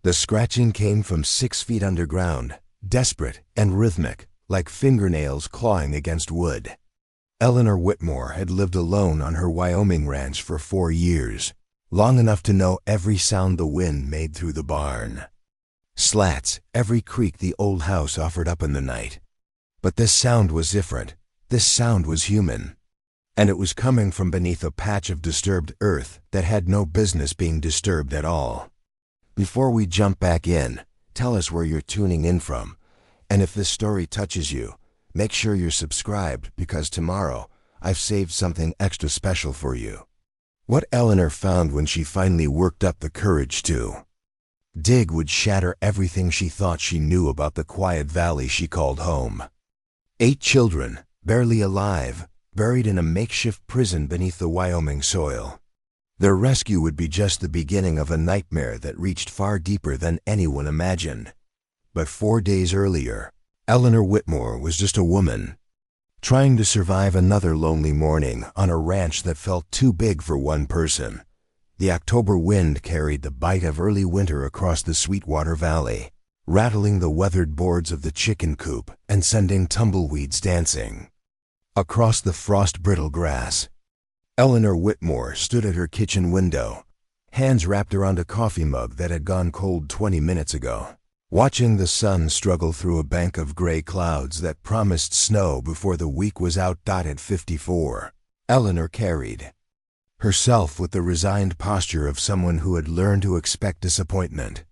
The scratching came from 6 feet underground, desperate and rhythmic, like fingernails clawing against wood. Eleanor Whitmore had lived alone on her Wyoming ranch for 4 years, long enough to know every sound the wind made through the barn. Slats, every creak the old house offered up in the night. But this sound was different. This sound was human. And it was coming from beneath a patch of disturbed earth that had no business being disturbed at all. Before we jump back in, tell us where you're tuning in from. And if this story touches you, make sure you're subscribed, because tomorrow I've saved something extra special for you. What Eleanor found when she finally worked up the courage to dig would shatter everything she thought she knew about the quiet valley she called home. 8 children, barely alive, buried in a makeshift prison beneath the Wyoming soil. Their rescue would be just the beginning of a nightmare that reached far deeper than anyone imagined. But 4 days earlier, Eleanor Whitmore was just a woman, trying to survive another lonely morning on a ranch that felt too big for one person. The October wind carried the bite of early winter across the Sweetwater Valley, rattling the weathered boards of the chicken coop and sending tumbleweeds dancing across the frost-brittle grass. Eleanor Whitmore stood at her kitchen window, hands wrapped around a coffee mug that had gone cold 20 minutes ago, watching the sun struggle through a bank of gray clouds that promised snow before the week was out. At 54, Eleanor carried herself with the resigned posture of someone who had learned to expect disappointment.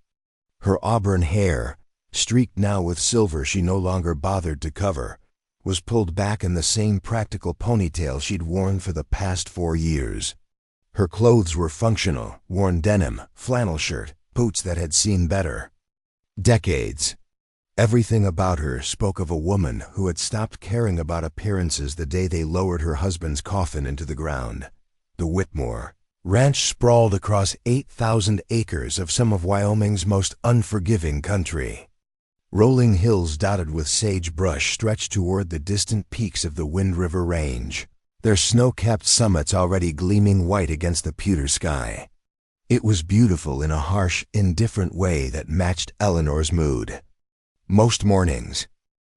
Her auburn hair, streaked now with silver she no longer bothered to cover, was pulled back in the same practical ponytail she'd worn for the past 4 years. Her clothes were functional, worn denim, flannel shirt, boots that had seen better decades. Everything about her spoke of a woman who had stopped caring about appearances the day they lowered her husband's coffin into the ground. The Whitmore ranch sprawled across 8,000 acres of some of Wyoming's most unforgiving country. Rolling hills dotted with sagebrush stretched toward the distant peaks of the Wind River Range, their snow-capped summits already gleaming white against the pewter sky. It was beautiful in a harsh, indifferent way that matched Eleanor's mood. Most mornings,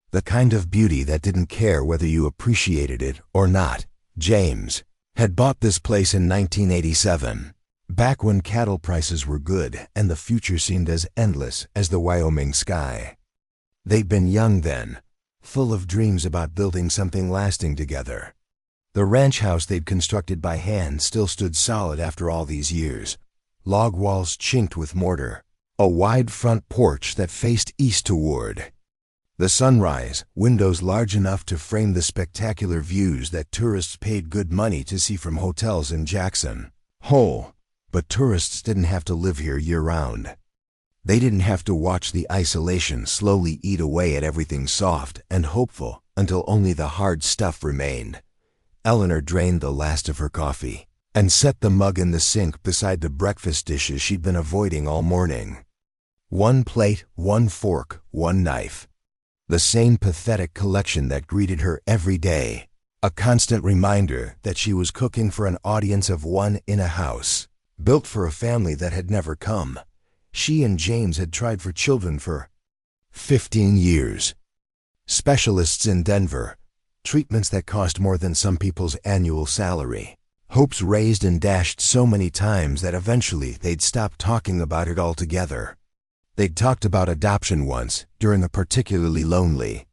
the kind of beauty that didn't care whether you appreciated it or not. James had bought this place in 1987, back when cattle prices were good and the future seemed as endless as the Wyoming sky. They'd been young then, full of dreams about building something lasting together. The ranch house they'd constructed by hand still stood solid after all these years, log walls chinked with mortar, a wide front porch that faced east toward the sunrise, windows large enough to frame the spectacular views that tourists paid good money to see from hotels in Jackson Hole. But tourists didn't have to live here year-round. They didn't have to watch the isolation slowly eat away at everything soft and hopeful until only the hard stuff remained. Eleanor drained the last of her coffee and set the mug in the sink beside the breakfast dishes she'd been avoiding all morning. 1 plate, 1 fork, 1 knife. The same pathetic collection that greeted her every day, a constant reminder that she was cooking for an audience of 1 in a house built for a family that had never come. She and James had tried for children for 15 years. Specialists in Denver, treatments that cost more than some people's annual salary. Hopes raised and dashed so many times that eventually they'd stop talking about it altogether. They'd talked about adoption once, during a particularly lonely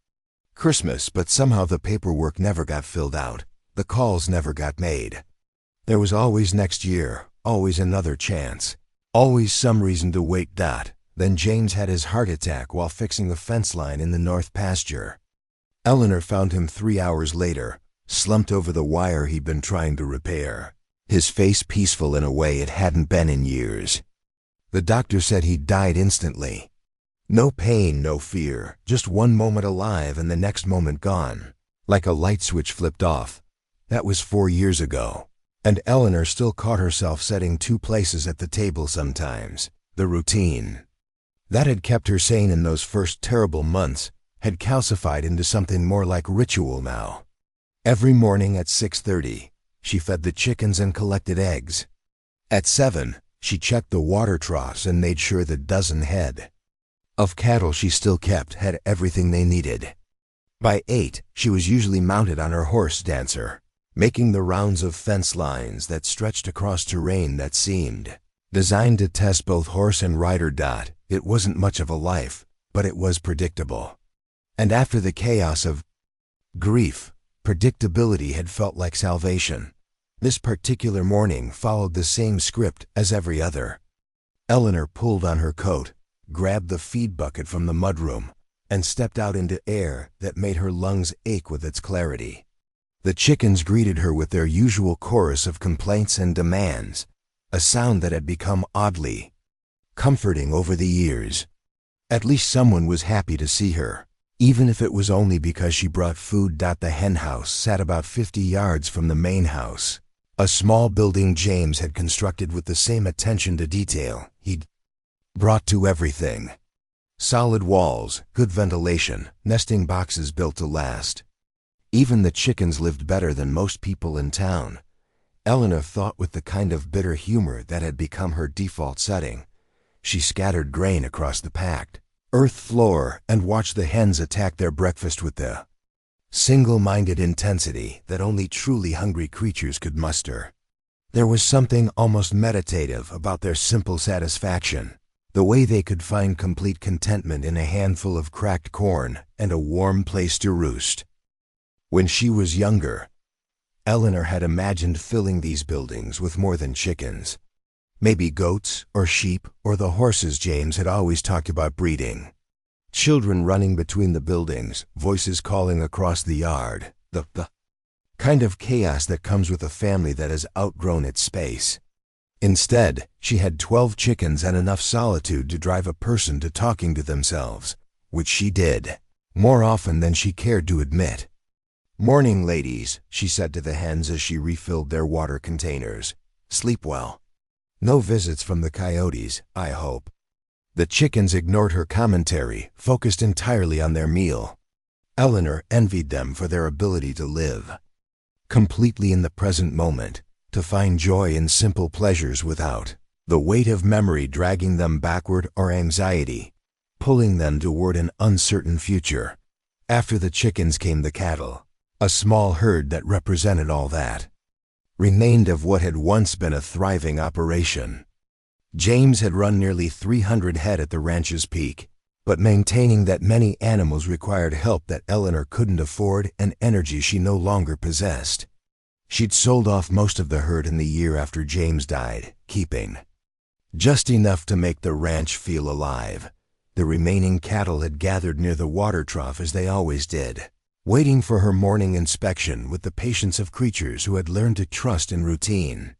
Christmas, but somehow the paperwork never got filled out. The calls never got made. There was always next year, always another chance, always some reason to wait. Then James had his heart attack while fixing the fence line in the north pasture. Eleanor found him 3 hours later, slumped over the wire he'd been trying to repair, his face peaceful in a way it hadn't been in years. The doctor said he'd died instantly. No pain, no fear, just one moment alive and the next moment gone, like a light switch flipped off. That was 4 years ago, and Eleanor still caught herself setting 2 places at the table sometimes. The routine that had kept her sane in those first terrible months had calcified into something more like ritual now. Every morning at 6:30, she fed the chickens and collected eggs. At 7, She checked the water troughs and made sure the dozen head of cattle she still kept had everything they needed. By 8, she was usually mounted on her horse Dancer, making the rounds of fence lines that stretched across terrain that seemed designed to test both horse and rider. It wasn't much of a life, but it was predictable. And after the chaos of grief, predictability had felt like salvation. This particular morning followed the same script as every other. Eleanor pulled on her coat, grabbed the feed bucket from the mudroom, and stepped out into air that made her lungs ache with its clarity. The chickens greeted her with their usual chorus of complaints and demands, a sound that had become oddly comforting over the years. At least someone was happy to see her, even if it was only because she brought food. The hen house sat about 50 yards from the main house, a small building James had constructed with the same attention to detail he'd brought to everything. Solid walls, good ventilation, nesting boxes built to last. Even the chickens lived better than most people in town. Eleanor thought with the kind of bitter humor that had become her default setting. She scattered grain across the packed earth floor and watched the hens attack their breakfast with the single-minded intensity that only truly hungry creatures could muster. There was something almost meditative about their simple satisfaction, the way they could find complete contentment in a handful of cracked corn and a warm place to roost. When she was younger, Eleanor had imagined filling these buildings with more than chickens. Maybe goats or sheep or the horses James had always talked about breeding. Children running between the buildings, voices calling across the yard, the kind of chaos that comes with a family that has outgrown its space. Instead, she had 12 chickens and enough solitude to drive a person to talking to themselves, which she did, more often than she cared to admit. "Morning, ladies," she said to the hens as she refilled their water containers. "Sleep well. No visits from the coyotes, I hope." The chickens ignored her commentary, focused entirely on their meal. Eleanor envied them for their ability to live completely in the present moment, to find joy in simple pleasures without the weight of memory dragging them backward or anxiety pulling them toward an uncertain future. After the chickens came the cattle, a small herd that represented all that remained of what had once been a thriving operation. James had run nearly 300 head at the ranch's peak, but maintaining that many animals required help that Eleanor couldn't afford and energy she no longer possessed. She'd sold off most of the herd in the year after James died, keeping just enough to make the ranch feel alive. The remaining cattle had gathered near the water trough as they always did, waiting for her morning inspection with the patience of creatures who had learned to trust in routine.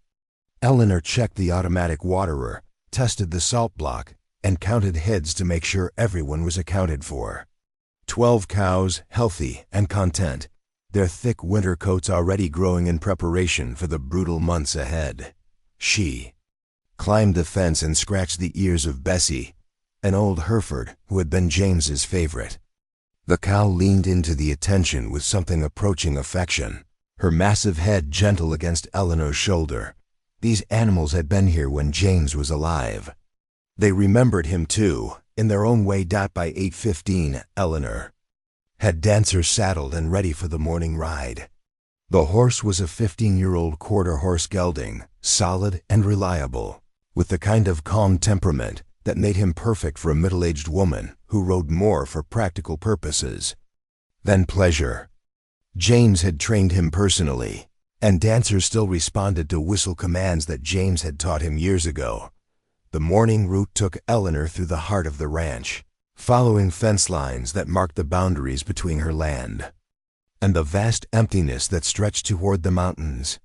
Eleanor checked the automatic waterer, tested the salt block, and counted heads to make sure everyone was accounted for. 12 cows, healthy and content, their thick winter coats already growing in preparation for the brutal months ahead. She climbed the fence and scratched the ears of Bessie, an old Hereford who had been James's favorite. The cow leaned into the attention with something approaching affection, her massive head gentle against Eleanor's shoulder. These animals had been here when James was alive. They remembered him too, in their own way. By 8:15, Eleanor had Dancer saddled and ready for the morning ride. The horse was a 15-year-old quarter horse gelding, solid and reliable, with the kind of calm temperament that made him perfect for a middle-aged woman who rode more for practical purposes than pleasure. James had trained him personally, and Dancer still responded to whistle commands that James had taught him years ago. The morning route took Eleanor through the heart of the ranch, following fence lines that marked the boundaries between her land and the vast emptiness that stretched toward the mountains.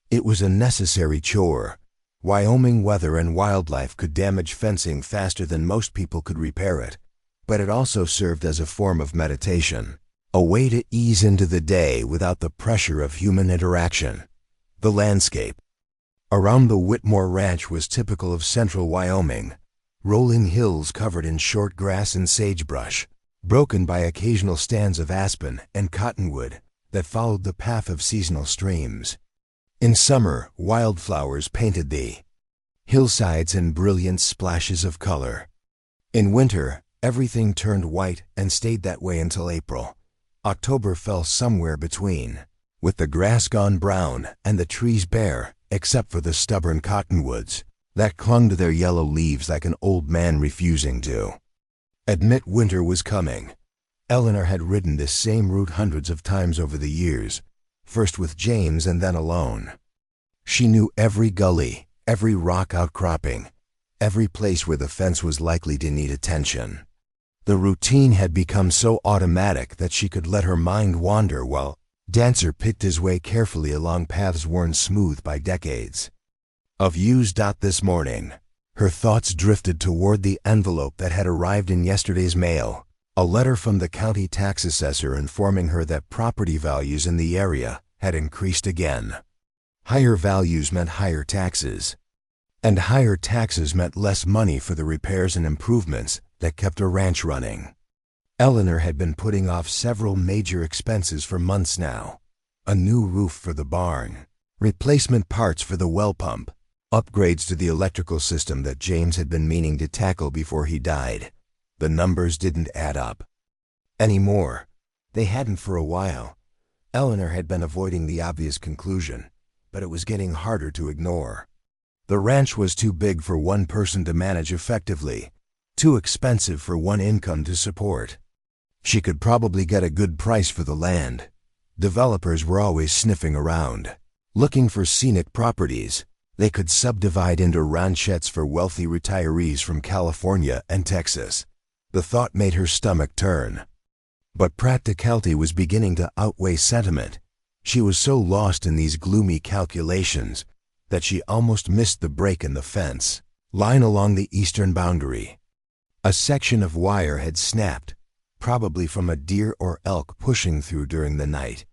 It was a necessary chore. Wyoming weather and wildlife could damage fencing faster than most people could repair it, but it also served as a form of meditation, a way to ease into the day without the pressure of human interaction. The landscape around the Whitmore Ranch was typical of central Wyoming, rolling hills covered in short grass and sagebrush, broken by occasional stands of aspen and cottonwood that followed the path of seasonal streams. In summer, wildflowers painted the hillsides and brilliant splashes of color. In winter, everything turned white and stayed that way until April. October fell somewhere between, with the grass gone brown and the trees bare, except for the stubborn cottonwoods that clung to their yellow leaves like an old man refusing to admit winter was coming. Eleanor had ridden this same route hundreds of times over the years, first with James and then alone. She knew every gully, every rock outcropping, every place where the fence was likely to need attention. The routine had become so automatic that she could let her mind wander while Dancer picked his way carefully along paths worn smooth by decades. Of use. This morning, her thoughts drifted toward the envelope that had arrived in yesterday's mail, a letter from the county tax assessor informing her that property values in the area had increased again. Higher values meant higher taxes, and higher taxes meant less money for the repairs and improvements that kept her ranch running. Eleanor had been putting off several major expenses for months now. A new roof for the barn, replacement parts for the well pump, upgrades to the electrical system that James had been meaning to tackle before he died. The numbers didn't add up anymore. They hadn't for a while. Eleanor had been avoiding the obvious conclusion, but it was getting harder to ignore. The ranch was too big for one person to manage effectively, too expensive for one income to support. She could probably get a good price for the land. Developers were always sniffing around, looking for scenic properties they could subdivide into ranchettes for wealthy retirees from California and Texas. The thought made her stomach turn. But practicality was beginning to outweigh sentiment. She was so lost in these gloomy calculations that she almost missed the break in the fence line along the eastern boundary. A section of wire had snapped, probably from a deer or elk pushing through during the night.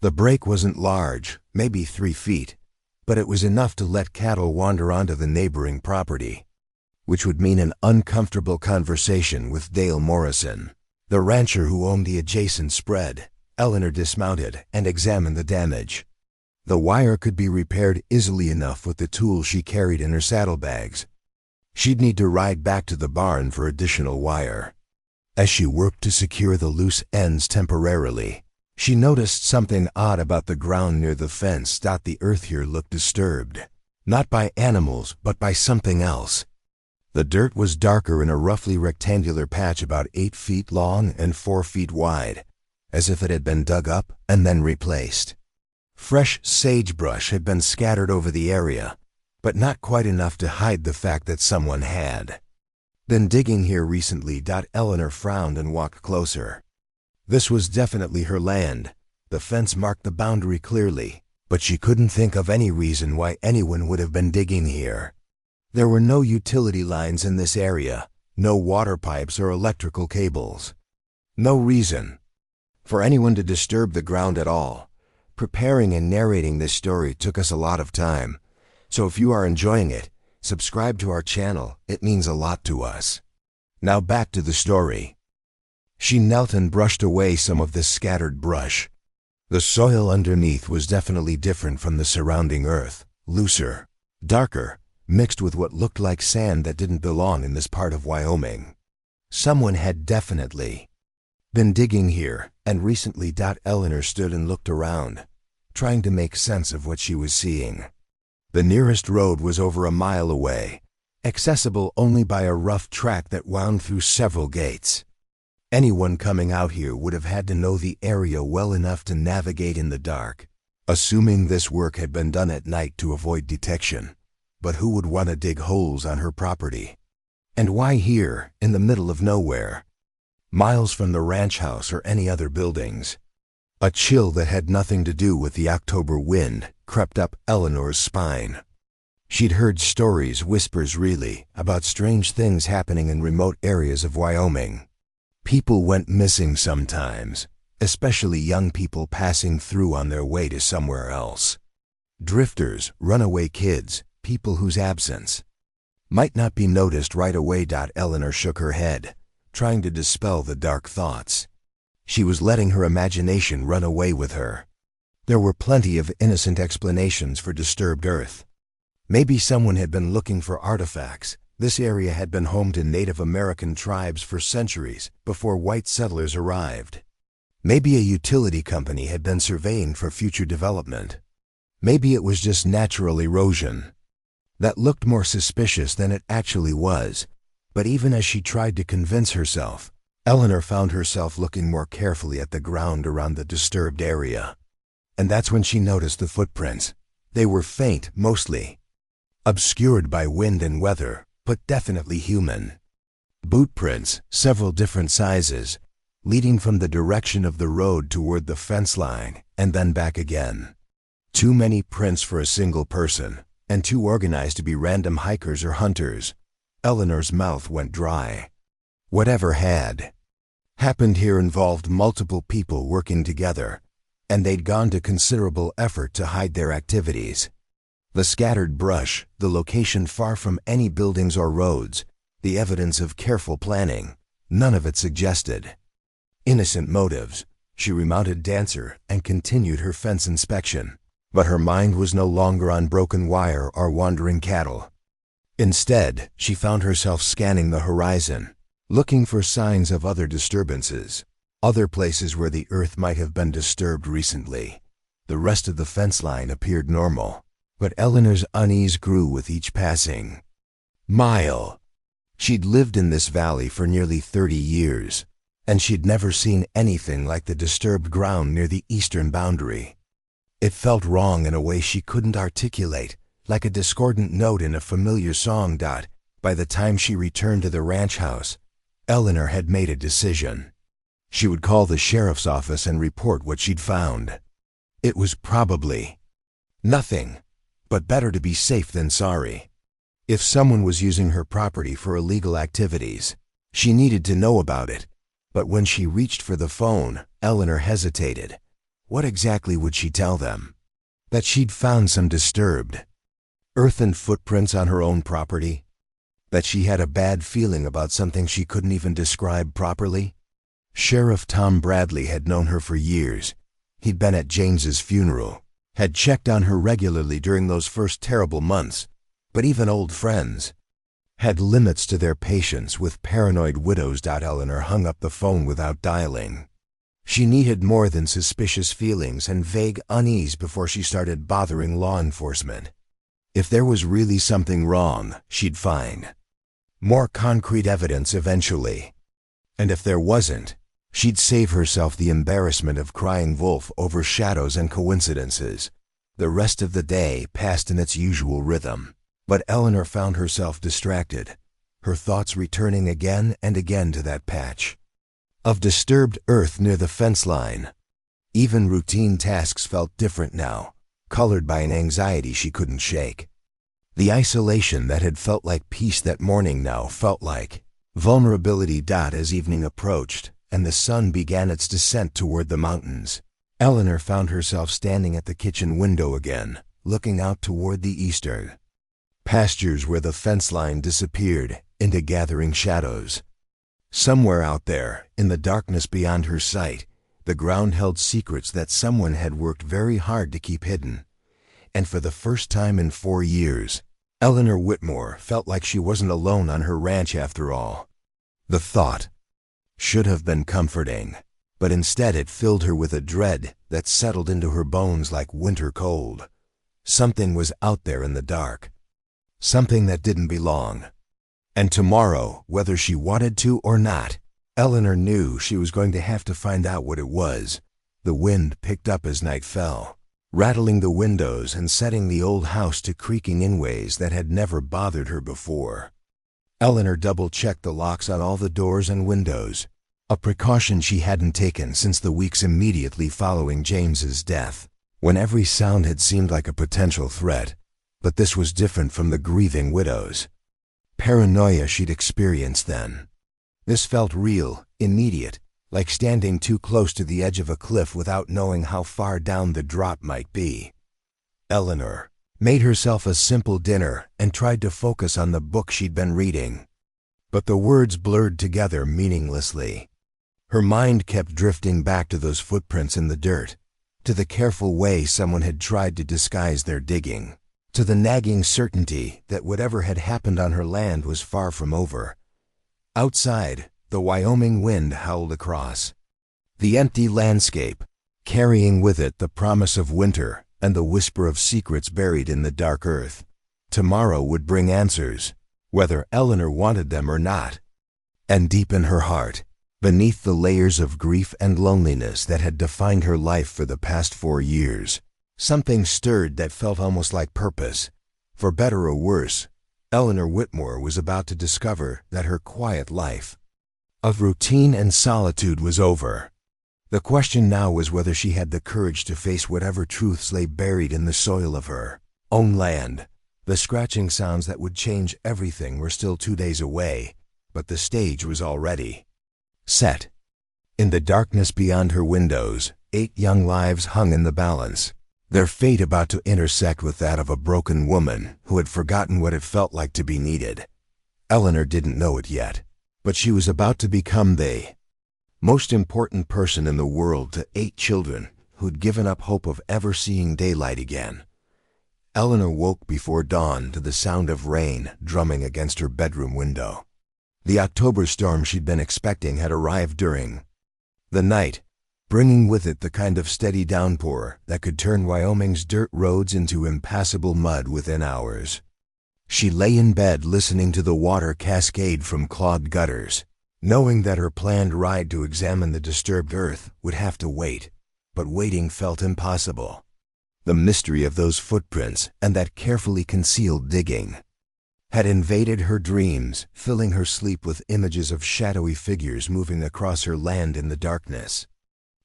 The break wasn't large, maybe 3 feet, but it was enough to let cattle wander onto the neighboring property, which would mean an uncomfortable conversation with Dale Morrison, the rancher who owned the adjacent spread. Eleanor dismounted and examined the damage. The wire could be repaired easily enough with the tools she carried in her saddlebags. She'd need to ride back to the barn for additional wire. As she worked to secure the loose ends temporarily, she noticed something odd about the ground near the fence. The earth here looked disturbed, not by animals, but by something else. The dirt was darker in a roughly rectangular patch about 8 feet long and 4 feet wide, as if it had been dug up and then replaced. Fresh sagebrush had been scattered over the area, but not quite enough to hide the fact that someone had been digging here recently. Eleanor frowned and walked closer. This was definitely her land. The fence marked the boundary clearly, but she couldn't think of any reason why anyone would have been digging here. There were no utility lines in this area, no water pipes or electrical cables. No reason for anyone to disturb the ground at all. Preparing and narrating this story took us a lot of time, so if you are enjoying it, subscribe to our channel. It means a lot to us. Now back to the story. She knelt and brushed away some of this scattered brush. The soil underneath was definitely different from the surrounding earth, looser, darker, mixed with what looked like sand that didn't belong in this part of Wyoming. Someone had definitely been digging here, and recently. Eleanor stood and looked around, trying to make sense of what she was seeing. The nearest road was over a mile away, accessible only by a rough track that wound through several gates. Anyone coming out here would have had to know the area well enough to navigate in the dark, assuming this work had been done at night to avoid detection. But who would want to dig holes on her property? And why here, in the middle of nowhere, miles from the ranch house or any other buildings? A chill that had nothing to do with the October wind crept up Eleanor's spine. She'd heard stories, whispers really, about strange things happening in remote areas of Wyoming. People went missing sometimes, especially young people passing through on their way to somewhere else. Drifters, runaway kids, people whose absence might not be noticed right away. Eleanor shook her head, trying to dispel the dark thoughts. She was letting her imagination run away with her. There were plenty of innocent explanations for disturbed earth. Maybe someone had been looking for artifacts. This area had been home to Native American tribes for centuries before white settlers arrived. Maybe a utility company had been surveying for future development. Maybe it was just natural erosion. That looked more suspicious than it actually was, but even as she tried to convince herself, Eleanor found herself looking more carefully at the ground around the disturbed area. And that's when she noticed the footprints. They were faint, mostly, obscured by wind and weather, but definitely human. Boot prints, several different sizes, leading from the direction of the road toward the fence line and then back again. Too many prints for a single person, and too organized to be random hikers or hunters. Eleanor's mouth went dry. Whatever had happened here involved multiple people working together, and they'd gone to considerable effort to hide their activities. The scattered brush, the location far from any buildings or roads, the evidence of careful planning, none of it suggested innocent motives. She remounted Dancer and continued her fence inspection, but her mind was no longer on broken wire or wandering cattle. Instead, she found herself scanning the horizon, looking for signs of other disturbances, other places where the earth might have been disturbed recently. The rest of the fence line appeared normal, but Eleanor's unease grew with each passing mile. She'd lived in this valley for nearly 30 years, and she'd never seen anything like the disturbed ground near the eastern boundary. It felt wrong in a way she couldn't articulate, like a discordant note in a familiar song. By the time she returned to the ranch house, Eleanor had made a decision. She would call the sheriff's office and report what she'd found. It was probably nothing, but better to be safe than sorry. If someone was using her property for illegal activities, she needed to know about it. But when she reached for the phone, Eleanor hesitated. What exactly would she tell them? That she'd found some disturbed earthen footprints on her own property? That she had a bad feeling about something she couldn't even describe properly? Sheriff Tom Bradley had known her for years. He'd been at James's funeral, had checked on her regularly during those first terrible months, but even old friends had limits to their patience with paranoid widows. Eleanor hung up the phone without dialing. She needed more than suspicious feelings and vague unease before she started bothering law enforcement. If there was really something wrong, she'd find more concrete evidence eventually. And if there wasn't, she'd save herself the embarrassment of crying wolf over shadows and coincidences. The rest of the day passed in its usual rhythm, but Eleanor found herself distracted, her thoughts returning again and again to that patch of disturbed earth near the fence line. Even routine tasks felt different now, colored by an anxiety she couldn't shake. The isolation that had felt like peace that morning now felt like vulnerability. As evening approached and the sun began its descent toward the mountains, Eleanor found herself standing at the kitchen window again, looking out toward the eastern pastures where the fence line disappeared into gathering shadows. Somewhere out there, in the darkness beyond her sight, the ground held secrets that someone had worked very hard to keep hidden. And for the first time in 4 years, Eleanor Whitmore felt like she wasn't alone on her ranch after all. The thought should have been comforting, but instead it filled her with a dread that settled into her bones like winter cold. Something was out there in the dark, something that didn't belong. And tomorrow, whether she wanted to or not, Eleanor knew she was going to have to find out what it was. The wind picked up as night fell, rattling the windows and setting the old house to creaking in ways that had never bothered her before. Eleanor double-checked the locks on all the doors and windows, a precaution she hadn't taken since the weeks immediately following James's death, when every sound had seemed like a potential threat. But this was different from the grieving widows paranoia she'd experienced then. This felt real, immediate, like standing too close to the edge of a cliff without knowing how far down the drop might be. Eleanor made herself a simple dinner and tried to focus on the book she'd been reading. But the words blurred together meaninglessly. Her mind kept drifting back to those footprints in the dirt, to the careful way someone had tried to disguise their digging. to the nagging certainty that whatever had happened on her land was far from over. Outside, the Wyoming wind howled across the empty landscape, carrying with it the promise of winter and the whisper of secrets buried in the dark earth. Tomorrow would bring answers, whether Eleanor wanted them or not. And deep in her heart, beneath the layers of grief and loneliness that had defined her life for the past 4 years, something stirred that felt almost like purpose. For better or worse, Eleanor Whitmore was about to discover that her quiet life of routine and solitude was over. The question now was whether she had the courage to face whatever truths lay buried in the soil of her own land. The scratching sounds that would change everything were still 2 days away, but the stage was already set. In the darkness beyond her windows, 8 young lives hung in the balance, their fate about to intersect with that of a broken woman who had forgotten what it felt like to be needed. Eleanor didn't know it yet, but she was about to become the most important person in the world to 8 children who'd given up hope of ever seeing daylight again. Eleanor woke before dawn to the sound of rain drumming against her bedroom window. The October storm she'd been expecting had arrived during the night, bringing with it the kind of steady downpour that could turn Wyoming's dirt roads into impassable mud within hours. She lay in bed listening to the water cascade from clogged gutters, knowing that her planned ride to examine the disturbed earth would have to wait, but waiting felt impossible. The mystery of those footprints and that carefully concealed digging had invaded her dreams, filling her sleep with images of shadowy figures moving across her land in the darkness.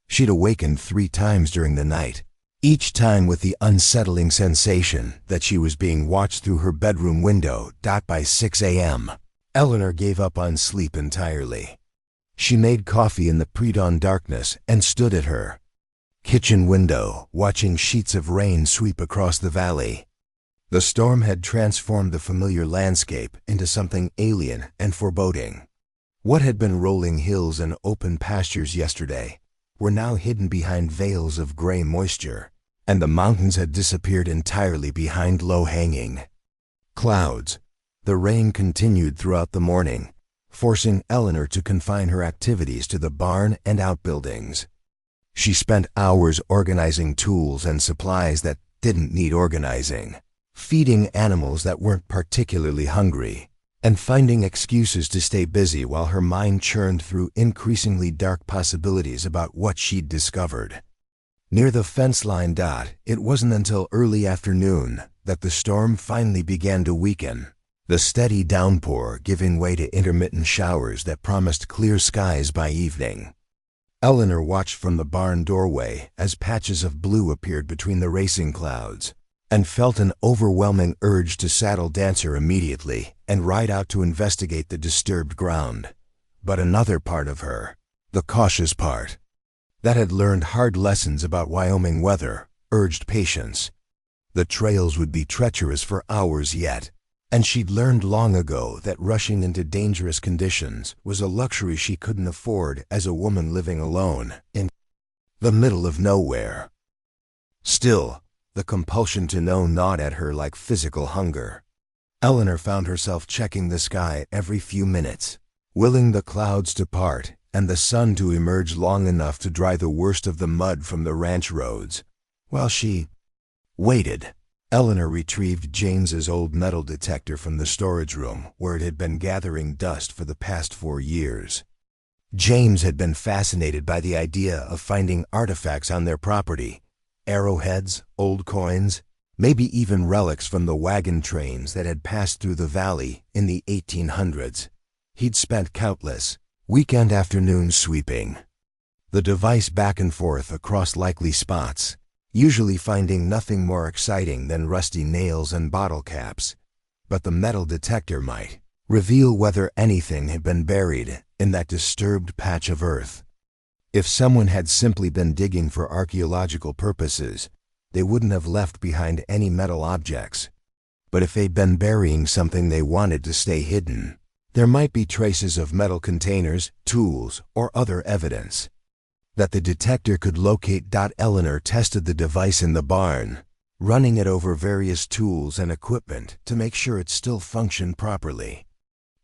She'd awakened 3 times during the night, each time with the unsettling sensation that she was being watched through her bedroom window. By 6 a.m., Eleanor gave up on sleep entirely. She made coffee in the pre-dawn darkness and stood at her kitchen window, watching sheets of rain sweep across the valley. The storm had transformed the familiar landscape into something alien and foreboding. What had been rolling hills and open pastures yesterday were now hidden behind veils of gray moisture, and the mountains had disappeared entirely behind low-hanging clouds. The rain continued throughout the morning, forcing Eleanor to confine her activities to the barn and outbuildings. She spent hours organizing tools and supplies that didn't need organizing, feeding animals that weren't particularly hungry, and finding excuses to stay busy while her mind churned through increasingly dark possibilities about what she'd discovered. Near the fence line. It wasn't until early afternoon that the storm finally began to weaken, the steady downpour giving way to intermittent showers that promised clear skies by evening. Eleanor watched from the barn doorway as patches of blue appeared between the racing clouds, and felt an overwhelming urge to saddle Dancer immediately and ride out to investigate the disturbed ground. But another part of her, the cautious part, that had learned hard lessons about Wyoming weather, urged patience. The trails would be treacherous for hours yet, and she'd learned long ago that rushing into dangerous conditions was a luxury she couldn't afford as a woman living alone in the middle of nowhere. Still, the compulsion to know gnawed at her like physical hunger. Eleanor found herself checking the sky every few minutes, willing the clouds to part and the sun to emerge long enough to dry the worst of the mud from the ranch roads. While she waited, Eleanor retrieved James's old metal detector from the storage room where it had been gathering dust for the past 4 years. James had been fascinated by the idea of finding artifacts on their property, arrowheads, old coins, maybe even relics from the wagon trains that had passed through the valley in the 1800s. He'd spent countless weekend afternoons sweeping the device back and forth across likely spots, usually finding nothing more exciting than rusty nails and bottle caps. But the metal detector might reveal whether anything had been buried in that disturbed patch of earth. If someone had simply been digging for archaeological purposes, they wouldn't have left behind any metal objects. But if they'd been burying something they wanted to stay hidden, there might be traces of metal containers, tools, or other evidence that the detector could locate. Eleanor tested the device in the barn, running it over various tools and equipment to make sure it still functioned properly.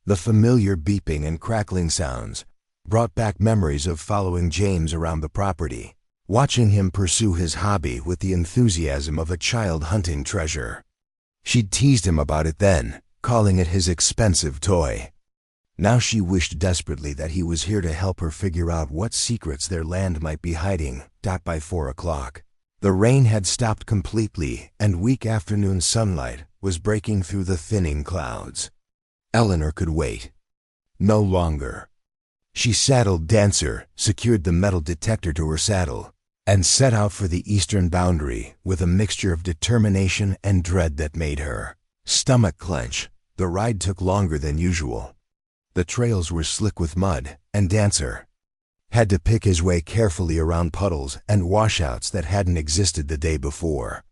The familiar beeping and crackling sounds brought back memories of following James around the property, watching him pursue his hobby with the enthusiasm of a child hunting treasure. She'd teased him about it then, calling it his expensive toy. Now she wished desperately that he was here to help her figure out what secrets their land might be hiding. By 4 o'clock, the rain had stopped completely and weak afternoon sunlight was breaking through the thinning clouds. Eleanor could wait no longer. She saddled Dancer, secured the metal detector to her saddle, and set out for the eastern boundary with a mixture of determination and dread that made her stomach clench. The ride took longer than usual. The trails were slick with mud, and Dancer had to pick his way carefully around puddles and washouts that hadn't existed the day before.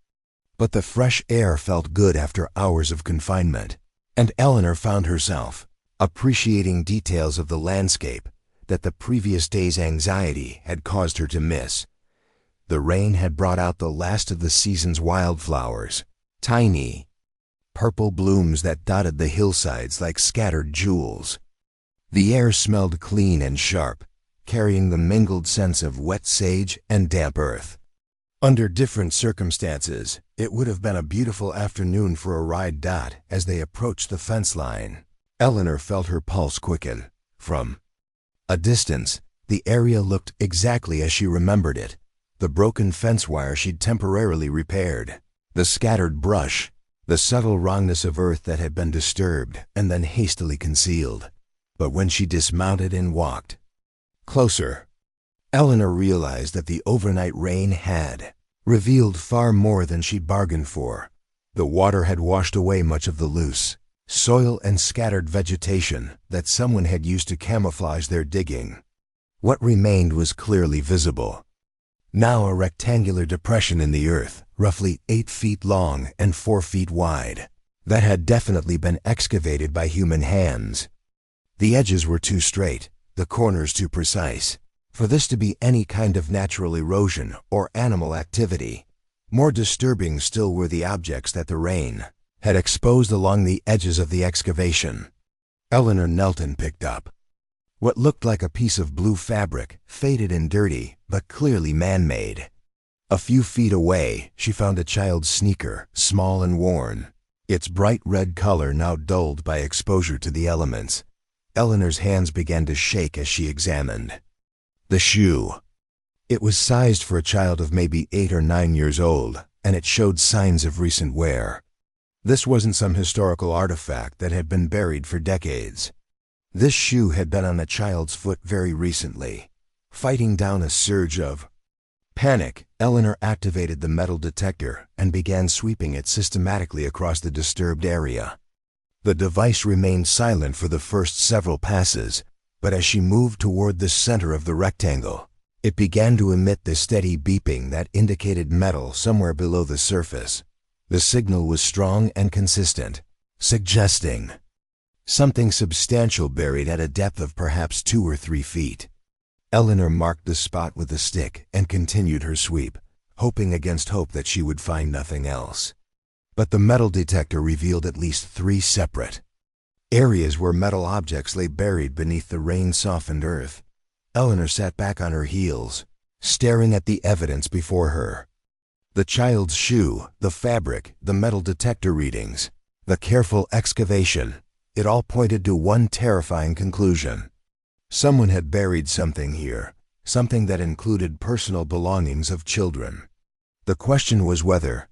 But the fresh air felt good after hours of confinement, and Eleanor found herself appreciating details of the landscape that the previous day's anxiety had caused her to miss. The rain had brought out the last of the season's wildflowers, tiny purple blooms that dotted the hillsides like scattered jewels. The air smelled clean and sharp, carrying the mingled sense of wet sage and damp earth. Under different circumstances, it would have been a beautiful afternoon for a ride. As they approached the fence line, Eleanor felt her pulse quicken. From a distance, the area looked exactly as she remembered it. The broken fence wire she'd temporarily repaired, the scattered brush, the subtle wrongness of earth that had been disturbed and then hastily concealed. But when she dismounted and walked closer, Eleanor realized that the overnight rain had revealed far more than she'd bargained for. The water had washed away much of the loose soil and scattered vegetation that someone had used to camouflage their digging. What remained was clearly visible. Now a rectangular depression in the earth, roughly 8 feet long and 4 feet wide, that had definitely been excavated by human hands. The edges were too straight, the corners too precise, for this to be any kind of natural erosion or animal activity. More disturbing still were the objects that the rain had exposed along the edges of the excavation. Eleanor knelt and picked up what looked like a piece of blue fabric, faded and dirty, but clearly man-made. A few feet away, she found a child's sneaker, small and worn, its bright red color now dulled by exposure to the elements. Eleanor's hands began to shake as she examined the shoe. It was sized for a child of maybe 8 or 9 years old, and it showed signs of recent wear. This wasn't some historical artifact that had been buried for decades. This shoe had been on a child's foot very recently. Fighting down a surge of panic, Eleanor activated the metal detector and began sweeping it systematically across the disturbed area. The device remained silent for the first several passes, but as she moved toward the center of the rectangle, it began to emit the steady beeping that indicated metal somewhere below the surface. The signal was strong and consistent, suggesting something substantial buried at a depth of perhaps 2 or 3 feet. Eleanor marked the spot with a stick and continued her sweep, hoping against hope that she would find nothing else. But the metal detector revealed at least 3 separate areas where metal objects lay buried beneath the rain-softened earth. Eleanor sat back on her heels, staring at the evidence before her. The child's shoe, the fabric, the metal detector readings, the careful excavation, it all pointed to one terrifying conclusion. Someone had buried something here, something that included personal belongings of children. The question was whether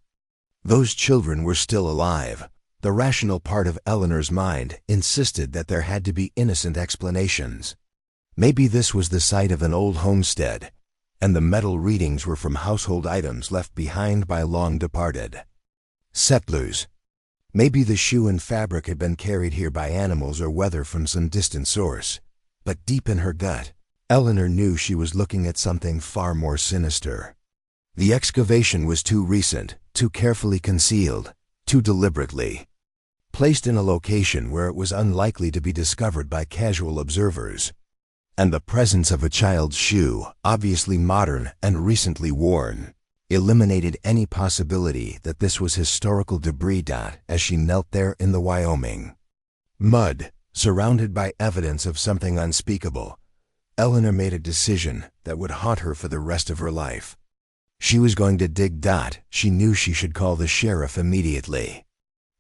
those children were still alive. The rational part of Eleanor's mind insisted that there had to be innocent explanations. Maybe this was the site of an old homestead, and the metal readings were from household items left behind by long-departed settlers. Maybe the shoe and fabric had been carried here by animals or weather from some distant source. But deep in her gut, Eleanor knew she was looking at something far more sinister. The excavation was too recent, too carefully concealed, too deliberately placed in a location where it was unlikely to be discovered by casual observers. And the presence of a child's shoe, obviously modern and recently worn, eliminated any possibility that this was historical debris. As she knelt there in the Wyoming mud, surrounded by evidence of something unspeakable, Eleanor made a decision that would haunt her for the rest of her life. She was going to dig. She knew she should call the sheriff immediately.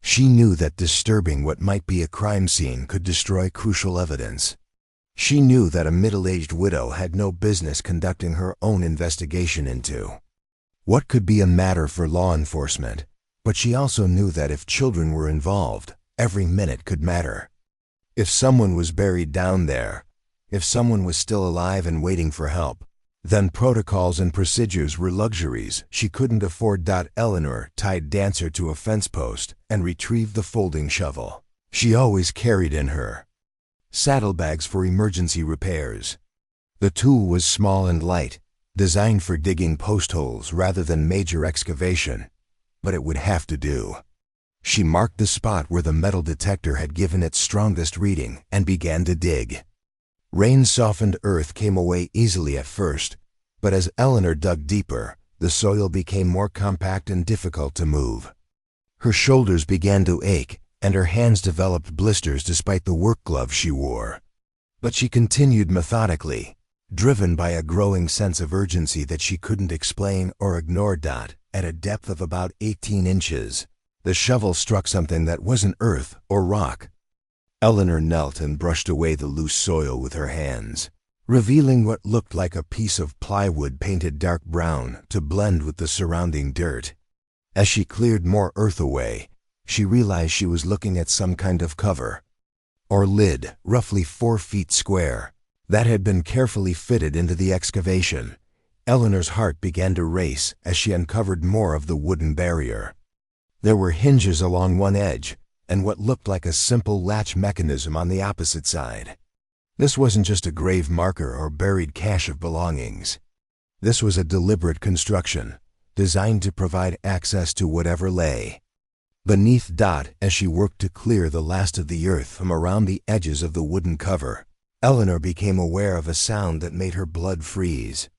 She knew that disturbing what might be a crime scene could destroy crucial evidence. She knew that a middle-aged widow had no business conducting her own investigation into what could be a matter for law enforcement, but she also knew that if children were involved, every minute could matter. If someone was buried down there, if someone was still alive and waiting for help, then protocols and procedures were luxuries she couldn't afford. Eleanor tied Dancer to a fence post and retrieved the folding shovel she always carried in her saddlebags for emergency repairs. The tool was small and light, designed for digging post holes rather than major excavation, but it would have to do. She marked the spot where the metal detector had given its strongest reading and began to dig. Rain-softened earth came away easily at first, but as Eleanor dug deeper, the soil became more compact and difficult to move. Her shoulders began to ache, and her hands developed blisters despite the work gloves she wore. But she continued methodically, driven by a growing sense of urgency that she couldn't explain or ignore. At a depth of about 18 inches, the shovel struck something that wasn't earth or rock. Eleanor knelt and brushed away the loose soil with her hands, revealing what looked like a piece of plywood painted dark brown to blend with the surrounding dirt. As she cleared more earth away, she realized she was looking at some kind of cover, or lid, roughly 4 feet square, that had been carefully fitted into the excavation. Eleanor's heart began to race as she uncovered more of the wooden barrier. There were hinges along one edge, and what looked like a simple latch mechanism on the opposite side. This wasn't just a grave marker or buried cache of belongings. This was a deliberate construction, designed to provide access to whatever lay beneath. As she worked to clear the last of the earth from around the edges of the wooden cover, Eleanor became aware of a sound that made her blood freeze.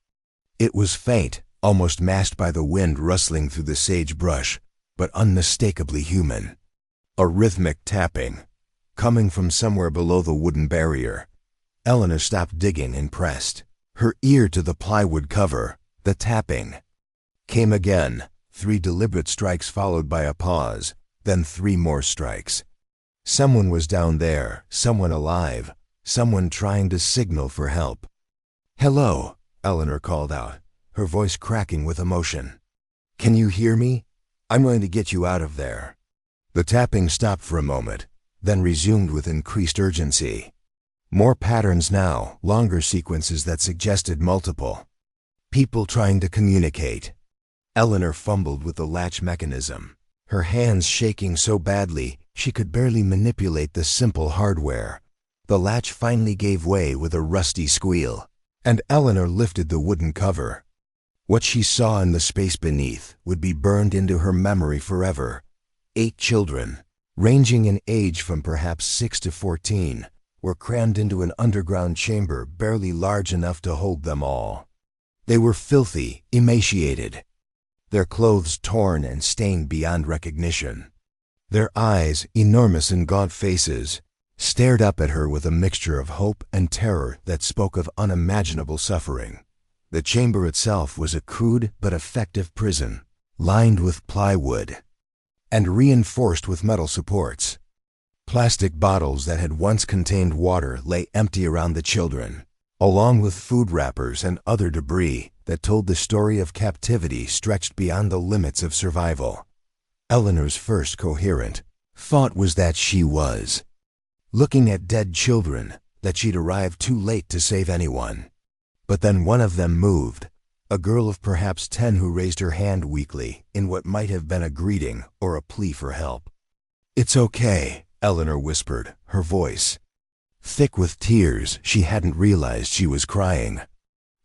It was faint, almost masked by the wind rustling through the sagebrush, but unmistakably human. A rhythmic tapping, coming from somewhere below the wooden barrier. Eleanor stopped digging and pressed her ear to the plywood cover. The tapping came again, 3 deliberate strikes followed by a pause, then 3 more strikes. Someone was down there, someone alive, someone trying to signal for help. "Hello," Eleanor called out, her voice cracking with emotion. "Can you hear me? I'm going to get you out of there." The tapping stopped for a moment, then resumed with increased urgency. More patterns now, longer sequences that suggested multiple people trying to communicate. Eleanor fumbled with the latch mechanism, her hands shaking so badly she could barely manipulate the simple hardware. The latch finally gave way with a rusty squeal, and Eleanor lifted the wooden cover. What she saw in the space beneath would be burned into her memory forever. 8 children, ranging in age from perhaps 6 to 14, were crammed into an underground chamber barely large enough to hold them all. They were filthy, emaciated, their clothes torn and stained beyond recognition. Their eyes, enormous and gaunt faces, stared up at her with a mixture of hope and terror that spoke of unimaginable suffering. The chamber itself was a crude but effective prison, lined with plywood and reinforced with metal supports. Plastic bottles that had once contained water lay empty around the children, along with food wrappers and other debris that told the story of captivity stretched beyond the limits of survival. Eleanor's first coherent thought was that she was looking at dead children, that she'd arrived too late to save anyone. But then one of them moved, a girl of perhaps 10 who raised her hand weakly in what might have been a greeting or a plea for help. "It's okay," Eleanor whispered, her voice thick with tears. She hadn't realized she was crying.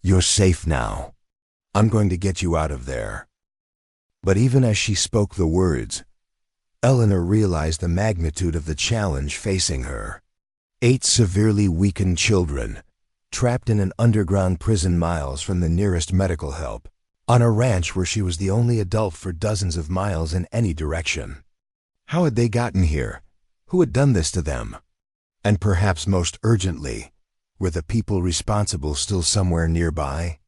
"You're safe now. I'm going to get you out of there." But even as she spoke the words, Eleanor realized the magnitude of the challenge facing her. 8 severely weakened children, trapped in an underground prison miles from the nearest medical help, on a ranch where she was the only adult for dozens of miles in any direction. How had they gotten here? Who had done this to them? And perhaps most urgently, were the people responsible still somewhere nearby?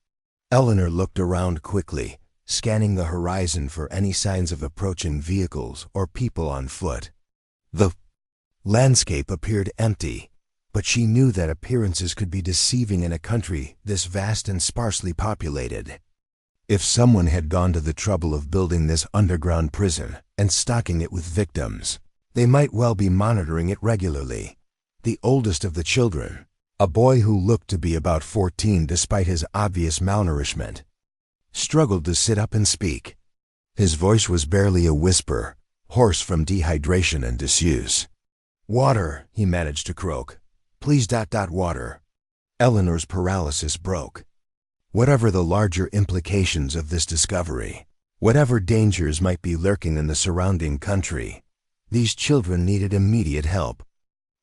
Eleanor looked around quickly, scanning the horizon for any signs of approaching vehicles or people on foot. The landscape appeared empty, but she knew that appearances could be deceiving in a country this vast and sparsely populated. If someone had gone to the trouble of building this underground prison and stocking it with victims, they might well be monitoring it regularly. The oldest of the children, a boy who looked to be about 14 despite his obvious malnourishment, struggled to sit up and speak. His voice was barely a whisper, hoarse from dehydration and disuse. "Water," he managed to croak. "Please, water." Eleanor's paralysis broke. Whatever the larger implications of this discovery, whatever dangers might be lurking in the surrounding country, these children needed immediate help.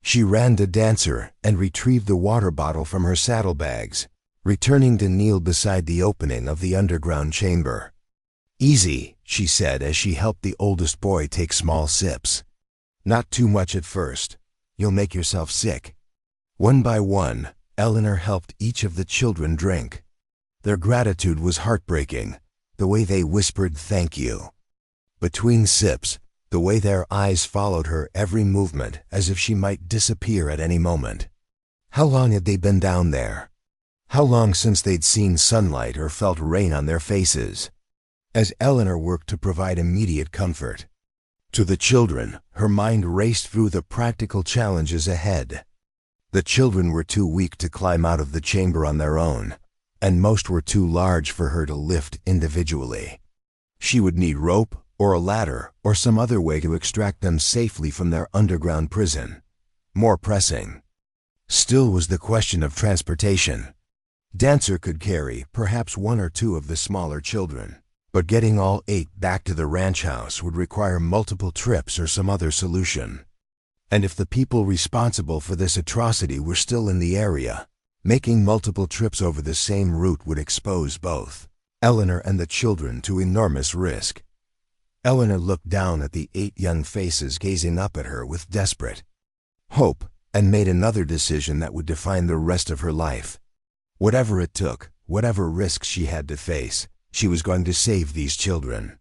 She ran to Dancer and retrieved the water bottle from her saddlebags, returning to kneel beside the opening of the underground chamber. "Easy," she said as she helped the oldest boy take small sips. "Not too much at first. You'll make yourself sick." One by one, Eleanor helped each of the children drink. Their gratitude was heartbreaking, the way they whispered thank you. Between sips, the way their eyes followed her every movement as if she might disappear at any moment. How long had they been down there? How long since they'd seen sunlight or felt rain on their faces? As Eleanor worked to provide immediate comfort to the children, her mind raced through the practical challenges ahead. The children were too weak to climb out of the chamber on their own, and most were too large for her to lift individually. She would need rope or a ladder or some other way to extract them safely from their underground prison. More pressing still was the question of transportation. Dancer could carry perhaps one or two of the smaller children, but getting all 8 back to the ranch house would require multiple trips or some other solution. And if the people responsible for this atrocity were still in the area, making multiple trips over the same route would expose both Eleanor and the children to enormous risk. Eleanor looked down at the 8 young faces gazing up at her with desperate hope and made another decision that would define the rest of her life. Whatever it took, whatever risks she had to face, she was going to save these children.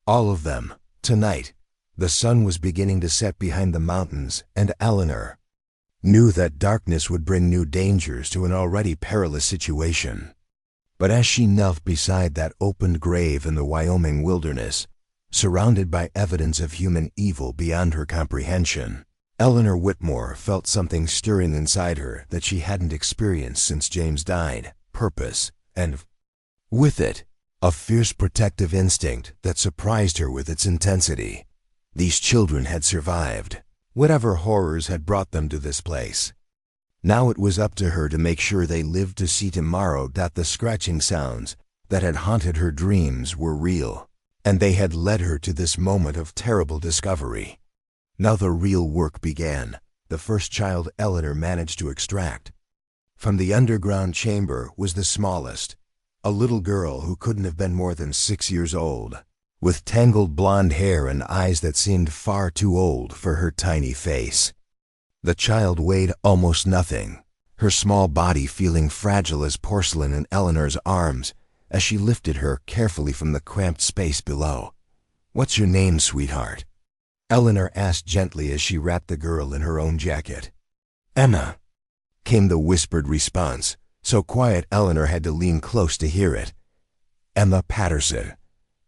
All of them, tonight. The sun was beginning to set behind the mountains, and Eleanor knew that darkness would bring new dangers to an already perilous situation. But as she knelt beside that opened grave in the Wyoming wilderness, surrounded by evidence of human evil beyond her comprehension, Eleanor Whitmore felt something stirring inside her that she hadn't experienced since James died. Purpose, and with it, a fierce protective instinct that surprised her with its intensity. These children had survived. Whatever horrors had brought them to this place. Now it was up to her to make sure they lived to see tomorrow that the scratching sounds that had haunted her dreams were real, and they had led her to this moment of terrible discovery. Now the real work began, the first child Eleanor managed to extract. From the underground chamber was the smallest, a little girl who couldn't have been more than 6 years old, with tangled blonde hair and eyes that seemed far too old for her tiny face. The child weighed almost nothing, her small body feeling fragile as porcelain in Eleanor's arms as she lifted her carefully from the cramped space below. "What's your name, sweetheart?" Eleanor asked gently as she wrapped the girl in her own jacket. "Emma," came the whispered response, so quiet Eleanor had to lean close to hear it. "Emma Patterson.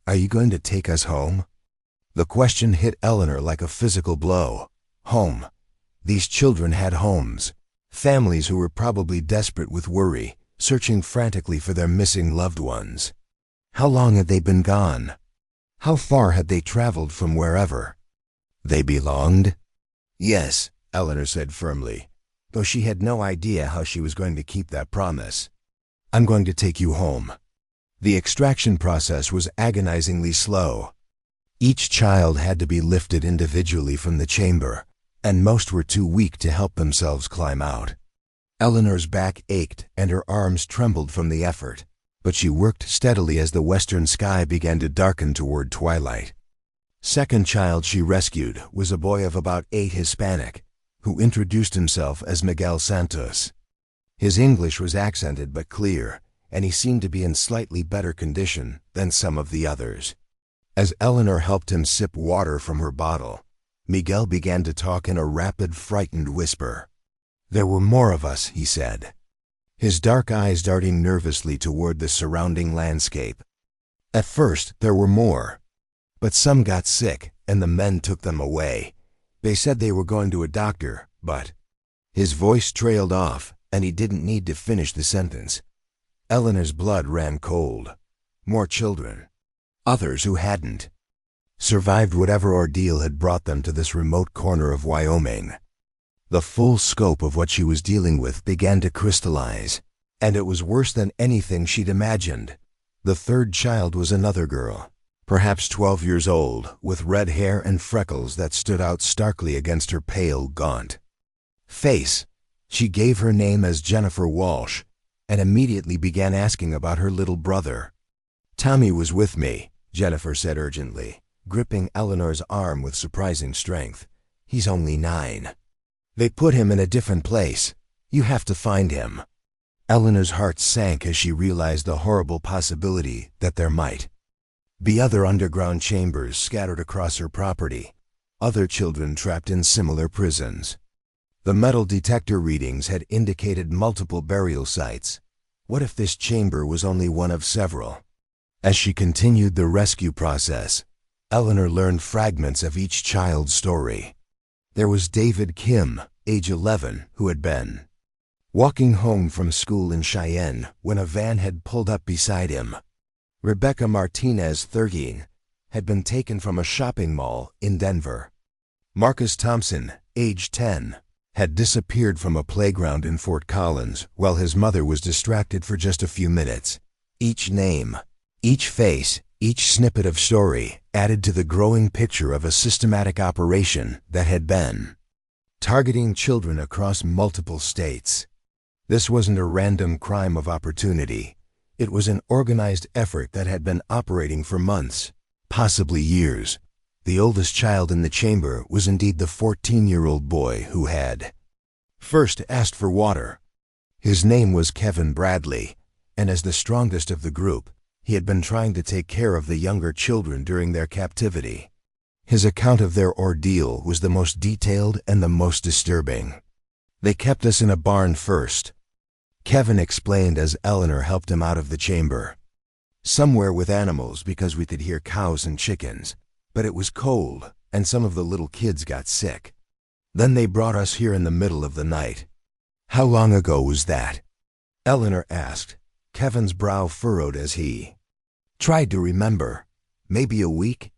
Are you going to take us home?" The question hit Eleanor like a physical blow. Home. These children had homes. Families who were probably desperate with worry, searching frantically for their missing loved ones. How long had they been gone? How far had they traveled from wherever they belonged? "Yes," Eleanor said firmly, though she had no idea how she was going to keep that promise. "I'm going to take you home." The extraction process was agonizingly slow. Each child had to be lifted individually from the chamber, and most were too weak to help themselves climb out. Eleanor's back ached and her arms trembled from the effort, but she worked steadily as the western sky began to darken toward twilight. Second child she rescued was a boy of about 8, Hispanic, who introduced himself as Miguel Santos. His English was accented but clear, and he seemed to be in slightly better condition than some of the others. As Eleanor helped him sip water from her bottle, Miguel began to talk in a rapid, frightened whisper. "There were more of us," he said, his dark eyes darting nervously toward the surrounding landscape. "At first, there were more, but some got sick, and the men took them away. They said they were going to a doctor, but—" His voice trailed off, and he didn't need to finish the sentence. Eleanor's blood ran cold. More children. Others who hadn't survived whatever ordeal had brought them to this remote corner of Wyoming. The full scope of what she was dealing with began to crystallize, and it was worse than anything she'd imagined. The third child was another girl, perhaps 12 years old, with red hair and freckles that stood out starkly against her pale, gaunt face. She gave her name as Jennifer Walsh, and immediately began asking about her little brother. "Tommy was with me," Jennifer said urgently, gripping Eleanor's arm with surprising strength. "He's only 9. They put him in a different place. You have to find him." Eleanor's heart sank as she realized the horrible possibility that there might be other underground chambers scattered across her property, other children trapped in similar prisons. The metal detector readings had indicated multiple burial sites. What if this chamber was only one of several? As she continued the rescue process, Eleanor learned fragments of each child's story. There was David Kim, age 11, who had been walking home from school in Cheyenne when a van had pulled up beside him. Rebecca Martinez, 13, had been taken from a shopping mall in Denver. Marcus Thompson, age 10, had disappeared from a playground in Fort Collins while his mother was distracted for just a few minutes. Each name, each face, each snippet of story added to the growing picture of a systematic operation that had been targeting children across multiple states. This wasn't a random crime of opportunity. It was an organized effort that had been operating for months, possibly years. The oldest child in the chamber was indeed the 14-year-old boy who had first asked for water. His name was Kevin Bradley, and as the strongest of the group, he had been trying to take care of the younger children during their captivity. His account of their ordeal was the most detailed and the most disturbing. "They kept us in a barn first," Kevin explained as Eleanor helped him out of the chamber. "Somewhere with animals because we could hear cows and chickens, but it was cold and some of the little kids got sick. Then they brought us here in the middle of the night." "How long ago was that?" Eleanor asked, Kevin's brow furrowed as he tried to remember. "Maybe a week?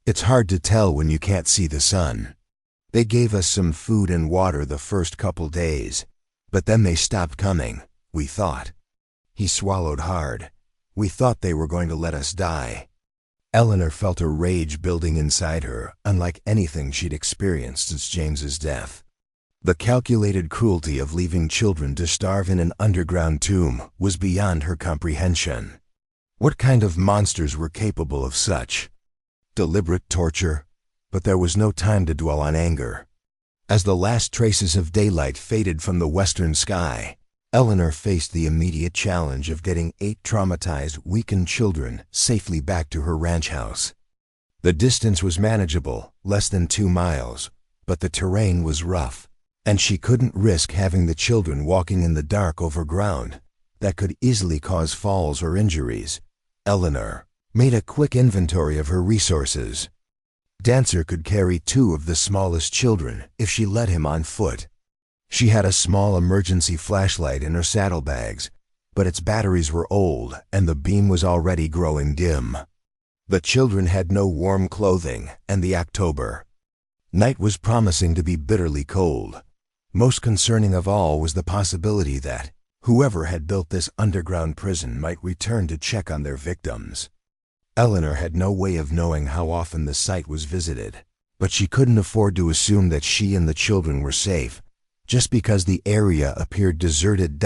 It's hard to tell when you can't see the sun. They gave us some food and water the first couple days, but then they stopped coming, we thought." He swallowed hard. "We thought they were going to let us die." Eleanor felt a rage building inside her, unlike anything she'd experienced since James's death. The calculated cruelty of leaving children to starve in an underground tomb was beyond her comprehension. What kind of monsters were capable of such deliberate torture? But there was no time to dwell on anger. As the last traces of daylight faded from the western sky, Eleanor faced the immediate challenge of getting 8 traumatized, weakened children safely back to her ranch house. The distance was manageable, less than 2 miles, but the terrain was rough, and she couldn't risk having the children walking in the dark over ground that could easily cause falls or injuries. Eleanor made a quick inventory of her resources. Dancer could carry 2 of the smallest children if she led him on foot. She had a small emergency flashlight in her saddlebags, but its batteries were old and the beam was already growing dim. The children had no warm clothing, and the October night was promising to be bitterly cold. Most concerning of all was the possibility that whoever had built this underground prison might return to check on their victims. Eleanor had no way of knowing how often the site was visited, but she couldn't afford to assume that she and the children were safe, just because the area appeared deserted.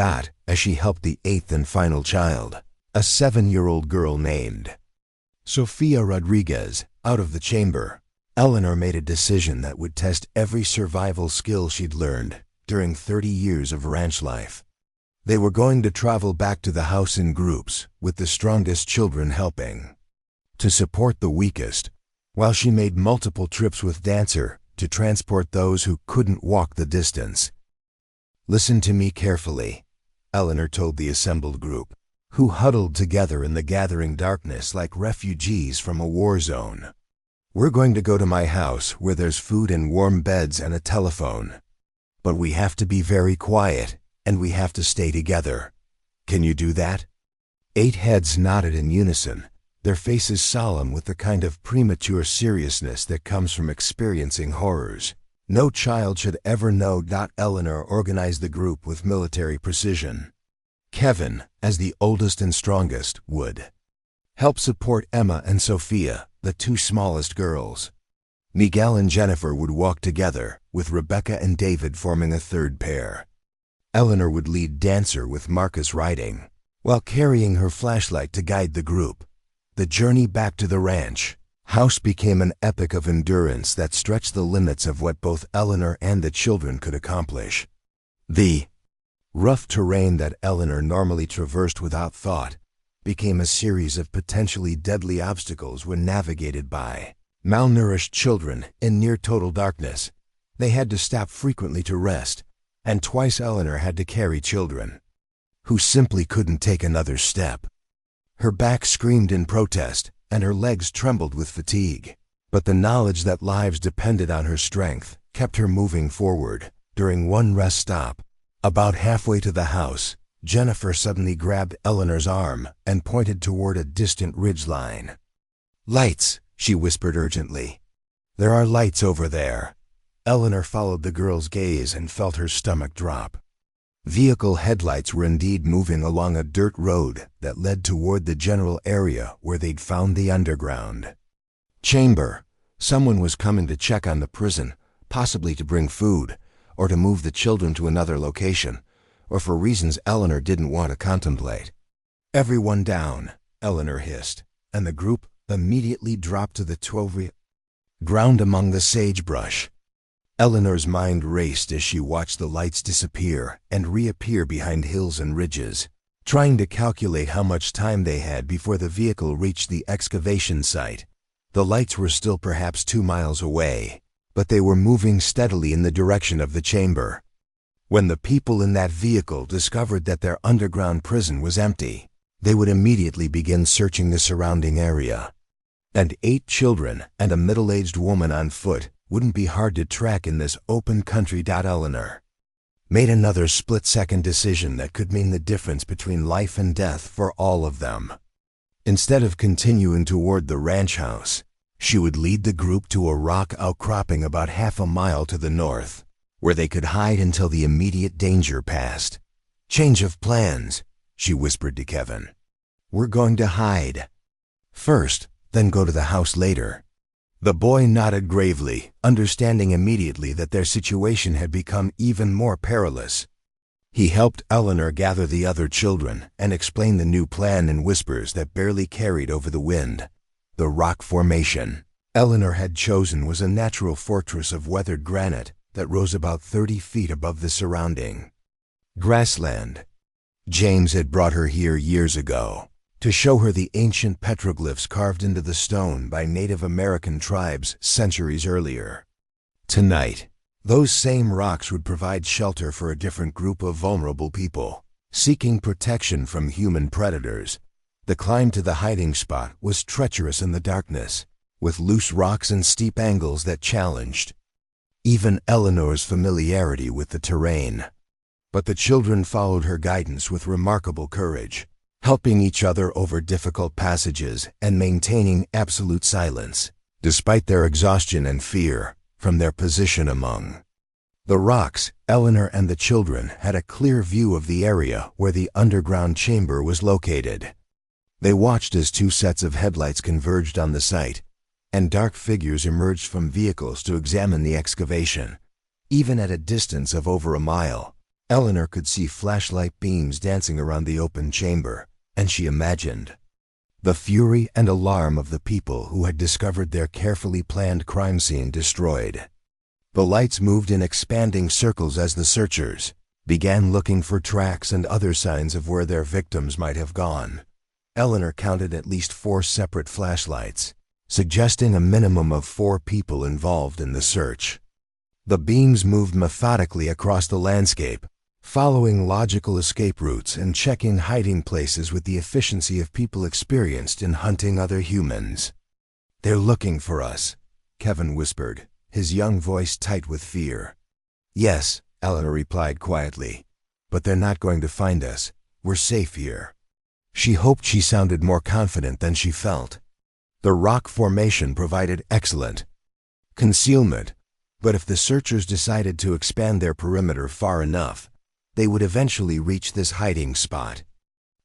As she helped the 8th and final child, a 7-year-old girl named Sofia Rodriguez, out of the chamber. Eleanor made a decision that would test every survival skill she'd learned during 30 years of ranch life. They were going to travel back to the house in groups, with the strongest children helping to support the weakest, while she made multiple trips with Dancer to transport those who couldn't walk the distance. "Listen to me carefully," Eleanor told the assembled group, who huddled together in the gathering darkness like refugees from a war zone. "We're going to go to my house where there's food and warm beds and a telephone. But we have to be very quiet, and we have to stay together. Can you do that?" 8 heads nodded in unison, their faces solemn with the kind of premature seriousness that comes from experiencing horrors no child should ever know. Eleanor organized the group with military precision. Kevin, as the oldest and strongest, would help support Emma and Sophia, the 2 smallest girls. Miguel and Jennifer would walk together, with Rebecca and David forming a 3rd pair. Eleanor would lead Dancer with Marcus riding, while carrying her flashlight to guide the group. The journey back to the ranch house became an epic of endurance that stretched the limits of what both Eleanor and the children could accomplish. The rough terrain that Eleanor normally traversed without thought became a series of potentially deadly obstacles when navigated by malnourished children in near-total darkness. They had to stop frequently to rest, and twice Eleanor had to carry children who simply couldn't take another step. Her back screamed in protest, and her legs trembled with fatigue. But the knowledge that lives depended on her strength kept her moving forward. During one rest stop, about halfway to the house, Jennifer suddenly grabbed Eleanor's arm and pointed toward a distant ridgeline. "Lights," she whispered urgently. "There are lights over there." Eleanor followed the girl's gaze and felt her stomach drop. Vehicle headlights were indeed moving along a dirt road that led toward the general area where they'd found the underground chamber. Someone was coming to check on the prison, possibly to bring food, or to move the children to another location, or for reasons Eleanor didn't want to contemplate. "Everyone down," Eleanor hissed, and the group immediately dropped to the ground among the sagebrush. Eleanor's mind raced as she watched the lights disappear and reappear behind hills and ridges, trying to calculate how much time they had before the vehicle reached the excavation site. The lights were still perhaps 2 miles away, but they were moving steadily in the direction of the chamber. When the people in that vehicle discovered that their underground prison was empty, they would immediately begin searching the surrounding area. And 8 children and a middle-aged woman on foot wouldn't be hard to track in this open country. Eleanor made another split-second decision that could mean the difference between life and death for all of them. Instead of continuing toward the ranch house, she would lead the group to a rock outcropping about half a mile to the north, where they could hide until the immediate danger passed. "Change of plans," she whispered to Kevin. "We're going to hide first, then go to the house later." The boy nodded gravely, understanding immediately that their situation had become even more perilous. He helped Eleanor gather the other children and explain the new plan in whispers that barely carried over the wind. The rock formation Eleanor had chosen was a natural fortress of weathered granite that rose about 30 feet above the surrounding grassland. James had brought her here years ago to show her the ancient petroglyphs carved into the stone by Native American tribes centuries earlier. Tonight, those same rocks would provide shelter for a different group of vulnerable people, seeking protection from human predators. The climb to the hiding spot was treacherous in the darkness, with loose rocks and steep angles that challenged even Eleanor's familiarity with the terrain. But the children followed her guidance with remarkable courage, helping each other over difficult passages and maintaining absolute silence, despite their exhaustion and fear from their position among the rocks. Eleanor and the children had a clear view of the area where the underground chamber was located. They watched as 2 sets of headlights converged on the site, and dark figures emerged from vehicles to examine the excavation. Even at a distance of over a mile, Eleanor could see flashlight beams dancing around the open chamber, and she imagined the fury and alarm of the people who had discovered their carefully planned crime scene destroyed. The lights moved in expanding circles as the searchers began looking for tracks and other signs of where their victims might have gone. Eleanor counted at least 4 separate flashlights, suggesting a minimum of 4 people involved in the search. The beams moved methodically across the landscape, following logical escape routes and checking hiding places with the efficiency of people experienced in hunting other humans. "They're looking for us," Kevin whispered, his young voice tight with fear. "Yes," Eleanor replied quietly, "but they're not going to find us. We're safe here." She hoped she sounded more confident than she felt. The rock formation provided excellent concealment, but if the searchers decided to expand their perimeter far enough, they would eventually reach this hiding spot.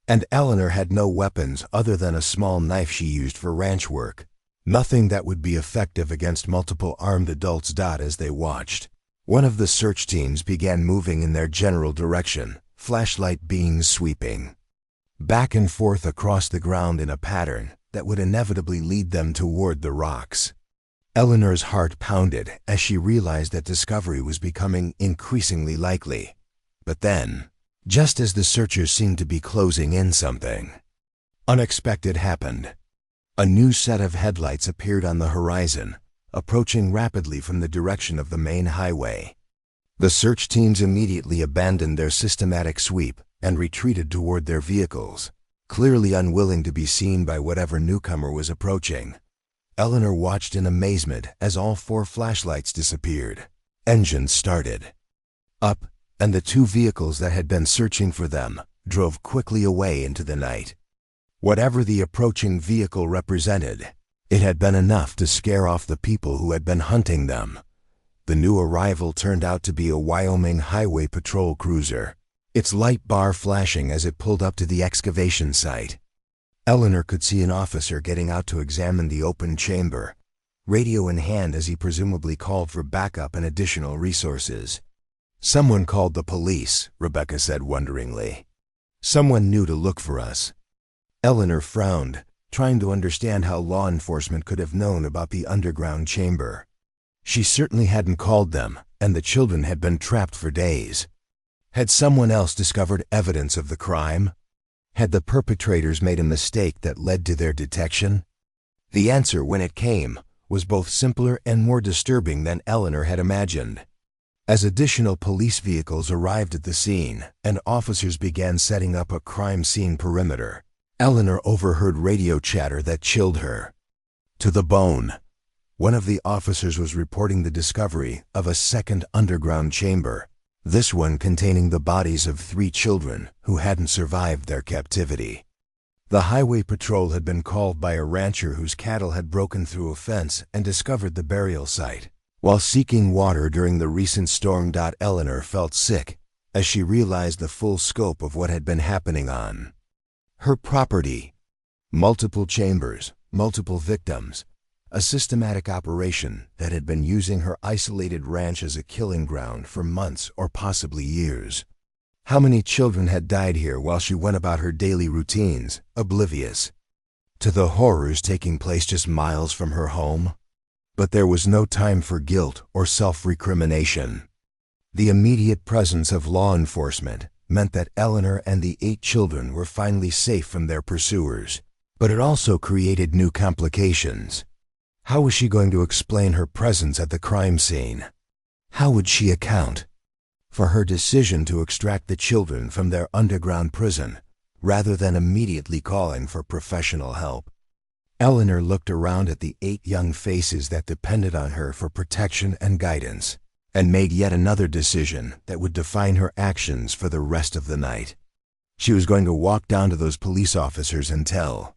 And Eleanor had no weapons other than a small knife she used for ranch work. Nothing that would be effective against multiple armed adults. As they watched, one of the search teams began moving in their general direction, flashlight beams sweeping back and forth across the ground in a pattern that would inevitably lead them toward the rocks. Eleanor's heart pounded as she realized that discovery was becoming increasingly likely. But then, just as the searchers seemed to be closing in, something unexpected happened. A new set of headlights appeared on the horizon, approaching rapidly from the direction of the main highway. The search teams immediately abandoned their systematic sweep and retreated toward their vehicles, clearly unwilling to be seen by whatever newcomer was approaching. Eleanor watched in amazement as all 4 flashlights disappeared. Engines started up, and the 2 vehicles that had been searching for them drove quickly away into the night. Whatever the approaching vehicle represented, it had been enough to scare off the people who had been hunting them. The new arrival turned out to be a Wyoming Highway Patrol cruiser, its light bar flashing as it pulled up to the excavation site. Eleanor could see an officer getting out to examine the open chamber, radio in hand as he presumably called for backup and additional resources. "Someone called the police," Rebecca said wonderingly. "Someone knew to look for us." Eleanor frowned, trying to understand how law enforcement could have known about the underground chamber. She certainly hadn't called them, and the children had been trapped for days. Had someone else discovered evidence of the crime? Had the perpetrators made a mistake that led to their detection? The answer, when it came, was both simpler and more disturbing than Eleanor had imagined. As additional police vehicles arrived at the scene and officers began setting up a crime scene perimeter, Eleanor overheard radio chatter that chilled her to the bone. One of the officers was reporting the discovery of a second underground chamber, this one containing the bodies of 3 children who hadn't survived their captivity. The highway patrol had been called by a rancher whose cattle had broken through a fence and discovered the burial site while seeking water during the recent storm. Eleanor felt sick as she realized the full scope of what had been happening on her property. Multiple chambers, multiple victims, a systematic operation that had been using her isolated ranch as a killing ground for months or possibly years. How many children had died here while she went about her daily routines, oblivious to the horrors taking place just miles from her home? But there was no time for guilt or self-recrimination. The immediate presence of law enforcement meant that Eleanor and the 8 children were finally safe from their pursuers, but it also created new complications. How was she going to explain her presence at the crime scene? How would she account for her decision to extract the children from their underground prison rather than immediately calling for professional help? Eleanor looked around at the 8 young faces that depended on her for protection and guidance, and made yet another decision that would define her actions for the rest of the night. She was going to walk down to those police officers and tell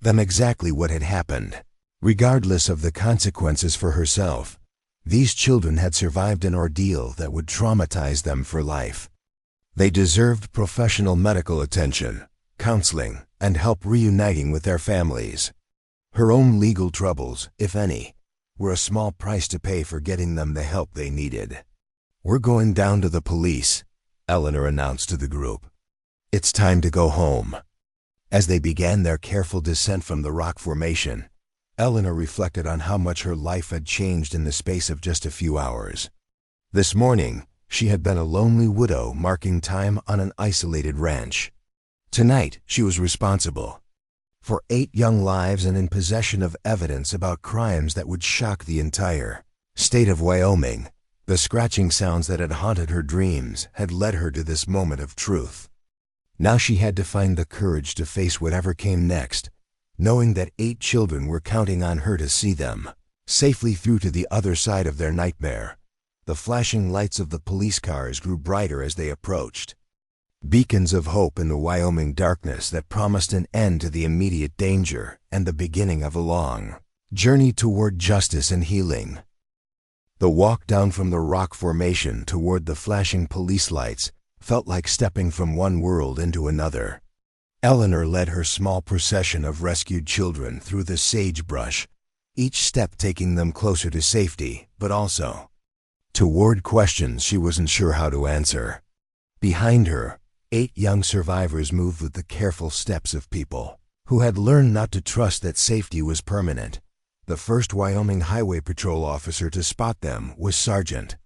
them exactly what had happened. Regardless of the consequences for herself, these children had survived an ordeal that would traumatize them for life. They deserved professional medical attention, counseling, and help reuniting with their families. Her own legal troubles, if any, were a small price to pay for getting them the help they needed. "We're going down to the police," Eleanor announced to the group. "It's time to go home." As they began their careful descent from the rock formation, Eleanor reflected on how much her life had changed in the space of just a few hours. This morning, she had been a lonely widow marking time on an isolated ranch. Tonight, she was responsible for 8 young lives and in possession of evidence about crimes that would shock the entire state of Wyoming. The scratching sounds that had haunted her dreams had led her to this moment of truth. Now she had to find the courage to face whatever came next, knowing that 8 children were counting on her to see them safely through to the other side of their nightmare. The flashing lights of the police cars grew brighter as they approached, beacons of hope in the Wyoming darkness that promised an end to the immediate danger and the beginning of a long journey toward justice and healing. The walk down from the rock formation toward the flashing police lights felt like stepping from one world into another. Eleanor led her small procession of rescued children through the sagebrush, each step taking them closer to safety, but also toward questions she wasn't sure how to answer. Behind her, 8 young survivors moved with the careful steps of people who had learned not to trust that safety was permanent. The first Wyoming Highway Patrol officer to spot them was Sergeant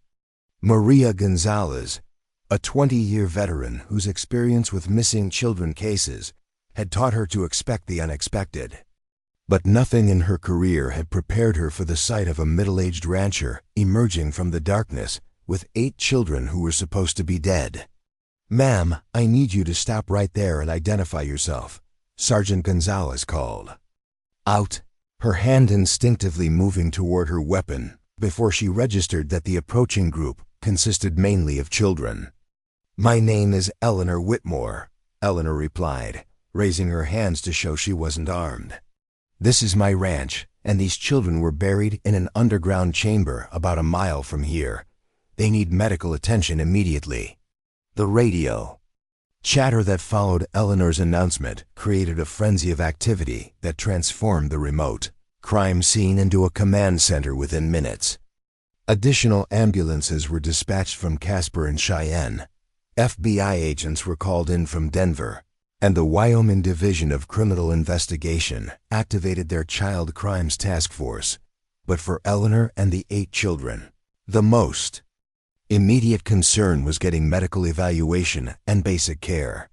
Maria Gonzalez, a 20-year veteran whose experience with missing children cases had taught her to expect the unexpected. But nothing in her career had prepared her for the sight of a middle-aged rancher emerging from the darkness with 8 children who were supposed to be dead. "Ma'am, I need you to stop right there and identify yourself," Sergeant Gonzalez called out, her hand instinctively moving toward her weapon before she registered that the approaching group consisted mainly of children. "My name is Eleanor Whitmore," Eleanor replied, raising her hands to show she wasn't armed. "This is my ranch, and these children were buried in an underground chamber about a mile from here. They need medical attention immediately." The radio chatter that followed Eleanor's announcement created a frenzy of activity that transformed the remote crime scene into a command center within minutes. Additional ambulances were dispatched from Casper and Cheyenne. FBI agents were called in from Denver, and the Wyoming Division of Criminal Investigation activated their Child Crimes Task Force. But for Eleanor and the 8 children, the most immediate concern was getting medical evaluation and basic care.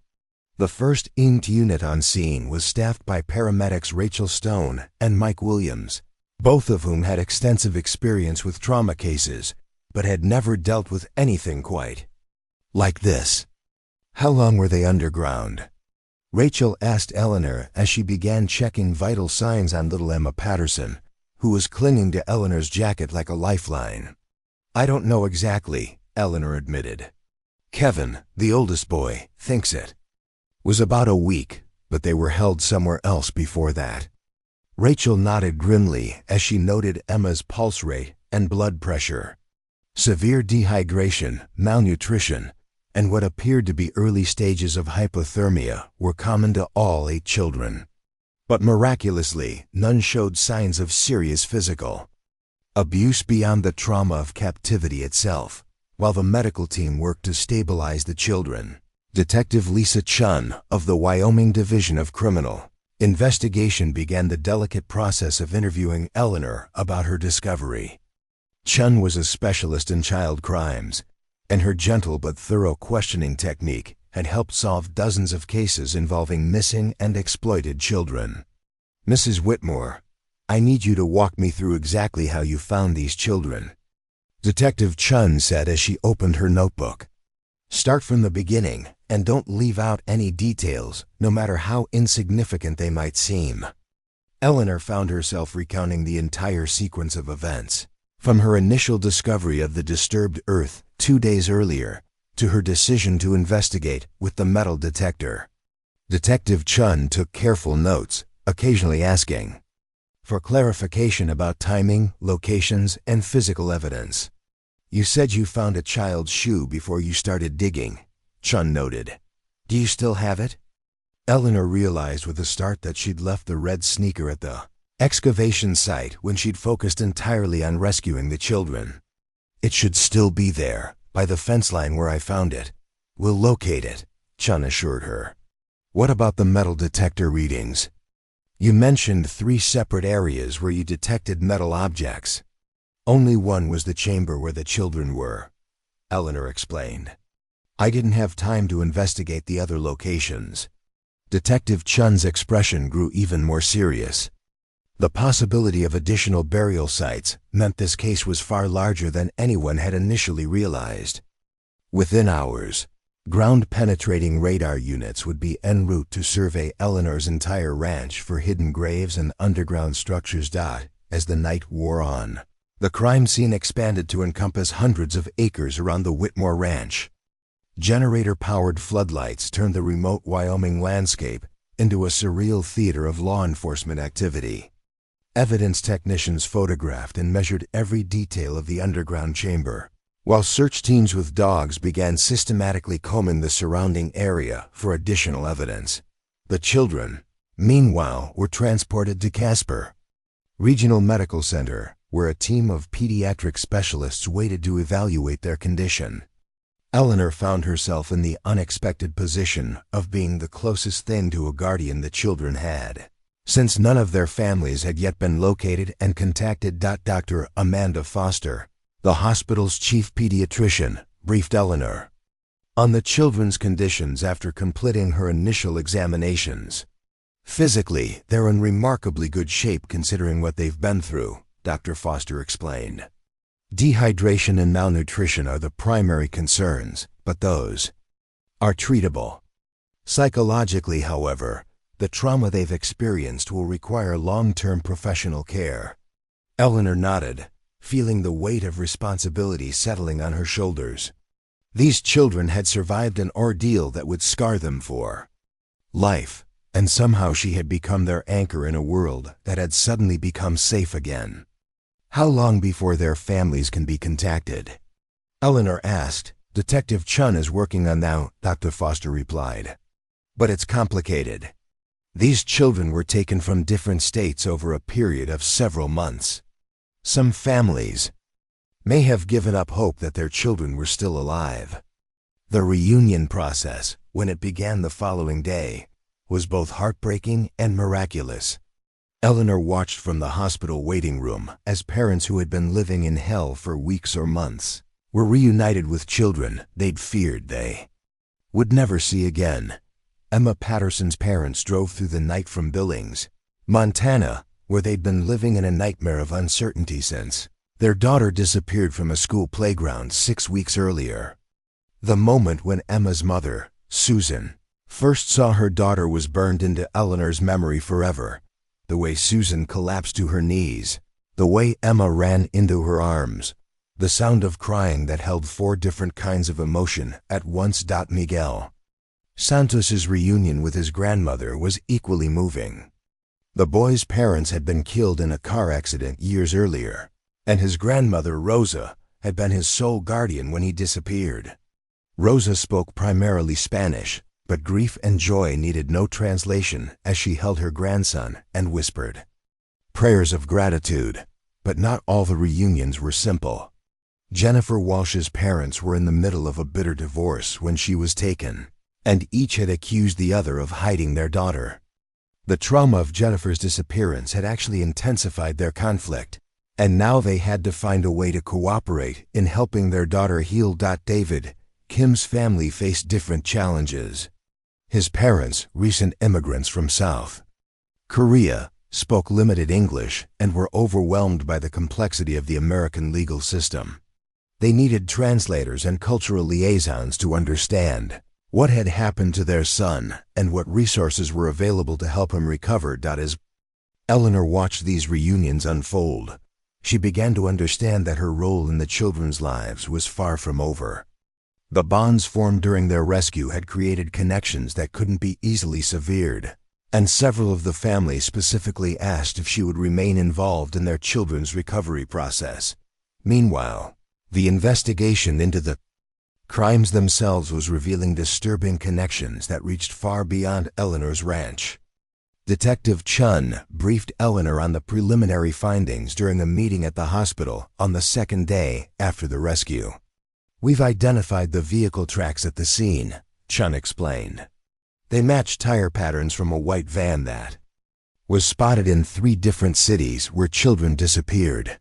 The first EMT unit on scene was staffed by paramedics Rachel Stone and Mike Williams, both of whom had extensive experience with trauma cases, but had never dealt with anything quite like this. "How long were they underground?" Rachel asked Eleanor as she began checking vital signs on little Emma Patterson, who was clinging to Eleanor's jacket like a lifeline. "I don't know exactly," Eleanor admitted. "Kevin, the oldest boy, thinks it was about a week, but they were held somewhere else before that." Rachel nodded grimly as she noted Emma's pulse rate and blood pressure. Severe dehydration, malnutrition, and what appeared to be early stages of hypothermia were common to all 8 children. But miraculously, none showed signs of serious physical abuse beyond the trauma of captivity itself. While the medical team worked to stabilize the children, Detective Lisa Chun of the Wyoming Division of Criminal Investigation began the delicate process of interviewing Eleanor about her discovery. Chun was a specialist in child crimes, and her gentle but thorough questioning technique had helped solve dozens of cases involving missing and exploited children. "Mrs. Whitmore, I need you to walk me through exactly how you found these children," Detective Chun said as she opened her notebook. "Start from the beginning, and don't leave out any details, no matter how insignificant they might seem." Eleanor found herself recounting the entire sequence of events, from her initial discovery of the disturbed earth 2 days earlier to her decision to investigate with the metal detector. Detective Chun took careful notes, occasionally asking for clarification about timing, locations, and physical evidence. "You said you found a child's shoe before you started digging," Chun noted. "Do you still have it?" Eleanor realized with a start that she'd left the red sneaker at the excavation site when she'd focused entirely on rescuing the children. "It should still be there, by the fence line where I found it. We'll locate it," Chun assured her. What about the metal detector readings? You mentioned 3 separate areas where you detected metal objects. Only one was the chamber where the children were, Eleanor explained. I didn't have time to investigate the other locations. Detective Chun's expression grew even more serious. The possibility of additional burial sites meant this case was far larger than anyone had initially realized. Within hours, ground-penetrating radar units would be en route to survey Eleanor's entire ranch for hidden graves and underground structures. As the night wore on, the crime scene expanded to encompass hundreds of acres around the Whitmore Ranch. Generator-powered floodlights turned the remote Wyoming landscape into a surreal theater of law enforcement activity. Evidence technicians photographed and measured every detail of the underground chamber, while search teams with dogs began systematically combing the surrounding area for additional evidence. The children, meanwhile, were transported to Casper Regional Medical Center, where a team of pediatric specialists waited to evaluate their condition. Eleanor found herself in the unexpected position of being the closest thing to a guardian the children had, since none of their families had yet been located and contacted. Dr. Amanda Foster, the hospital's chief pediatrician, briefed Eleanor on the children's conditions after completing her initial examinations. Physically, they're in remarkably good shape considering what they've been through, Dr. Foster explained. Dehydration and malnutrition are the primary concerns, but those are treatable. Psychologically, however, the trauma they've experienced will require long-term professional care. Eleanor nodded, feeling the weight of responsibility settling on her shoulders. These children had survived an ordeal that would scar them for life, and somehow she had become their anchor in a world that had suddenly become safe again. How long before their families can be contacted? Eleanor asked. Detective Chun is working on that, Dr. Foster replied. But it's complicated. These children were taken from different states over a period of several months. Some families may have given up hope that their children were still alive. The reunion process, when it began the following day, was both heartbreaking and miraculous. Eleanor watched from the hospital waiting room as parents who had been living in hell for weeks or months were reunited with children they'd feared they would never see again. Emma Patterson's parents drove through the night from Billings, Montana, where they'd been living in a nightmare of uncertainty since their daughter disappeared from a school playground 6 weeks earlier. The moment when Emma's mother, Susan, first saw her daughter was burned into Eleanor's memory forever. The way Susan collapsed to her knees, the way Emma ran into her arms, the sound of crying that held 4 different kinds of emotion at once. Miguel Santos's reunion with his grandmother was equally moving. The boy's parents had been killed in a car accident years earlier, and his grandmother, Rosa, had been his sole guardian when he disappeared. Rosa spoke primarily Spanish, but grief and joy needed no translation as she held her grandson and whispered prayers of gratitude. But not all the reunions were simple. Jennifer Walsh's parents were in the middle of a bitter divorce when she was taken, and each had accused the other of hiding their daughter. The trauma of Jennifer's disappearance had actually intensified their conflict, and now they had to find a way to cooperate in helping their daughter heal. David, Kim's family faced different challenges. His parents, recent immigrants from South Korea, spoke limited English and were overwhelmed by the complexity of the American legal system. They needed translators and cultural liaisons to understand what had happened to their son and what resources were available to help him recover. As Eleanor watched these reunions unfold, she began to understand that her role in the children's lives was far from over. The bonds formed during their rescue had created connections that couldn't be easily severed, and several of the families specifically asked if she would remain involved in their children's recovery process. Meanwhile, the investigation into the crimes themselves was revealing disturbing connections that reached far beyond Eleanor's ranch. Detective Chun briefed Eleanor on the preliminary findings during a meeting at the hospital on the second day after the rescue. We've identified the vehicle tracks at the scene, Chun explained. They matched tire patterns from a white van that was spotted in 3 different cities where children disappeared.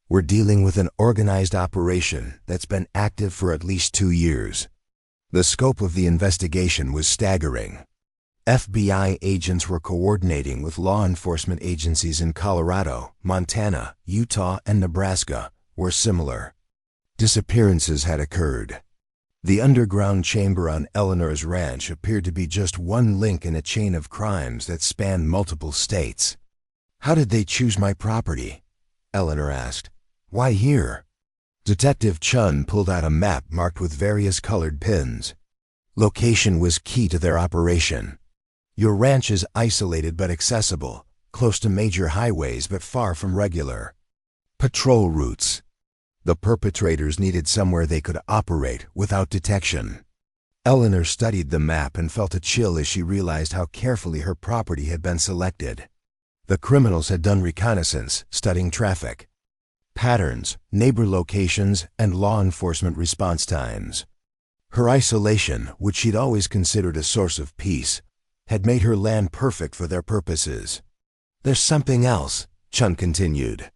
We're dealing with an organized operation that's been active for at least 2 years. The scope of the investigation was staggering. FBI agents were coordinating with law enforcement agencies in Colorado, Montana, Utah, and Nebraska, where similar disappearances had occurred. The underground chamber on Eleanor's ranch appeared to be just one link in a chain of crimes that spanned multiple states. "How did they choose my property?" Eleanor asked. "Why here?" Detective Chun pulled out a map marked with various colored pins. Location was key to their operation. Your ranch is isolated but accessible, close to major highways but far from regular patrol routes. The perpetrators needed somewhere they could operate without detection. Eleanor studied the map and felt a chill as she realized how carefully her property had been selected. The criminals had done reconnaissance, studying traffic patterns, neighbor locations, and law enforcement response times. Her isolation, which she'd always considered a source of peace, had made her land perfect for their purposes. "There's something else," Chun continued.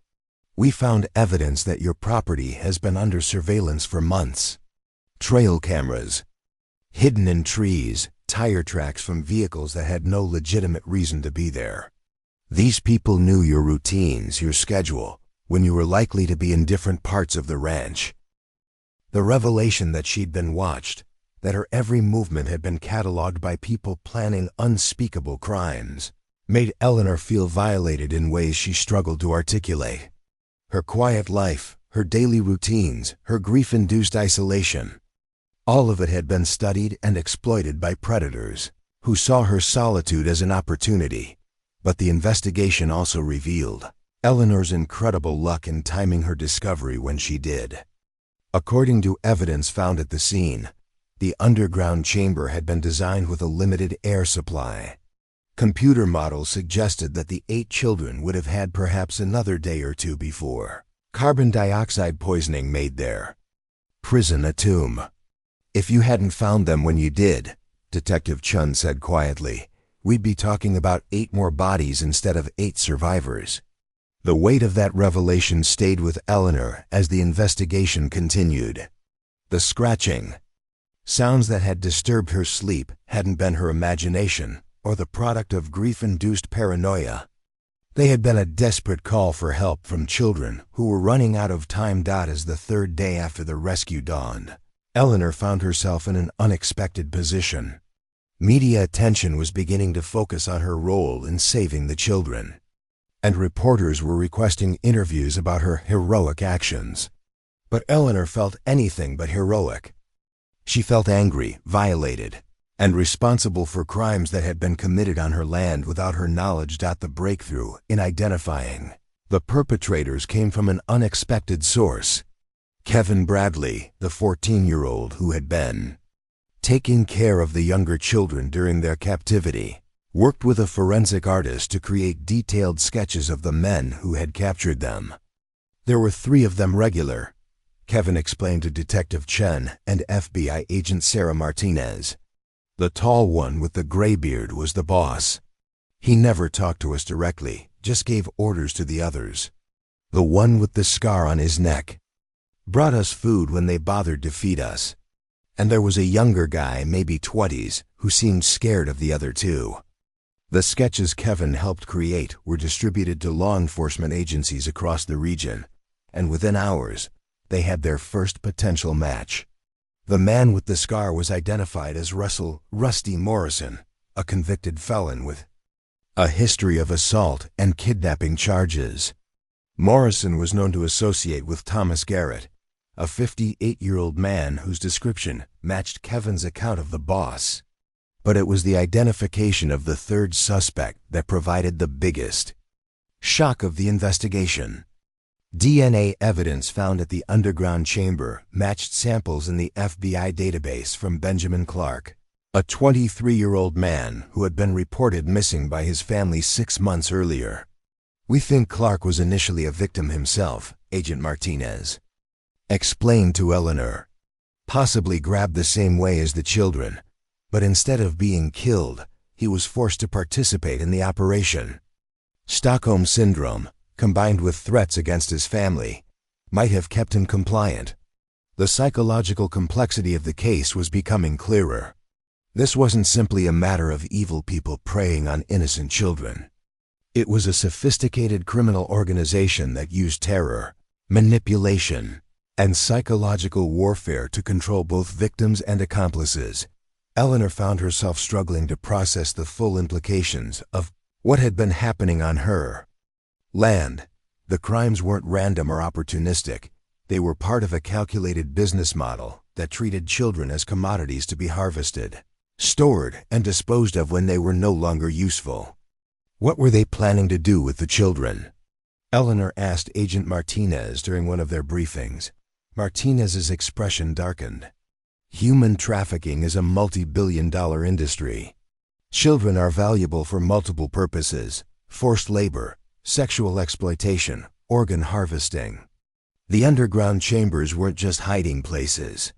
"We found evidence that your property has been under surveillance for months. Trail cameras, hidden in trees, tire tracks from vehicles that had no legitimate reason to be there. These people knew your routines, your schedule, when you were likely to be in different parts of the ranch." The revelation that she'd been watched, that her every movement had been cataloged by people planning unspeakable crimes, made Eleanor feel violated in ways she struggled to articulate. Her quiet life, her daily routines, her grief-induced isolation, all of it had been studied and exploited by predators who saw her solitude as an opportunity. But the investigation also revealed Eleanor's incredible luck in timing her discovery when she did. According to evidence found at the scene, the underground chamber had been designed with a limited air supply. Computer models suggested that the 8 children would have had perhaps another day or 2 before carbon dioxide poisoning made their prison a tomb. "If you hadn't found them when you did," Detective Chun said quietly, "we'd be talking about 8 more bodies instead of 8 survivors." The weight of that revelation stayed with Eleanor as the investigation continued. The scratching sounds that had disturbed her sleep hadn't been her imagination or the product of grief-induced paranoia. They had been a desperate call for help from children who were running out of time. As the 3rd day after the rescue dawned, Eleanor found herself in an unexpected position. Media attention was beginning to focus on her role in saving the children, and reporters were requesting interviews about her heroic actions. But Eleanor felt anything but heroic. She felt angry, violated, and responsible for crimes that had been committed on her land without her knowledge. The breakthrough in identifying the perpetrators came from an unexpected source. Kevin Bradley, the 14-year-old who had been taking care of the younger children during their captivity, worked with a forensic artist to create detailed sketches of the men who had captured them. "There were 3 of them regular," Kevin explained to Detective Chen and FBI agent Sarah Martinez. "The tall one with the gray beard was the boss. He never talked to us directly, just gave orders to the others. The one with the scar on his neck brought us food when they bothered to feed us. And there was a younger guy, maybe 20s, who seemed scared of the other 2. The sketches Kevin helped create were distributed to law enforcement agencies across the region, and within hours, they had their first potential match. The man with the scar was identified as Russell "Rusty" Morrison, a convicted felon with a history of assault and kidnapping charges. Morrison was known to associate with Thomas Garrett, a 58-year-old man whose description matched Kevin's account of the boss. But it was the identification of the 3rd suspect that provided the biggest shock of the investigation. DNA evidence found at the underground chamber matched samples in the FBI database from Benjamin Clark, a 23-year-old man who had been reported missing by his family 6 months earlier. "We think Clark was initially a victim himself," Agent Martinez explained to Eleanor. "Possibly grabbed the same way as the children. But instead of being killed, he was forced to participate in the operation. Stockholm Syndrome, combined with threats against his family, might have kept him compliant. The psychological complexity of the case was becoming clearer. This wasn't simply a matter of evil people preying on innocent children. It was a sophisticated criminal organization that used terror, manipulation, and psychological warfare to control both victims and accomplices. Eleanor found herself struggling to process the full implications of what had been happening on her land. The crimes weren't random or opportunistic. They were part of a calculated business model that treated children as commodities to be harvested, stored, and disposed of when they were no longer useful. What were they planning to do with the children? Eleanor asked Agent Martinez during one of their briefings. Martinez's expression darkened. Human trafficking is a multi-billion-dollar industry. Children are valuable for multiple purposes: forced labor, sexual exploitation, organ harvesting. The underground chambers weren't just hiding places.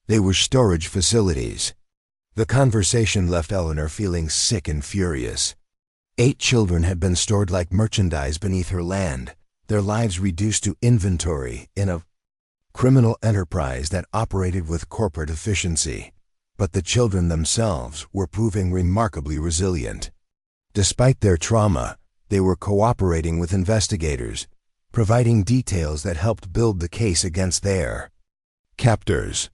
They were storage facilities. The conversation left Eleanor feeling sick and furious. 8 children had been stored like merchandise beneath her land, their lives reduced to inventory in a criminal enterprise that operated with corporate efficiency. But the children themselves were proving remarkably resilient. Despite their trauma, they were cooperating with investigators, providing details that helped build the case against their captors.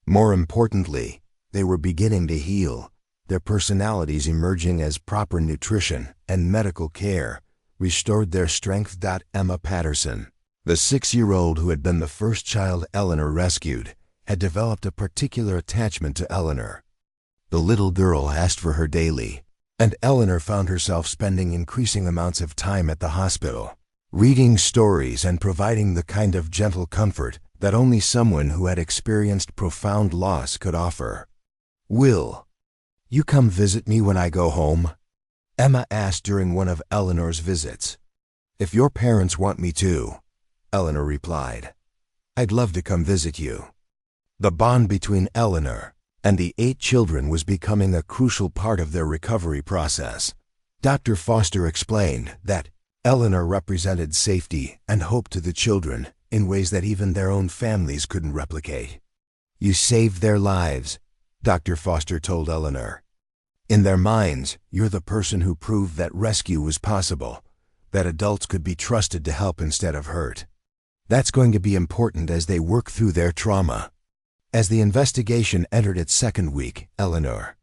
More importantly, they were beginning to heal, their personalities emerging as proper nutrition and medical care restored their strength. Emma Patterson, the 6-year-old who had been the first child Eleanor rescued, had developed a particular attachment to Eleanor. The little girl asked for her daily, and Eleanor found herself spending increasing amounts of time at the hospital, reading stories and providing the kind of gentle comfort that only someone who had experienced profound loss could offer. "Will you come visit me when I go home?" Emma asked during one of Eleanor's visits. "If your parents want me to," Eleanor replied. "I'd love to come visit you." The bond between Eleanor and the 8 children was becoming a crucial part of their recovery process. Dr. Foster explained that Eleanor represented safety and hope to the children in ways that even their own families couldn't replicate. "You saved their lives," Dr. Foster told Eleanor. "In their minds, you're the person who proved that rescue was possible, that adults could be trusted to help instead of hurt. That's going to be important as they work through their trauma." As the investigation entered its second week, Eleanor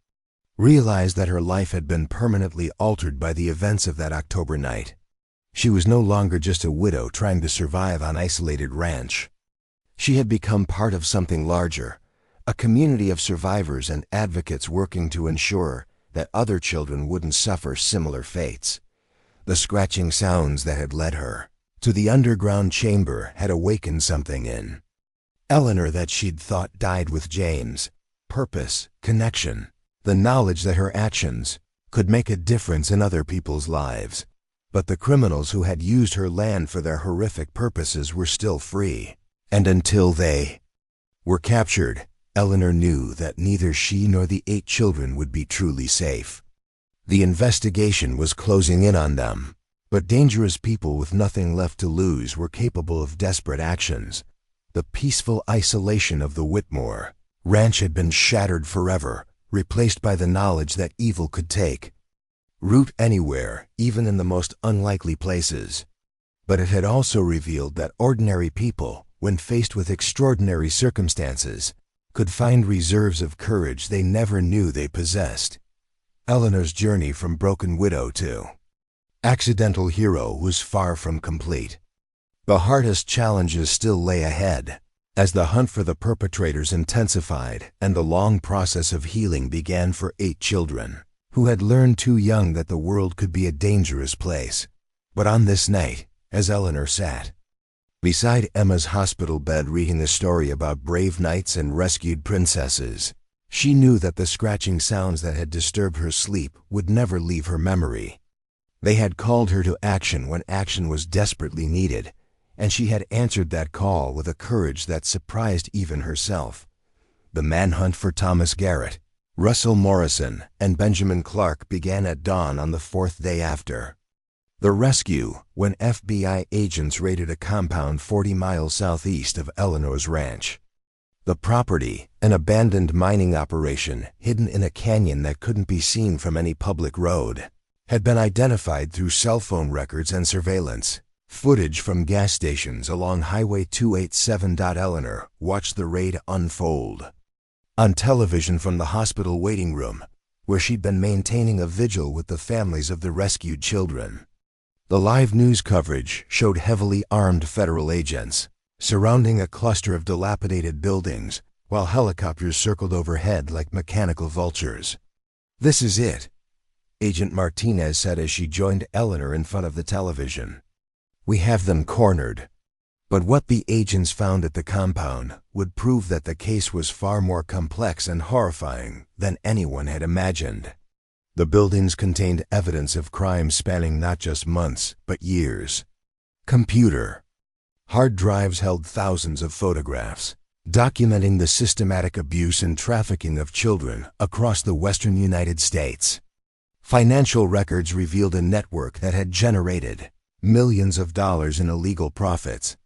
realized that her life had been permanently altered by the events of that October night. She was no longer just a widow trying to survive on an isolated ranch. She had become part of something larger, a community of survivors and advocates working to ensure that other children wouldn't suffer similar fates. The scratching sounds that had led her to the underground chamber had awakened something in Eleanor that she'd thought died with James: purpose, connection, the knowledge that her actions could make a difference in other people's lives. But the criminals who had used her land for their horrific purposes were still free. And until they were captured, Eleanor knew that neither she nor the 8 children would be truly safe. The investigation was closing in on them, but dangerous people with nothing left to lose were capable of desperate actions. The peaceful isolation of the Whitmore ranch had been shattered forever, replaced by the knowledge that evil could take root anywhere, even in the most unlikely places. But it had also revealed that ordinary people, when faced with extraordinary circumstances, could find reserves of courage they never knew they possessed. Eleanor's journey from broken widow to accidental hero was far from complete. The hardest challenges still lay ahead, as the hunt for the perpetrators intensified and the long process of healing began for 8 children, who had learned too young that the world could be a dangerous place. But on this night, as Eleanor sat beside Emma's hospital bed reading a story about brave knights and rescued princesses, she knew that the scratching sounds that had disturbed her sleep would never leave her memory. They had called her to action when action was desperately needed, and she had answered that call with a courage that surprised even herself. The manhunt for Thomas Garrett, Russell Morrison and Benjamin Clark began at dawn on the fourth day after the rescue, when FBI agents raided a compound 40 miles southeast of Eleanor's ranch. The property, an abandoned mining operation hidden in a canyon that couldn't be seen from any public road, had been identified through cell phone records and surveillance. Footage from gas stations along Highway 287. Eleanor watched the raid unfold. On television from the hospital waiting room, where she'd been maintaining a vigil with the families of the rescued children. The live news coverage showed heavily armed federal agents surrounding a cluster of dilapidated buildings, while helicopters circled overhead like mechanical vultures. "This is it," Agent Martinez said as she joined Eleanor in front of the television. "We have them cornered." But what the agents found at the compound would prove that the case was far more complex and horrifying than anyone had imagined. The buildings contained evidence of crime spanning not just months, but years. Computer hard drives held thousands of photographs, documenting the systematic abuse and trafficking of children across the western United States. Financial records revealed a network that had generated millions of dollars in illegal profits.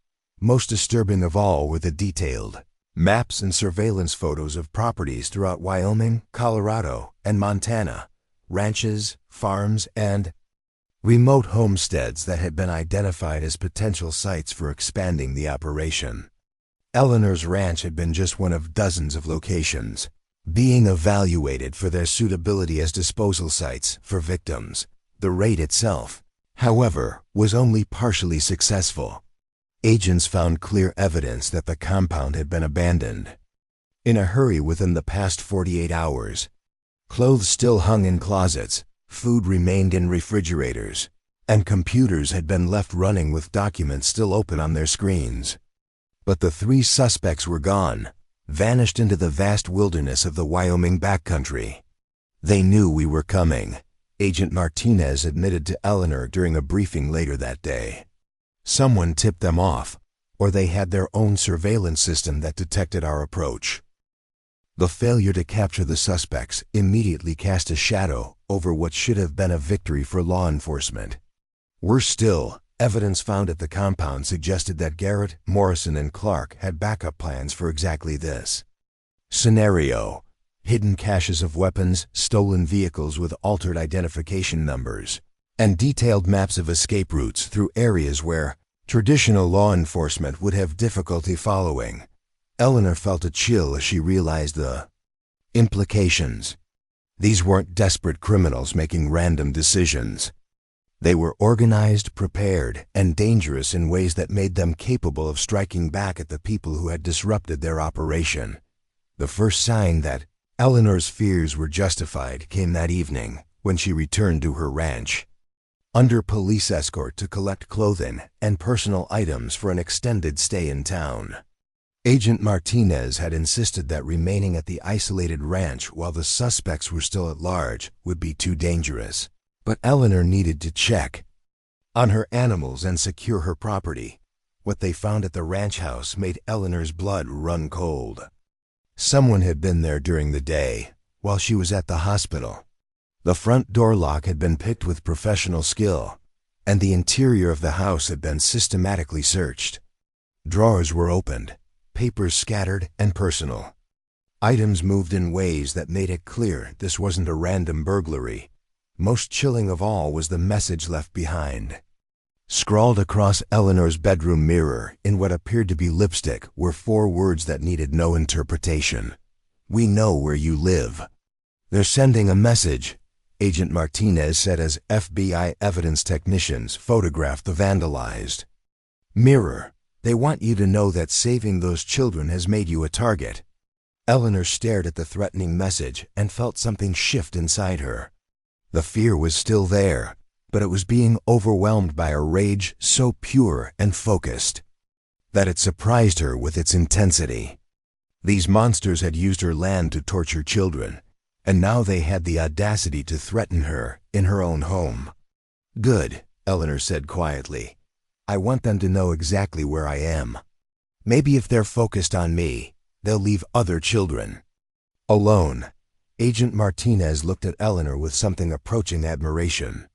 Most disturbing of all were the detailed maps and surveillance photos of properties throughout Wyoming, Colorado, and Montana, ranches, farms, and remote homesteads that had been identified as potential sites for expanding the operation. Eleanor's ranch had been just one of dozens of locations being evaluated for their suitability as disposal sites for victims. The raid itself, however, was only partially successful. Agents found clear evidence that the compound had been abandoned. In a hurry within the past 48 hours, clothes still hung in closets, food remained in refrigerators, and computers had been left running with documents still open on their screens. But the three suspects were gone, vanished into the vast wilderness of the Wyoming backcountry. "They knew we were coming," Agent Martinez admitted to Eleanor during a briefing later that day. "Someone tipped them off, or they had their own surveillance system that detected our approach." The failure to capture the suspects immediately cast a shadow over what should have been a victory for law enforcement. Worse still, evidence found at the compound suggested that Garrett, Morrison, and Clark had backup plans for exactly this scenario: hidden caches of weapons, stolen vehicles with altered identification numbers, and detailed maps of escape routes through areas where traditional law enforcement would have difficulty following. Eleanor felt a chill as she realized the implications. These weren't desperate criminals making random decisions. They were organized, prepared, and dangerous in ways that made them capable of striking back at the people who had disrupted their operation. The first sign that Eleanor's fears were justified came that evening when she returned to her ranch. Under police escort to collect clothing and personal items for an extended stay in town. Agent Martinez had insisted that remaining at the isolated ranch while the suspects were still at large would be too dangerous. But Eleanor needed to check on her animals and secure her property. What they found at the ranch house made Eleanor's blood run cold. Someone had been there during the day, while she was at the hospital. The front door lock had been picked with professional skill, and the interior of the house had been systematically searched. Drawers were opened, papers scattered and personal. Items moved in ways that made it clear this wasn't a random burglary. Most chilling of all was the message left behind. Scrawled across Eleanor's bedroom mirror in what appeared to be lipstick were 4 words that needed no interpretation. "We know where you live." "They're sending a message," Agent Martinez said as FBI evidence technicians photographed the vandalized mirror. "They want you to know that saving those children has made you a target." Eleanor stared at the threatening message and felt something shift inside her. The fear was still there, but it was being overwhelmed by a rage so pure and focused that it surprised her with its intensity. These monsters had used her land to torture children, and now they had the audacity to threaten her in her own home. "Good," Eleanor said quietly. "I want them to know exactly where I am. Maybe if they're focused on me, they'll leave other children alone." Agent Martinez looked at Eleanor with something approaching admiration.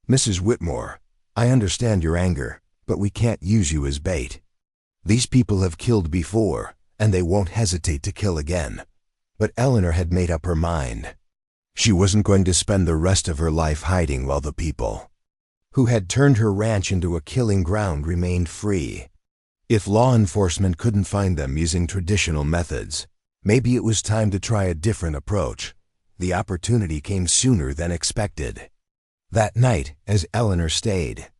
"Mrs. Whitmore, I understand your anger, but we can't use you as bait. These people have killed before, and they won't hesitate to kill again." But Eleanor had made up her mind. She wasn't going to spend the rest of her life hiding while the people who had turned her ranch into a killing ground remained free. If law enforcement couldn't find them using traditional methods, maybe it was time to try a different approach. The opportunity came sooner than expected. That night, as Eleanor stayed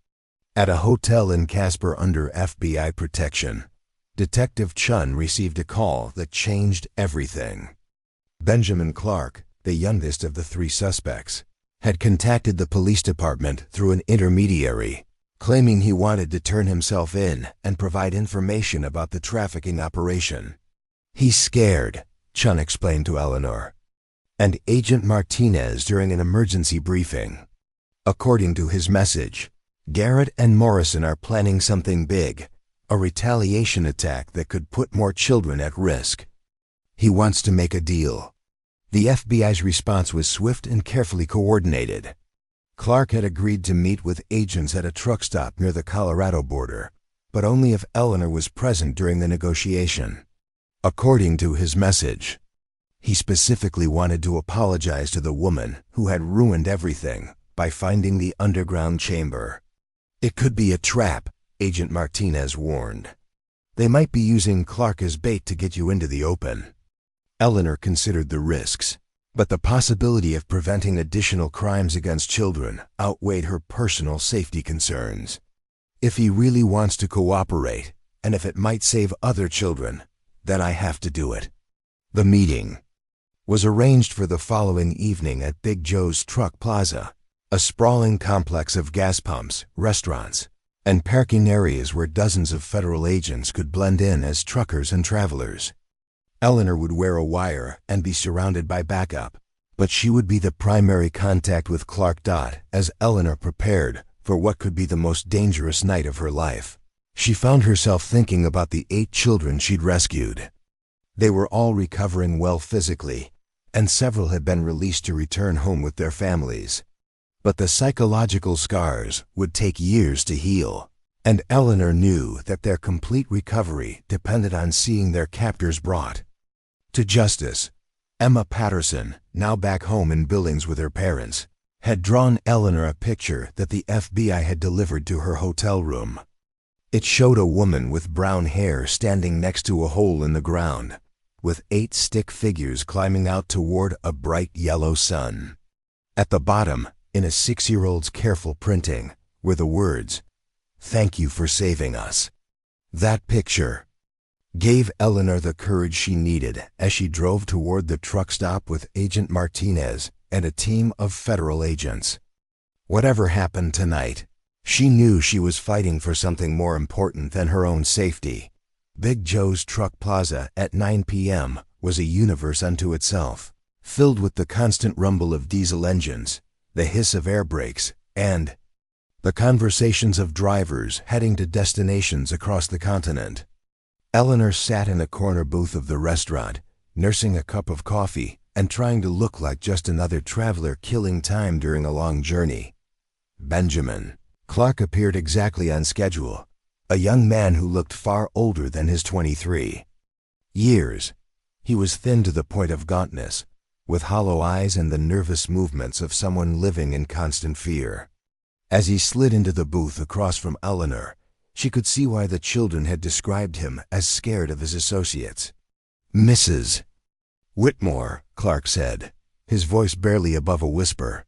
at a hotel in Casper under FBI protection, Detective Chun received a call that changed everything. Benjamin Clark, the youngest of the three suspects, had contacted the police department through an intermediary, claiming he wanted to turn himself in and provide information about the trafficking operation. "He's scared," Chun explained to Eleanor, and Agent Martinez during an emergency briefing. According to his message, Garrett and Morrison are planning something big, a retaliation attack that could put more children at risk. He wants to make a deal. The FBI's response was swift and carefully coordinated. Clark had agreed to meet with agents at a truck stop near the Colorado border, but only if Eleanor was present during the negotiation. According to his message, he specifically wanted to apologize to the woman who had ruined everything by finding the underground chamber. "It could be a trap," Agent Martinez warned. "They might be using Clark as bait to get you into the open." Eleanor considered the risks, but the possibility of preventing additional crimes against children outweighed her personal safety concerns. "If he really wants to cooperate, and if it might save other children, then I have to do it." The meeting was arranged for the following evening at Big Joe's Truck Plaza, a sprawling complex of gas pumps, restaurants, and parking areas where dozens of federal agents could blend in as truckers and travelers. Eleanor would wear a wire and be surrounded by backup, but she would be the primary contact with Clark. As Eleanor prepared for what could be the most dangerous night of her life, she found herself thinking about the 8 children she'd rescued. They were all recovering well physically, and several had been released to return home with their families. But the psychological scars would take years to heal, and Eleanor knew that their complete recovery depended on seeing their captors brought to justice. Emma Patterson, now back home in Billings with her parents, had drawn Eleanor a picture that the FBI had delivered to her hotel room. It showed a woman with brown hair standing next to a hole in the ground, with 8 stick figures climbing out toward a bright yellow sun. At the bottom, in a 6-year-old's careful printing, were the words, "Thank you for saving us." That picture gave Eleanor the courage she needed as she drove toward the truck stop with Agent Martinez and a team of federal agents. Whatever happened tonight, she knew she was fighting for something more important than her own safety. Big Joe's Truck Plaza at 9 p.m. was a universe unto itself, filled with the constant rumble of diesel engines, the hiss of air brakes, and the conversations of drivers heading to destinations across the continent. Eleanor sat in a corner booth of the restaurant, nursing a cup of coffee and trying to look like just another traveler killing time during a long journey. Benjamin Clark appeared exactly on schedule, a young man who looked far older than his 23 years. He was thin to the point of gauntness, with hollow eyes and the nervous movements of someone living in constant fear. As he slid into the booth across from Eleanor, she could see why the children had described him as scared of his associates. "Mrs. Whitmore," Clark said, his voice barely above a whisper,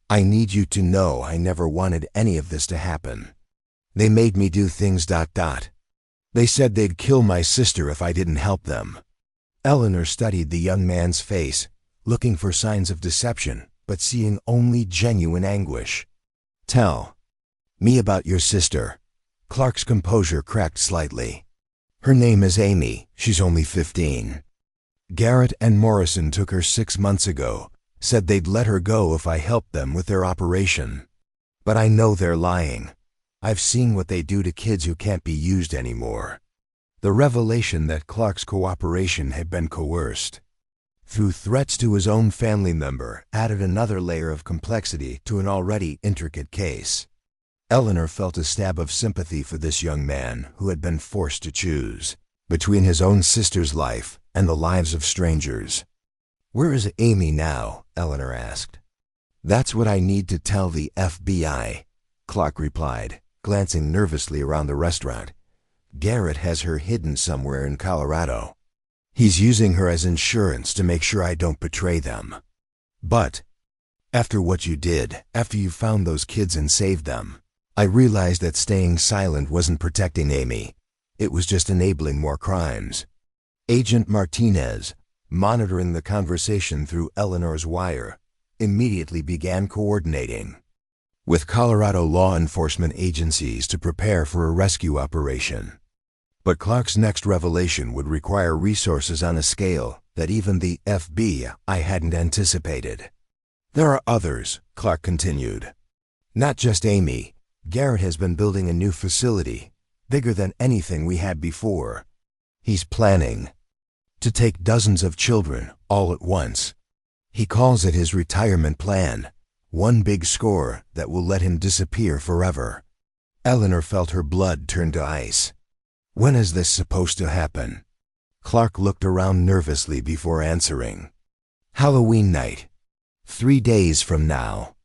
"I need you to know I never wanted any of this to happen. They made me do things. They said they'd kill my sister if I didn't help them." Eleanor studied the young man's face, looking for signs of deception, but seeing only genuine anguish. "Tell me about your sister." Clark's composure cracked slightly. "Her name is Amy. She's only 15. Garrett and Morrison took her 6 months ago, said they'd let her go if I helped them with their operation. But I know they're lying. I've seen what they do to kids who can't be used anymore." The revelation that Clark's cooperation had been coerced through threats to his own family member, added another layer of complexity to an already intricate case. Eleanor felt a stab of sympathy for this young man who had been forced to choose between his own sister's life and the lives of strangers. "Where is Amy now?" Eleanor asked. "That's what I need to tell the FBI," Clark replied, glancing nervously around the restaurant. "Garrett has her hidden somewhere in Colorado. He's using her as insurance to make sure I don't betray them. But after what you did, after you found those kids and saved them, I realized that staying silent wasn't protecting Amy. It was just enabling more crimes." Agent Martinez, monitoring the conversation through Eleanor's wire, immediately began coordinating with Colorado law enforcement agencies to prepare for a rescue operation. But Clark's next revelation would require resources on a scale that even the FBI hadn't anticipated. "There are others," Clark continued. "Not just Amy. Garrett has been building a new facility, bigger than anything we had before. He's planning to take dozens of children all at once. He calls it his retirement plan, one big score that will let him disappear forever." Eleanor felt her blood turn to ice. "When is this supposed to happen?" Clark looked around nervously before answering. "Halloween night. 3 days from now.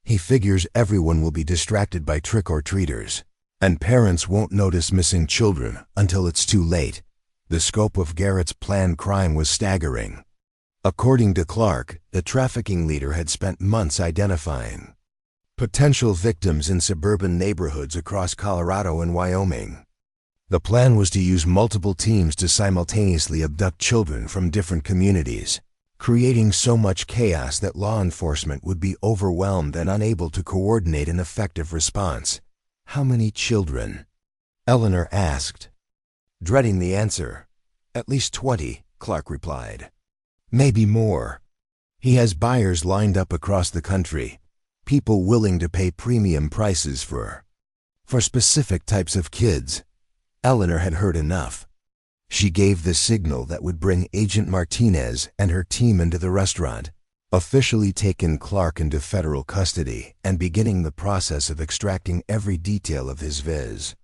He figures everyone will be distracted by trick-or-treaters, and parents won't notice missing children until it's too late." The scope of Garrett's planned crime was staggering. According to Clark, the trafficking leader had spent months identifying potential victims in suburban neighborhoods across Colorado and Wyoming. The plan was to use multiple teams to simultaneously abduct children from different communities, creating so much chaos that law enforcement would be overwhelmed and unable to coordinate an effective response. "How many children?" Eleanor asked, dreading the answer. "At least 20, Clark replied. "Maybe more. He has buyers lined up across the country, people willing to pay premium prices for specific types of kids." Eleanor had heard enough. She gave the signal that would bring Agent Martinez and her team into the restaurant, officially taking Clark into federal custody and beginning the process of extracting every detail of his viz.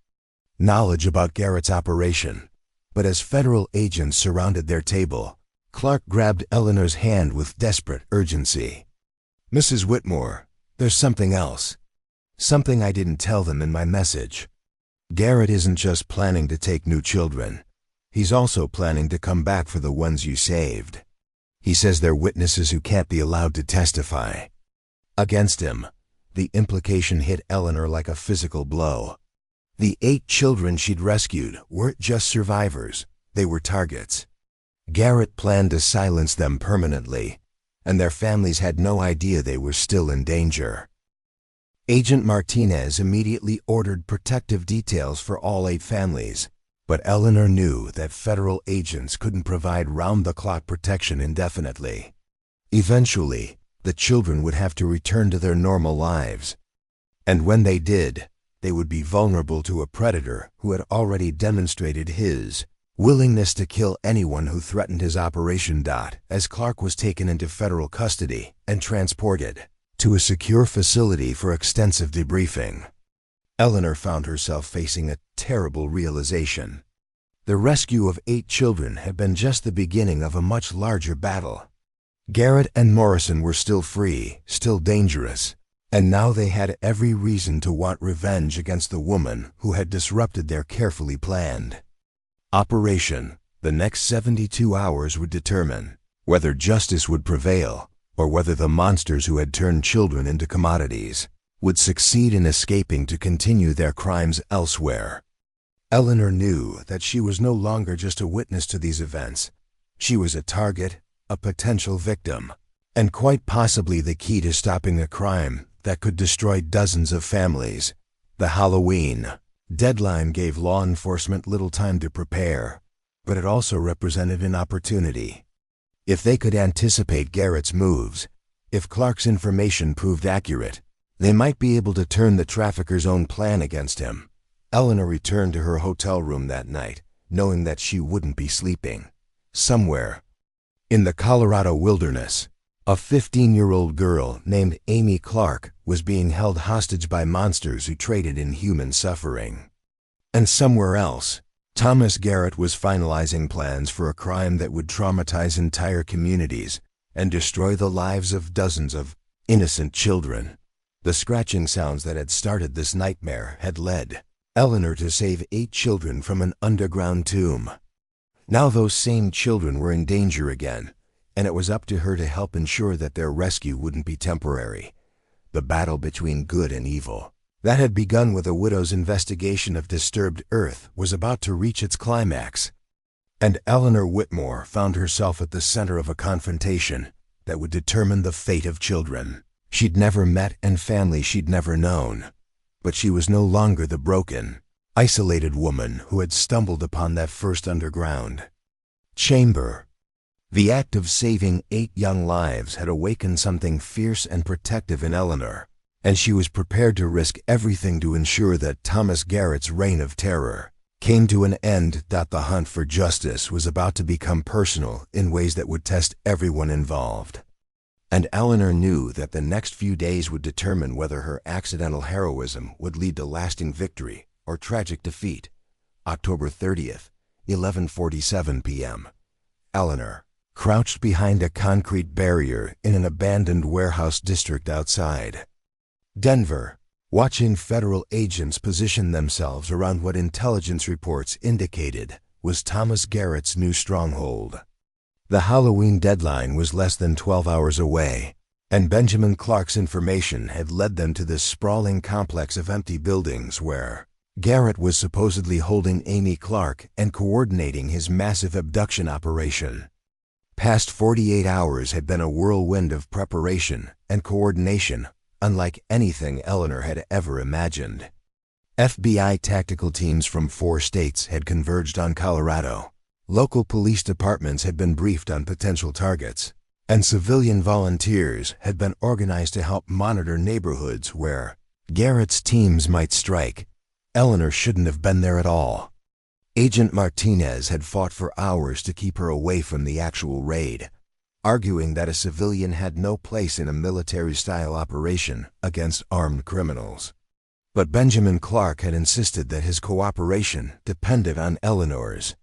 knowledge about Garrett's operation. But as federal agents surrounded their table, Clark grabbed Eleanor's hand with desperate urgency. "Mrs. Whitmore, there's something else. Something I didn't tell them in my message. Garrett isn't just planning to take new children. He's also planning to come back for the ones you saved. He says they're witnesses who can't be allowed to testify against him." The implication hit Eleanor like a physical blow. The 8 children she'd rescued weren't just survivors, they were targets. Garrett planned to silence them permanently, and their families had no idea they were still in danger. Agent Martinez immediately ordered protective details for all 8 families, but Eleanor knew that federal agents couldn't provide round-the-clock protection indefinitely. Eventually, the children would have to return to their normal lives. And when they did, they would be vulnerable to a predator who had already demonstrated his willingness to kill anyone who threatened his operation. As Clark was taken into federal custody and transported to a secure facility for extensive debriefing, Eleanor found herself facing a terrible realization. The rescue of 8 children had been just the beginning of a much larger battle. Garrett and Morrison were still free, still dangerous, and now they had every reason to want revenge against the woman who had disrupted their carefully planned operation. The next 72 hours would determine whether justice would prevail or whether the monsters who had turned children into commodities would succeed in escaping to continue their crimes elsewhere. Eleanor knew that she was no longer just a witness to these events. She was a target, a potential victim, and quite possibly the key to stopping a crime that could destroy dozens of families. The Halloween deadline gave law enforcement little time to prepare, but it also represented an opportunity. If they could anticipate Garrett's moves, if Clark's information proved accurate, they might be able to turn the trafficker's own plan against him. Eleanor returned to her hotel room that night, knowing that she wouldn't be sleeping. Somewhere In the Colorado wilderness, a 15-year-old girl named Amy Clark was being held hostage by monsters who traded in human suffering. And somewhere else, Thomas Garrett was finalizing plans for a crime that would traumatize entire communities and destroy the lives of dozens of innocent children. The scratching sounds that had started this nightmare had led Eleanor to save 8 children from an underground tomb. Now those same children were in danger again, and it was up to her to help ensure that their rescue wouldn't be temporary. The battle between good and evil that had begun with a widow's investigation of disturbed Earth was about to reach its climax. And Eleanor Whitmore found herself at the center of a confrontation that would determine the fate of children she'd never met and family she'd never known. But she was no longer the broken, isolated woman who had stumbled upon that first underground chamber. The act of saving 8 young lives had awakened something fierce and protective in Eleanor, and she was prepared to risk everything to ensure that Thomas Garrett's reign of terror came to an end. The hunt for justice was about to become personal in ways that would test everyone involved. And Eleanor knew that the next few days would determine whether her accidental heroism would lead to lasting victory or tragic defeat. October 30th, 11:47 p.m. Eleanor crouched behind a concrete barrier in an abandoned warehouse district outside Denver, watching federal agents position themselves around what intelligence reports indicated was Thomas Garrett's new stronghold. The Halloween deadline was less than 12 hours away, and Benjamin Clark's information had led them to this sprawling complex of empty buildings where Garrett was supposedly holding Amy Clark and coordinating his massive abduction operation. Past 48 hours had been a whirlwind of preparation and coordination unlike anything Eleanor had ever imagined. FBI tactical teams from 4 states had converged on Colorado. Local police departments had been briefed on potential targets, and civilian volunteers had been organized to help monitor neighborhoods where Garrett's teams might strike. Eleanor shouldn't have been there at all. Agent Martinez had fought for hours to keep her away from the actual raid, arguing that a civilian had no place in a military-style operation against armed criminals. But Benjamin Clark had insisted that his cooperation depended on Eleanor's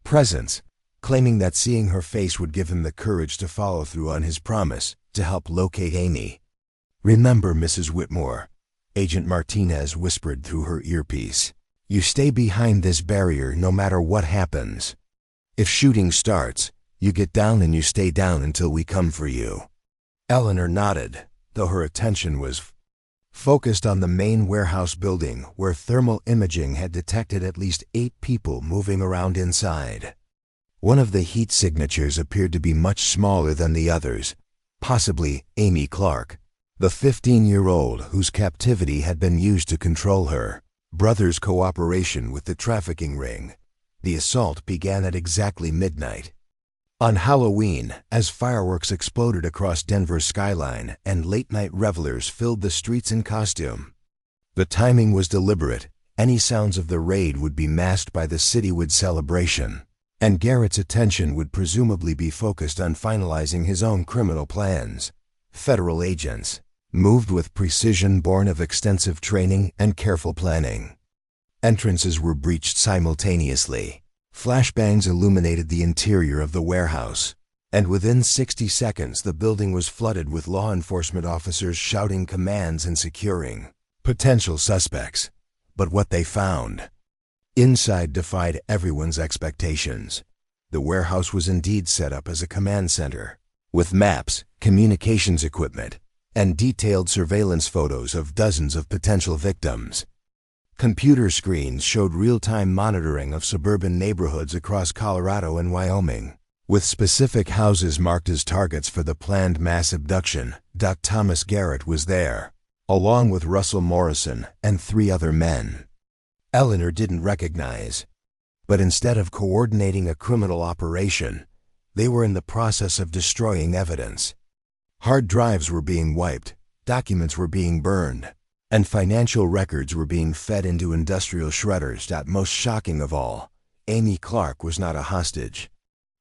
presence, claiming that seeing her face would give him the courage to follow through on his promise to help locate Amy. "Remember, Mrs. Whitmore," Agent Martinez whispered through her earpiece, "you stay behind this barrier no matter what happens. If shooting starts, you get down and you stay down until we come for you." Eleanor nodded, though her attention was focused on the main warehouse building where thermal imaging had detected at least 8 people moving around inside. One of the heat signatures appeared to be much smaller than the others, possibly Amy Clark, the 15-year-old whose captivity had been used to control her brother's cooperation with the trafficking ring. The assault began at exactly midnight on Halloween, as fireworks exploded across Denver's skyline and late-night revelers filled the streets in costume. The timing was deliberate. Any sounds of the raid would be masked by the citywide celebration, and Garrett's attention would presumably be focused on finalizing his own criminal plans. Federal agents moved with precision born of extensive training and careful planning. Entrances were breached simultaneously. Flashbangs illuminated the interior of the warehouse, and within 60 seconds the building was flooded with law enforcement officers shouting commands and securing potential suspects. But what they found inside defied everyone's expectations. The warehouse was indeed set up as a command center, with maps, communications equipment, and detailed surveillance photos of dozens of potential victims. Computer screens showed real-time monitoring of suburban neighborhoods across Colorado and Wyoming, with specific houses marked as targets for the planned mass abduction. Thomas Garrett was there, along with Russell Morrison and 3 other men Eleanor didn't recognize. But instead of coordinating a criminal operation, they were in the process of destroying evidence. Hard drives were being wiped, documents were being burned, and financial records were being fed into industrial shredders. Most shocking of all, Amy Clark was not a hostage.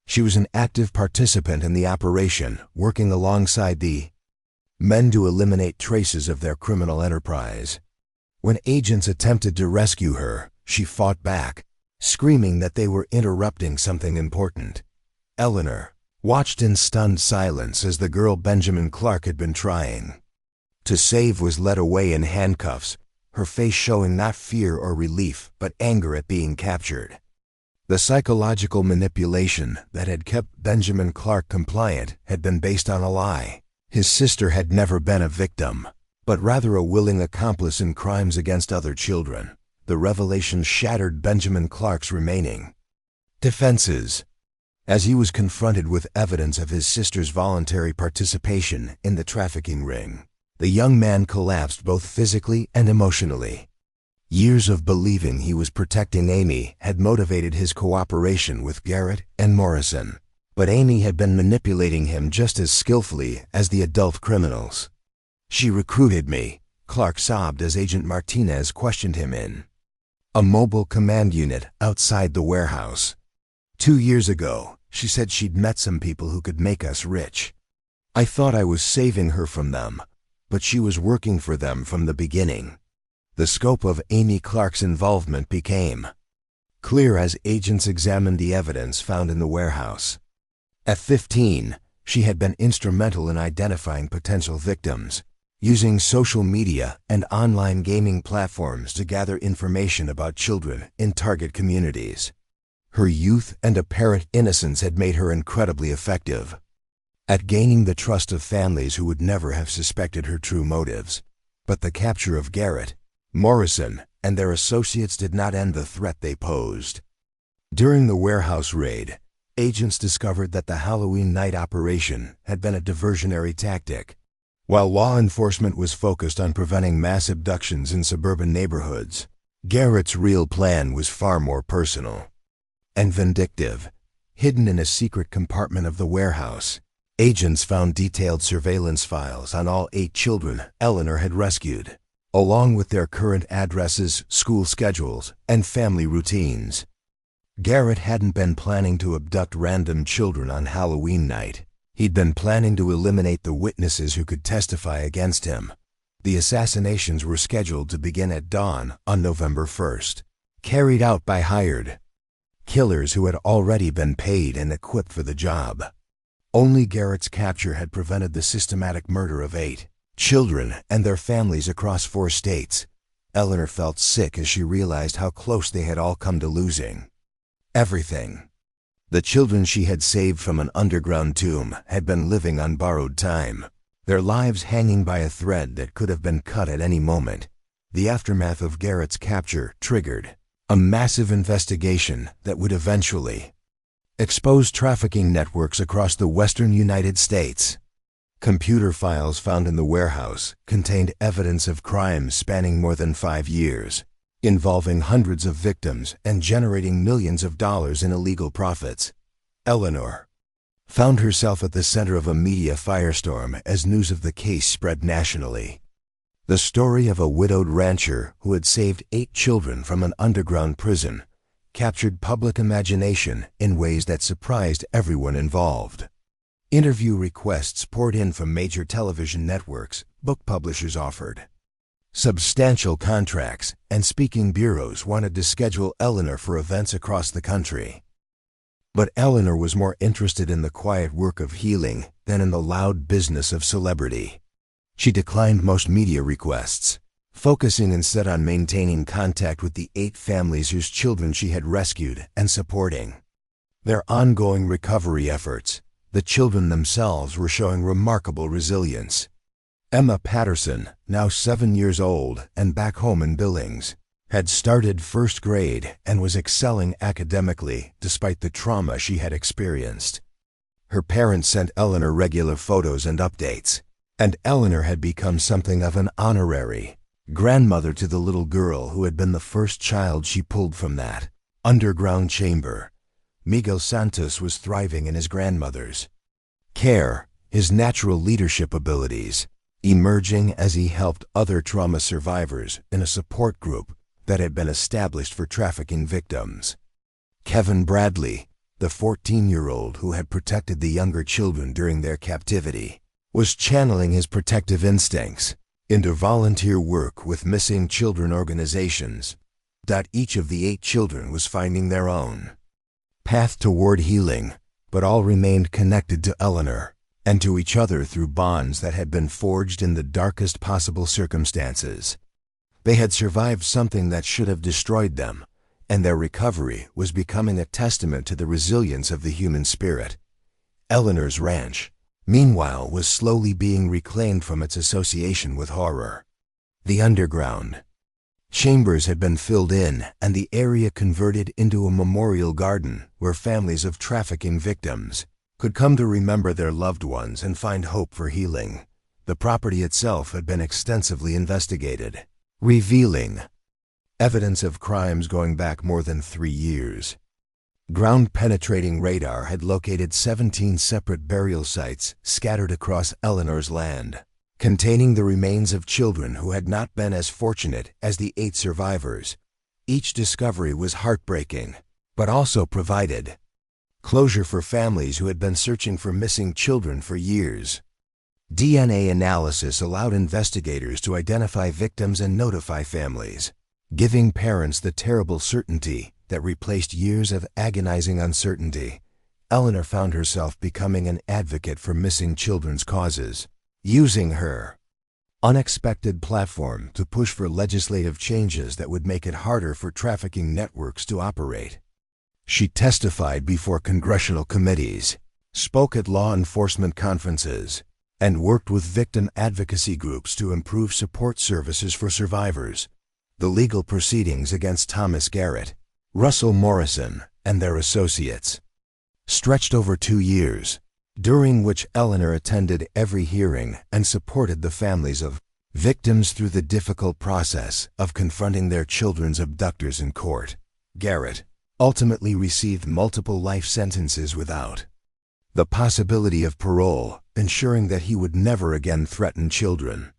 She was an active participant in the operation, working alongside the men to eliminate traces of their criminal enterprise. When agents attempted to rescue her, she fought back, screaming that they were interrupting something important. Eleanor watched in stunned silence as the girl Benjamin Clark had been trying to save was led away in handcuffs, her face showing not fear or relief, but anger at being captured. The psychological manipulation that had kept Benjamin Clark compliant had been based on a lie. His sister had never been a victim, but rather a willing accomplice in crimes against other children. The revelation shattered Benjamin Clark's remaining defenses. As he was confronted with evidence of his sister's voluntary participation in the trafficking ring, the young man collapsed both physically and emotionally. Years of believing he was protecting Amy had motivated his cooperation with Garrett and Morrison, but Amy had been manipulating him just as skillfully as the adult criminals. "She recruited me," Clark sobbed as Agent Martinez questioned him in a mobile command unit outside the warehouse. "2 years ago, she said she'd met some people who could make us rich. I thought I was saving her from them, but she was working for them from the beginning." The scope of Amy Clark's involvement became clear as agents examined the evidence found in the warehouse. At 15, she had been instrumental in identifying potential victims, using social media and online gaming platforms to gather information about children in target communities. Her youth and apparent innocence had made her incredibly effective at gaining the trust of families who would never have suspected her true motives. But the capture of Garrett, Morrison, and their associates did not end the threat they posed. During the warehouse raid, agents discovered that the Halloween night operation had been a diversionary tactic. While law enforcement was focused on preventing mass abductions in suburban neighborhoods, Garrett's real plan was far more personal and vindictive. Hidden in a secret compartment of the warehouse, agents found detailed surveillance files on all 8 children Eleanor had rescued, along with their current addresses, school schedules, and family routines. Garrett hadn't been planning to abduct random children on Halloween night. He'd been planning to eliminate the witnesses who could testify against him. The assassinations were scheduled to begin at dawn on November 1st, carried out by hired killers who had already been paid and equipped for the job. Only Garrett's capture had prevented the systematic murder of 8 children and their families across 4 states. Eleanor felt sick as she realized how close they had all come to losing everything. The children she had saved from an underground tomb had been living on borrowed time, their lives hanging by a thread that could have been cut at any moment. The aftermath of Garrett's capture triggered a massive investigation that would eventually expose trafficking networks across the western United States. Computer files found in the warehouse contained evidence of crimes spanning more than 5 years, involving hundreds of victims and generating millions of dollars in illegal profits. Eleanor found herself at the center of a media firestorm as news of the case spread nationally. The story of a widowed rancher who had saved 8 children from an underground prison captured public imagination in ways that surprised everyone involved. Interview requests poured in from major television networks, book publishers offered substantial contracts, and speaking bureaus wanted to schedule Eleanor for events across the country. But Eleanor was more interested in the quiet work of healing than in the loud business of celebrity. She declined most media requests, focusing instead on maintaining contact with the 8 families whose children she had rescued and supporting their ongoing recovery efforts. The children themselves were showing remarkable resilience. Emma Patterson, now 7 years old and back home in Billings, had started 1st grade and was excelling academically despite the trauma she had experienced. Her parents sent Eleanor regular photos and updates, and Eleanor had become something of an honorary grandmother to the little girl who had been the first child she pulled from that underground chamber. Miguel Santos was thriving in his grandmother's care, his natural leadership abilities emerging as he helped other trauma survivors in a support group that had been established for trafficking victims. Kevin Bradley, the 14-year-old who had protected the younger children during their captivity, was channeling his protective instincts into volunteer work with missing children organizations. Each of the 8 children was finding their own path toward healing, but all remained connected to Eleanor and to each other through bonds that had been forged in the darkest possible circumstances. They had survived something that should have destroyed them, and their recovery was becoming a testament to the resilience of the human spirit. Eleanor's ranch, meanwhile, was slowly being reclaimed from its association with horror. The underground chambers had been filled in and the area converted into a memorial garden where families of trafficking victims could come to remember their loved ones and find hope for healing. The property itself had been extensively investigated, revealing evidence of crimes going back more than 3 years. Ground-penetrating radar had located 17 separate burial sites scattered across Eleanor's land, containing the remains of children who had not been as fortunate as the 8 survivors. Each discovery was heartbreaking, but also provided closure for families who had been searching for missing children for years. DNA analysis allowed investigators to identify victims and notify families, giving parents the terrible certainty that replaced years of agonizing uncertainty. Eleanor found herself becoming an advocate for missing children's causes, using her unexpected platform to push for legislative changes that would make it harder for trafficking networks to operate. She testified before congressional committees, spoke at law enforcement conferences, and worked with victim advocacy groups to improve support services for survivors. The legal proceedings against Thomas Garrett, Russell Morrison, and their associates stretched over 2 years, during which Eleanor attended every hearing and supported the families of victims through the difficult process of confronting their children's abductors in court. Garrett ultimately received multiple life sentences without the possibility of parole, ensuring that he would never again threaten children.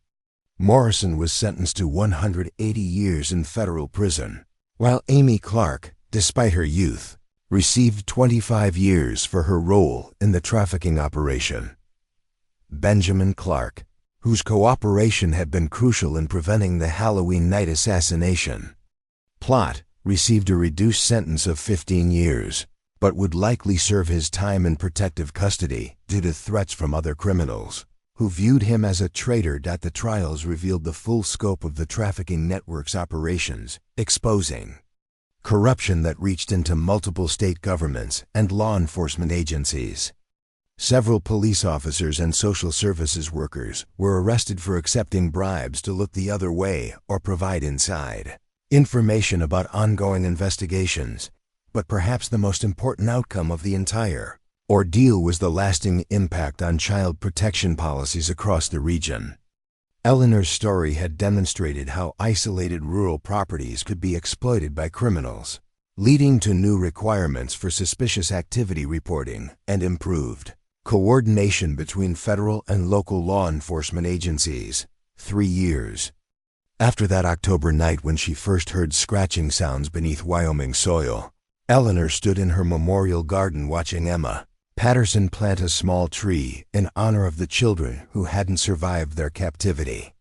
Morrison was sentenced to 180 years in federal prison, while Amy Clark, despite her youth, received 25 years for her role in the trafficking operation. Benjamin Clark, whose cooperation had been crucial in preventing the Halloween night assassination plot, received a reduced sentence of 15 years, but would likely serve his time in protective custody due to threats from other criminals who viewed him as a traitor. The trials revealed the full scope of the trafficking network's operations, exposing corruption that reached into multiple state governments and law enforcement agencies. Several police officers and social services workers were arrested for accepting bribes to look the other way or provide inside information about ongoing investigations. But perhaps the most important outcome of the entire ordeal was the lasting impact on child protection policies across the region. Eleanor's story had demonstrated how isolated rural properties could be exploited by criminals, leading to new requirements for suspicious activity reporting and improved coordination between federal and local law enforcement agencies. 3 years after that October night when she first heard scratching sounds beneath Wyoming soil, Eleanor stood in her memorial garden watching Emma Patterson plant a small tree in honor of the children who hadn't survived their captivity.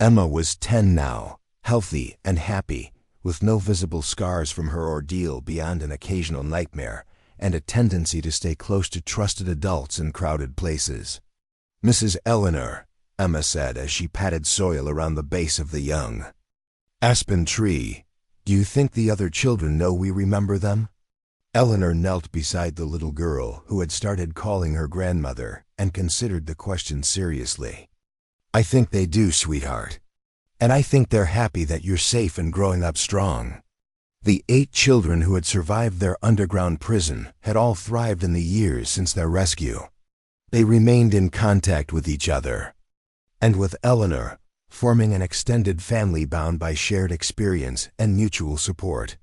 Emma was 10 now, healthy and happy, with no visible scars from her ordeal beyond an occasional nightmare and a tendency to stay close to trusted adults in crowded places. "Mrs. Eleanor," Emma said as she patted soil around the base of the young aspen tree, "do you think the other children know we remember them?" Eleanor knelt beside the little girl who had started calling her grandmother and considered the question seriously. "I think they do, sweetheart. And I think they're happy that you're safe and growing up strong." The 8 children who had survived their underground prison had all thrived in the years since their rescue. They remained in contact with each other, and with Eleanor, forming an extended family bound by shared experience and mutual support.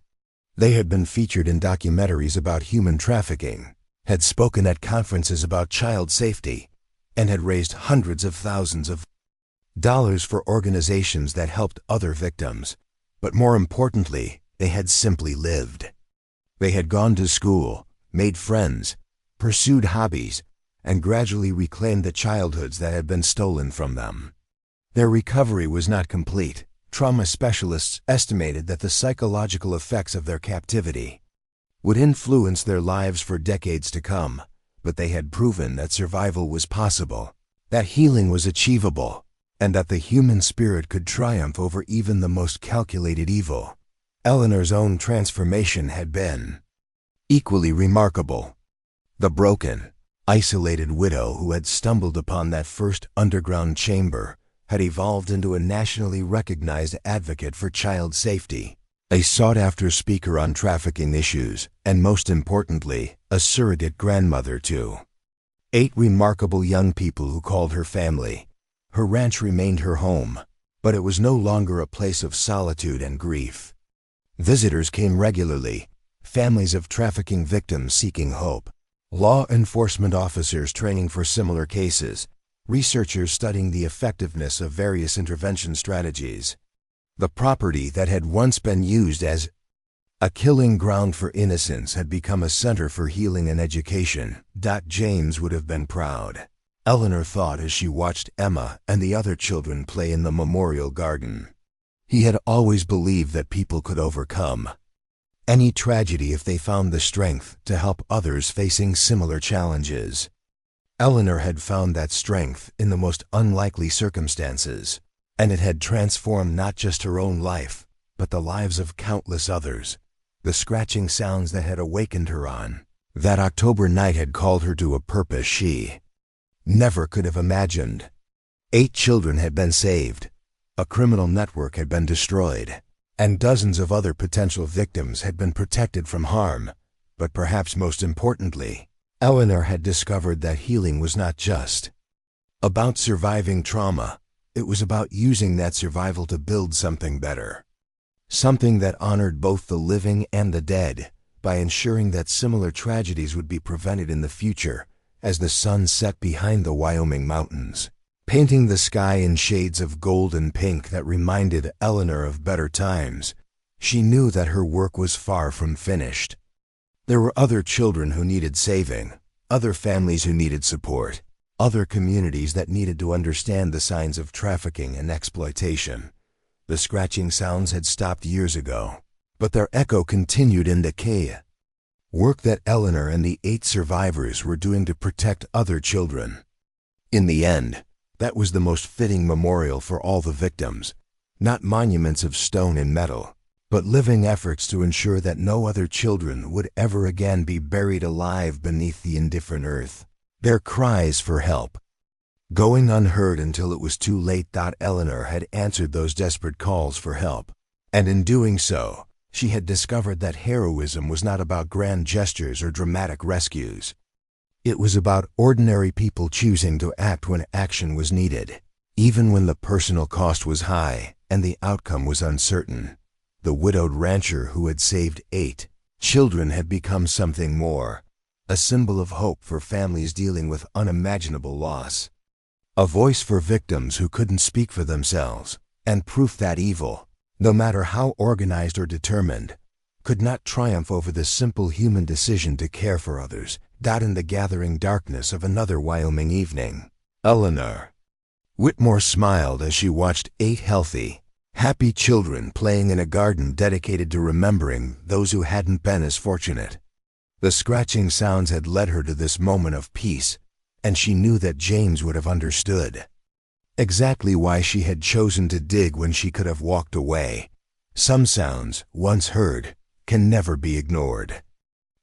They had been featured in documentaries about human trafficking, had spoken at conferences about child safety, and had raised hundreds of thousands of dollars for organizations that helped other victims. But more importantly, they had simply lived. They had gone to school, made friends, pursued hobbies, and gradually reclaimed the childhoods that had been stolen from them. Their recovery was not complete. Trauma specialists estimated that the psychological effects of their captivity would influence their lives for decades to come, but they had proven that survival was possible, that healing was achievable, and that the human spirit could triumph over even the most calculated evil. Eleanor's own transformation had been equally remarkable. The broken, isolated widow who had stumbled upon that first underground chamber had evolved into a nationally recognized advocate for child safety, a sought-after speaker on trafficking issues, and most importantly, a surrogate grandmother to 8 remarkable young people who called her family. Her ranch remained her home, but it was no longer a place of solitude and grief. Visitors came regularly, families of trafficking victims seeking hope, law enforcement officers training for similar cases, researchers studying the effectiveness of various intervention strategies. The property that had once been used as a killing ground for innocents had become a center for healing and education. James would have been proud, Eleanor thought as she watched Emma and the other children play in the memorial garden. He had always believed that people could overcome any tragedy if they found the strength to help others facing similar challenges. Eleanor had found that strength in the most unlikely circumstances, and it had transformed not just her own life, but the lives of countless others. The scratching sounds that had awakened her on that October night had called her to a purpose she never could have imagined. 8 children had been saved, a criminal network had been destroyed, and dozens of other potential victims had been protected from harm. But perhaps most importantly, Eleanor had discovered that healing was not just about surviving trauma. It was about using that survival to build something better, something that honored both the living and the dead, by ensuring that similar tragedies would be prevented in the future. As the sun set behind the Wyoming mountains, painting the sky in shades of gold and pink that reminded Eleanor of better times, she knew that her work was far from finished. There were other children who needed saving, other families who needed support, other communities that needed to understand the signs of trafficking and exploitation. The scratching sounds had stopped years ago, but their echo continued in decay. Work that Eleanor and the 8 survivors were doing to protect other children. In the end, that was the most fitting memorial for all the victims, not monuments of stone and metal, but living efforts to ensure that no other children would ever again be buried alive beneath the indifferent earth. Their cries for help going unheard until it was too late. Eleanor had answered those desperate calls for help, and in doing so, she had discovered that heroism was not about grand gestures or dramatic rescues. It was about ordinary people choosing to act when action was needed, even when the personal cost was high and the outcome was uncertain. The widowed rancher who had saved 8 children had become something more, a symbol of hope for families dealing with unimaginable loss, a voice for victims who couldn't speak for themselves, and proof that evil, no matter how organized or determined, could not triumph over the simple human decision to care for others. In the gathering darkness of another Wyoming evening, Eleanor Whitmore smiled as she watched 8 healthy, happy children playing in a garden dedicated to remembering those who hadn't been as fortunate. The scratching sounds had led her to this moment of peace, and she knew that James would have understood exactly why she had chosen to dig when she could have walked away. Some sounds, once heard, can never be ignored.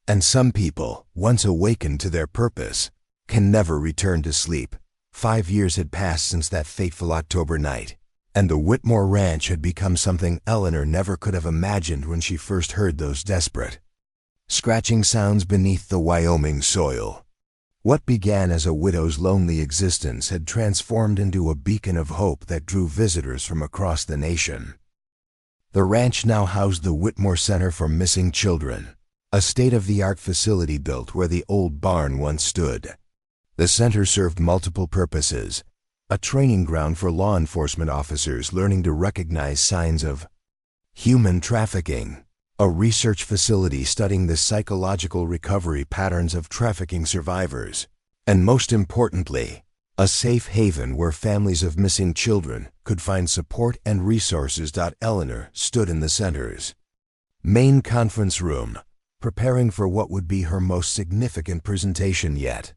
And some people, once awakened to their purpose, can never return to sleep. 5 years had passed since that fateful October night, and the Whitmore Ranch had become something Eleanor never could have imagined when she first heard those desperate scratching sounds beneath the Wyoming soil. What began as a widow's lonely existence had transformed into a beacon of hope that drew visitors from across the nation. The ranch now housed the Whitmore Center for Missing Children, a state-of-the-art facility built where the old barn once stood. The center served multiple purposes: a training ground for law enforcement officers learning to recognize signs of human trafficking, a research facility studying the psychological recovery patterns of trafficking survivors, and most importantly, a safe haven where families of missing children could find support and resources. Eleanor stood in the center's main conference room, preparing for what would be her most significant presentation yet.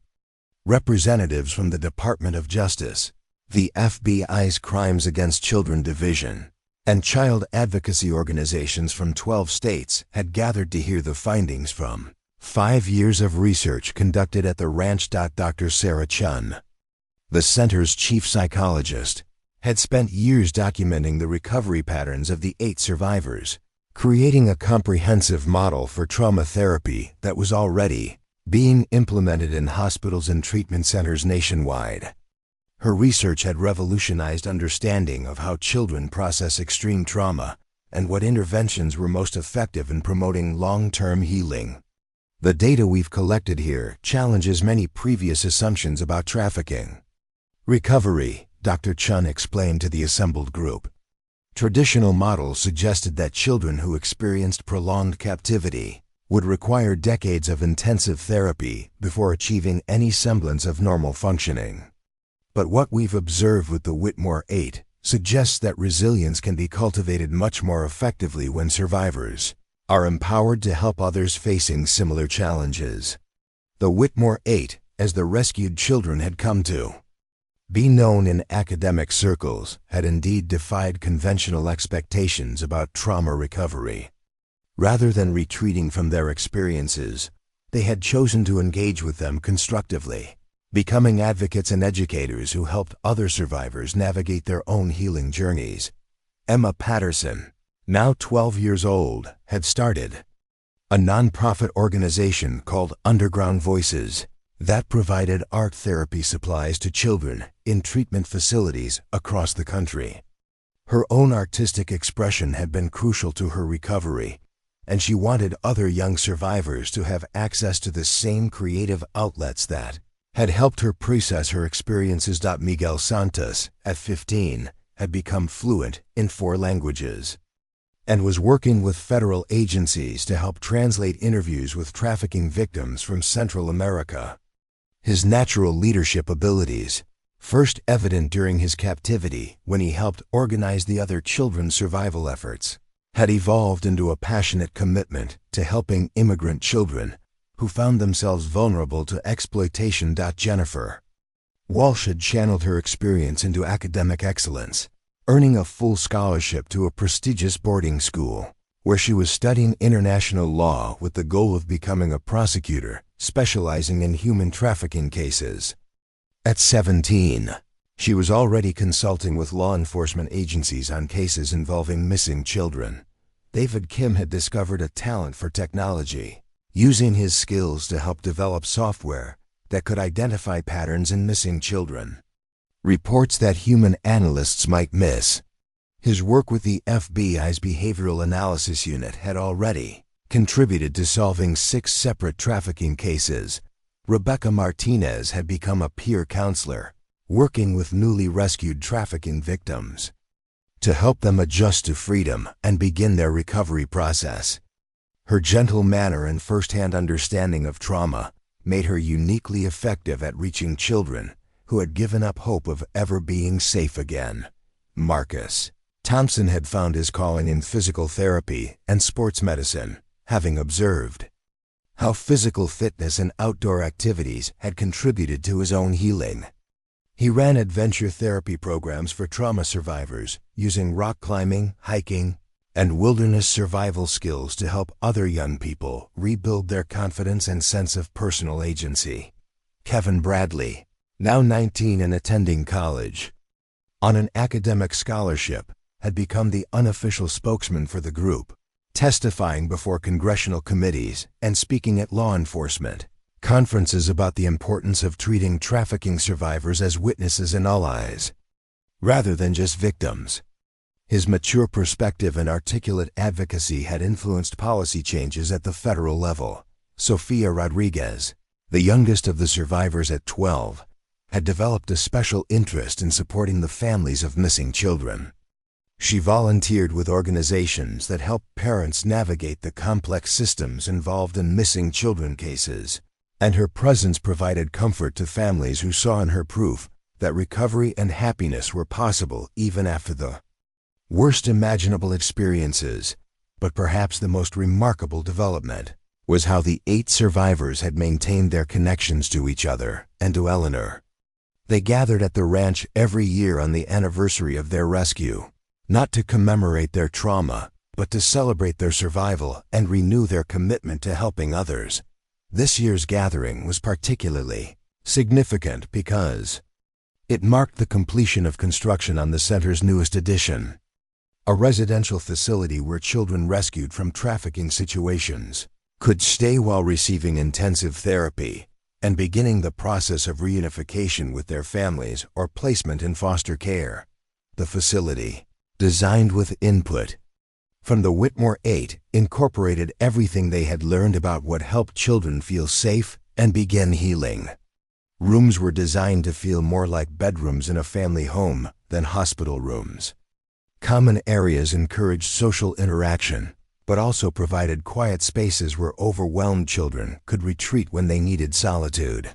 Representatives from the Department of Justice, the FBI's Crimes Against Children Division, and child advocacy organizations from 12 states had gathered to hear the findings from 5 years of research conducted at the ranch. Dr. Sarah Chun, the center's chief psychologist, had spent years documenting the recovery patterns of the 8 survivors, creating a comprehensive model for trauma therapy that was already being implemented in hospitals and treatment centers nationwide. Her research had revolutionized understanding of how children process extreme trauma and what interventions were most effective in promoting long-term healing. The data we've collected here challenges many previous assumptions about trafficking. Recovery, Dr. Chun explained to the assembled group. Traditional models suggested that children who experienced prolonged captivity would require decades of intensive therapy before achieving any semblance of normal functioning. But what we've observed with the Whitmore 8 suggests that resilience can be cultivated much more effectively when survivors are empowered to help others facing similar challenges. The Whitmore 8, as the rescued children had come to be known in academic circles, had indeed defied conventional expectations about trauma recovery. Rather than retreating from their experiences, they had chosen to engage with them constructively, becoming advocates and educators who helped other survivors navigate their own healing journeys. Emma Patterson, now 12 years old, had started a nonprofit organization called Underground Voices that provided art therapy supplies to children in treatment facilities across the country. Her own artistic expression had been crucial to her recovery, and she wanted other young survivors to have access to the same creative outlets that had helped her process her experiences. Miguel Santos, at 15, had become fluent in 4 languages and was working with federal agencies to help translate interviews with trafficking victims from Central America. His natural leadership abilities, first evident during his captivity when he helped organize the other children's survival efforts, had evolved into a passionate commitment to helping immigrant children who found themselves vulnerable to exploitation. Jennifer Walsh had channeled her experience into academic excellence, earning a full scholarship to a prestigious boarding school, where she was studying international law with the goal of becoming a prosecutor specializing in human trafficking cases. At 17, she was already consulting with law enforcement agencies on cases involving missing children. David Kim had discovered a talent for technology, using his skills to help develop software that could identify patterns in missing children, reports that human analysts might miss. His work with the FBI's Behavioral Analysis Unit had already contributed to solving 6 separate trafficking cases. Rebecca Martinez had become a peer counselor, working with newly rescued trafficking victims to help them adjust to freedom and begin their recovery process. Her gentle manner and first-hand understanding of trauma made her uniquely effective at reaching children who had given up hope of ever being safe again. Marcus Thompson had found his calling in physical therapy and sports medicine, having observed how physical fitness and outdoor activities had contributed to his own healing. He ran adventure therapy programs for trauma survivors, using rock climbing, hiking, and wilderness survival skills to help other young people rebuild their confidence and sense of personal agency. Kevin Bradley, now 19 and attending college on an academic scholarship, had become the unofficial spokesman for the group, testifying before congressional committees and speaking at law enforcement conferences about the importance of treating trafficking survivors as witnesses and allies, rather than just victims. His mature perspective and articulate advocacy had influenced policy changes at the federal level. Sofia Rodriguez, the youngest of the survivors at 12, had developed a special interest in supporting the families of missing children. She volunteered with organizations that help parents navigate the complex systems involved in missing children cases, and her presence provided comfort to families who saw in her proof that recovery and happiness were possible even after the worst imaginable experiences. But perhaps the most remarkable development was how the 8 survivors had maintained their connections to each other and to Eleanor. They gathered at the ranch every year on the anniversary of their rescue, not to commemorate their trauma, but to celebrate their survival and renew their commitment to helping others. This year's gathering was particularly significant because it marked the completion of construction on the center's newest addition, a residential facility where children rescued from trafficking situations could stay while receiving intensive therapy and beginning the process of reunification with their families or placement in foster care. The facility, designed with input from the Whitmore 8, incorporated everything they had learned about what helped children feel safe and begin healing. Rooms were designed to feel more like bedrooms in a family home than hospital rooms. Common areas encouraged social interaction, but also provided quiet spaces where overwhelmed children could retreat when they needed solitude.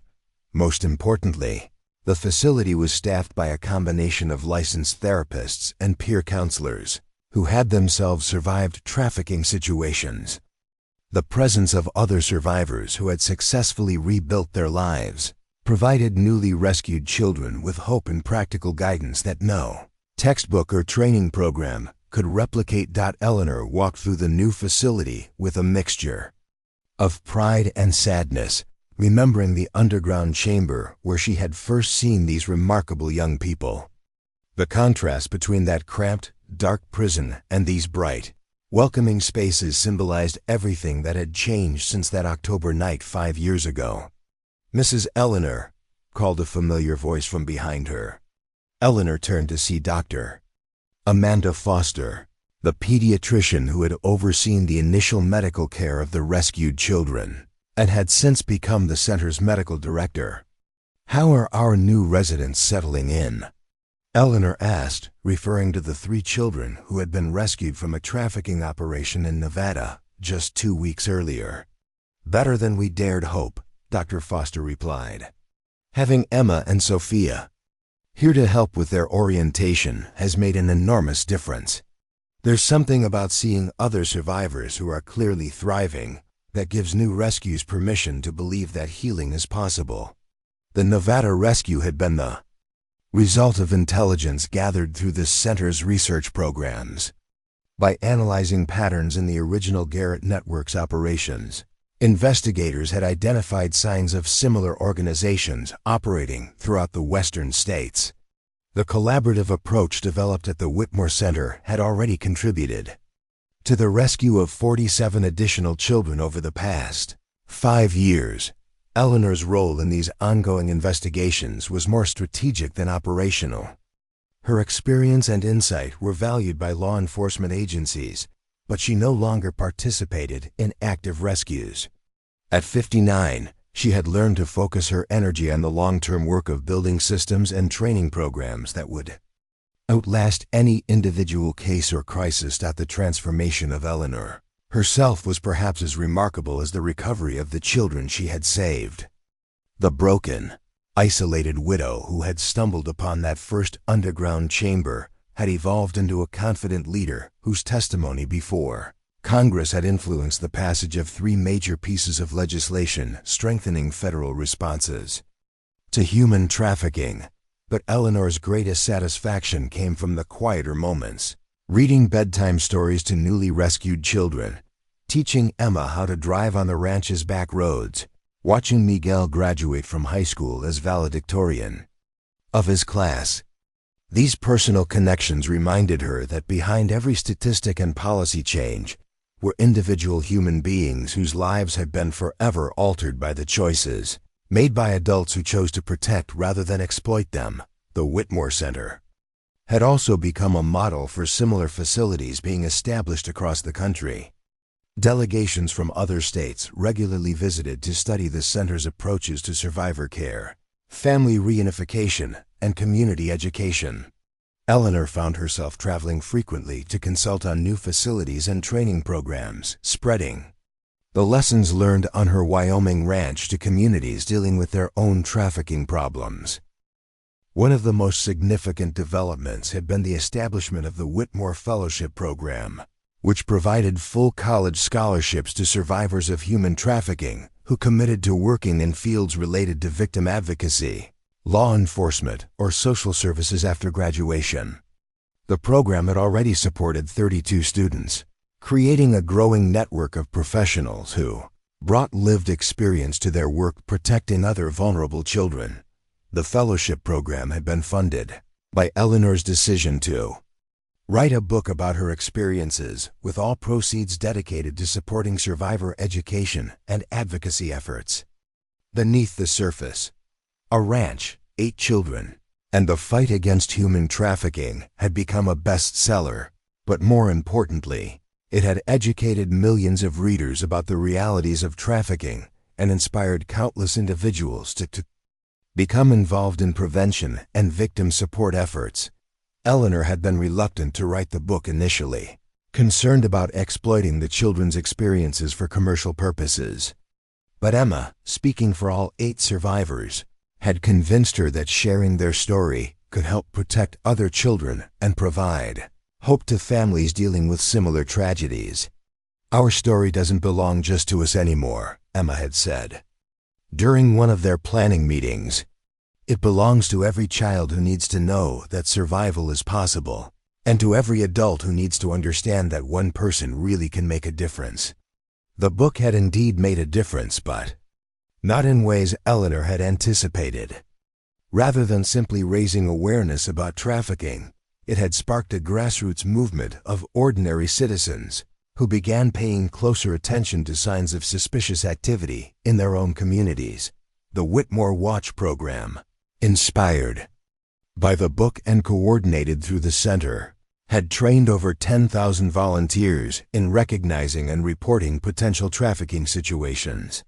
Most importantly, the facility was staffed by a combination of licensed therapists and peer counselors who had themselves survived trafficking situations. The presence of other survivors who had successfully rebuilt their lives provided newly rescued children with hope and practical guidance that no textbook or training program could replicate. Eleanor walked through the new facility with a mixture of pride and sadness, remembering the underground chamber where she had first seen these remarkable young people. The contrast between that cramped, dark prison and these bright, welcoming spaces symbolized everything that had changed since that October night 5 years ago. "Mrs. Eleanor," called a familiar voice from behind her. Eleanor turned to see Dr. Amanda Foster, the pediatrician who had overseen the initial medical care of the rescued children and had since become the center's medical director. "How are our new residents settling in?" Eleanor asked, referring to the 3 children who had been rescued from a trafficking operation in Nevada just 2 weeks earlier. "Better than we dared hope," Dr. Foster replied. "Having Emma and Sophia here to help with their orientation has made an enormous difference. There's something about seeing other survivors who are clearly thriving that gives new rescues permission to believe that healing is possible." The Nevada rescue had been the result of intelligence gathered through the center's research programs. By analyzing patterns in the original Garrett Network's operations, investigators had identified signs of similar organizations operating throughout the western states. The collaborative approach developed at the Whitmore Center had already contributed to the rescue of 47 additional children over the past 5 years. Eleanor's role in these ongoing investigations was more strategic than operational. Her experience and insight were valued by law enforcement agencies, but she no longer participated in active rescues. At 59, she had learned to focus her energy on the long-term work of building systems and training programs that would outlast any individual case or crisis. The transformation of Eleanor herself was perhaps as remarkable as the recovery of the children she had saved. The broken, isolated widow who had stumbled upon that first underground chamber had evolved into a confident leader whose testimony before Congress had influenced the passage of 3 major pieces of legislation strengthening federal responses to human trafficking. But Eleanor's greatest satisfaction came from the quieter moments, reading bedtime stories to newly rescued children, teaching Emma how to drive on the ranch's back roads, watching Miguel graduate from high school as valedictorian of his class. These personal connections reminded her that behind every statistic and policy change were individual human beings whose lives had been forever altered by the choices made by adults who chose to protect rather than exploit them. The Whitmore Center had also become a model for similar facilities being established across the country. Delegations from other states regularly visited to study the center's approaches to survivor care, family reunification, and community education. Eleanor found herself traveling frequently to consult on new facilities and training programs, spreading the lessons learned on her Wyoming ranch to communities dealing with their own trafficking problems. One of the most significant developments had been the establishment of the Whitmore Fellowship Program, which provided full college scholarships to survivors of human trafficking who committed to working in fields related to victim advocacy, law enforcement, or social services after graduation. The program had already supported 32 students, creating a growing network of professionals who brought lived experience to their work protecting other vulnerable children. The fellowship program had been funded by Eleanor's decision to write a book about her experiences, with all proceeds dedicated to supporting survivor education and advocacy efforts. Beneath the surface, a ranch, 8 children, and the fight against human trafficking had become a bestseller, but more importantly, it had educated millions of readers about the realities of trafficking and inspired countless individuals to become involved in prevention and victim support efforts. Eleanor had been reluctant to write the book initially, concerned about exploiting the children's experiences for commercial purposes. But Emma, speaking for all 8 survivors, had convinced her that sharing their story could help protect other children and provide hope to families dealing with similar tragedies. "Our story doesn't belong just to us anymore," Emma had said during one of their planning meetings. "It belongs to every child who needs to know that survival is possible, and to every adult who needs to understand that one person really can make a difference." The book had indeed made a difference, but not in ways Eleanor had anticipated. Rather than simply raising awareness about trafficking, it had sparked a grassroots movement of ordinary citizens who began paying closer attention to signs of suspicious activity in their own communities. The Whitmore Watch program, inspired by the book and coordinated through the center, had trained over 10,000 volunteers in recognizing and reporting potential trafficking situations.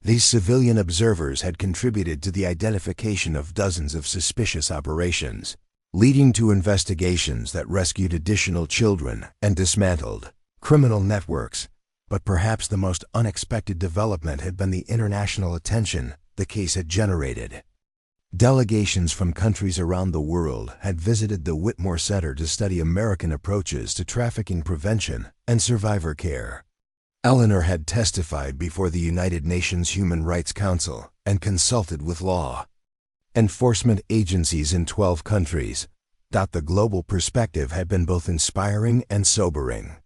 These civilian observers had contributed to the identification of dozens of suspicious operations, leading to investigations that rescued additional children and dismantled criminal networks. But perhaps the most unexpected development had been the international attention the case had generated. Delegations from countries around the world had visited the Whitmore Center to study American approaches to trafficking prevention and survivor care. Eleanor had testified before the United Nations Human Rights Council and consulted with law enforcement agencies in 12 countries. The global perspective had been both inspiring and sobering.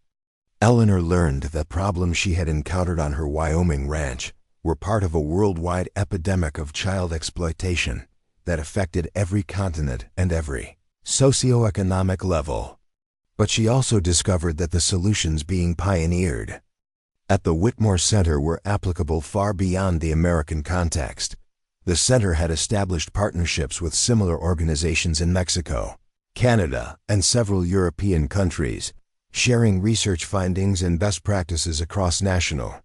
Eleanor learned that problems she had encountered on her Wyoming ranch were part of a worldwide epidemic of child exploitation that affected every continent and every socioeconomic level. But she also discovered that the solutions being pioneered at the Whitmore Center were applicable far beyond the American context. The center had established partnerships with similar organizations in Mexico, Canada, and several European countries, sharing research findings and best practices across national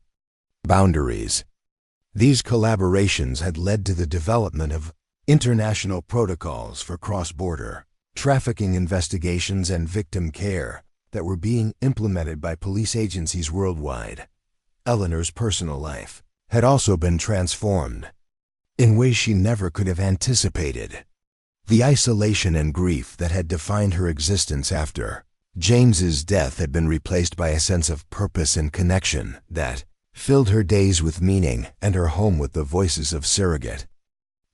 boundaries. These collaborations had led to the development of international protocols for cross-border trafficking investigations and victim care that were being implemented by police agencies worldwide. Eleanor's personal life had also been transformed in ways she never could have anticipated. The isolation and grief that had defined her existence after James's death had been replaced by a sense of purpose and connection that filled her days with meaning and her home with the voices of surrogate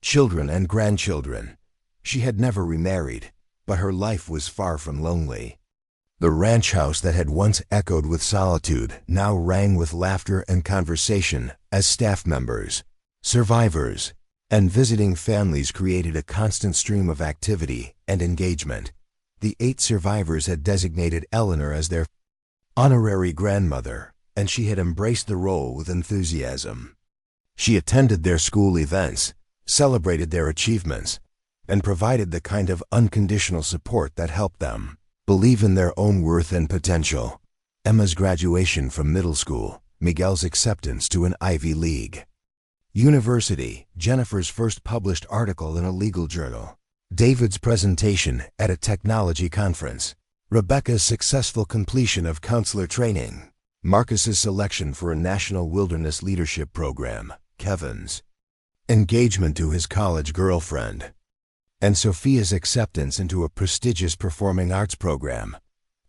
children and grandchildren. She had never remarried, but her life was far from lonely. The ranch house that had once echoed with solitude now rang with laughter and conversation as staff members, survivors, and visiting families created a constant stream of activity and engagement. The 8 survivors had designated Eleanor as their honorary grandmother, and she had embraced the role with enthusiasm. She attended their school events, celebrated their achievements, and provided the kind of unconditional support that helped them believe in their own worth and potential. Emma's graduation from middle school, Miguel's acceptance to an Ivy League university, Jennifer's first published article in a legal journal, David's presentation at a technology conference, Rebecca's successful completion of counselor training, Marcus's selection for a national wilderness leadership program, Kevin's engagement to his college girlfriend, and Sophia's acceptance into a prestigious performing arts program.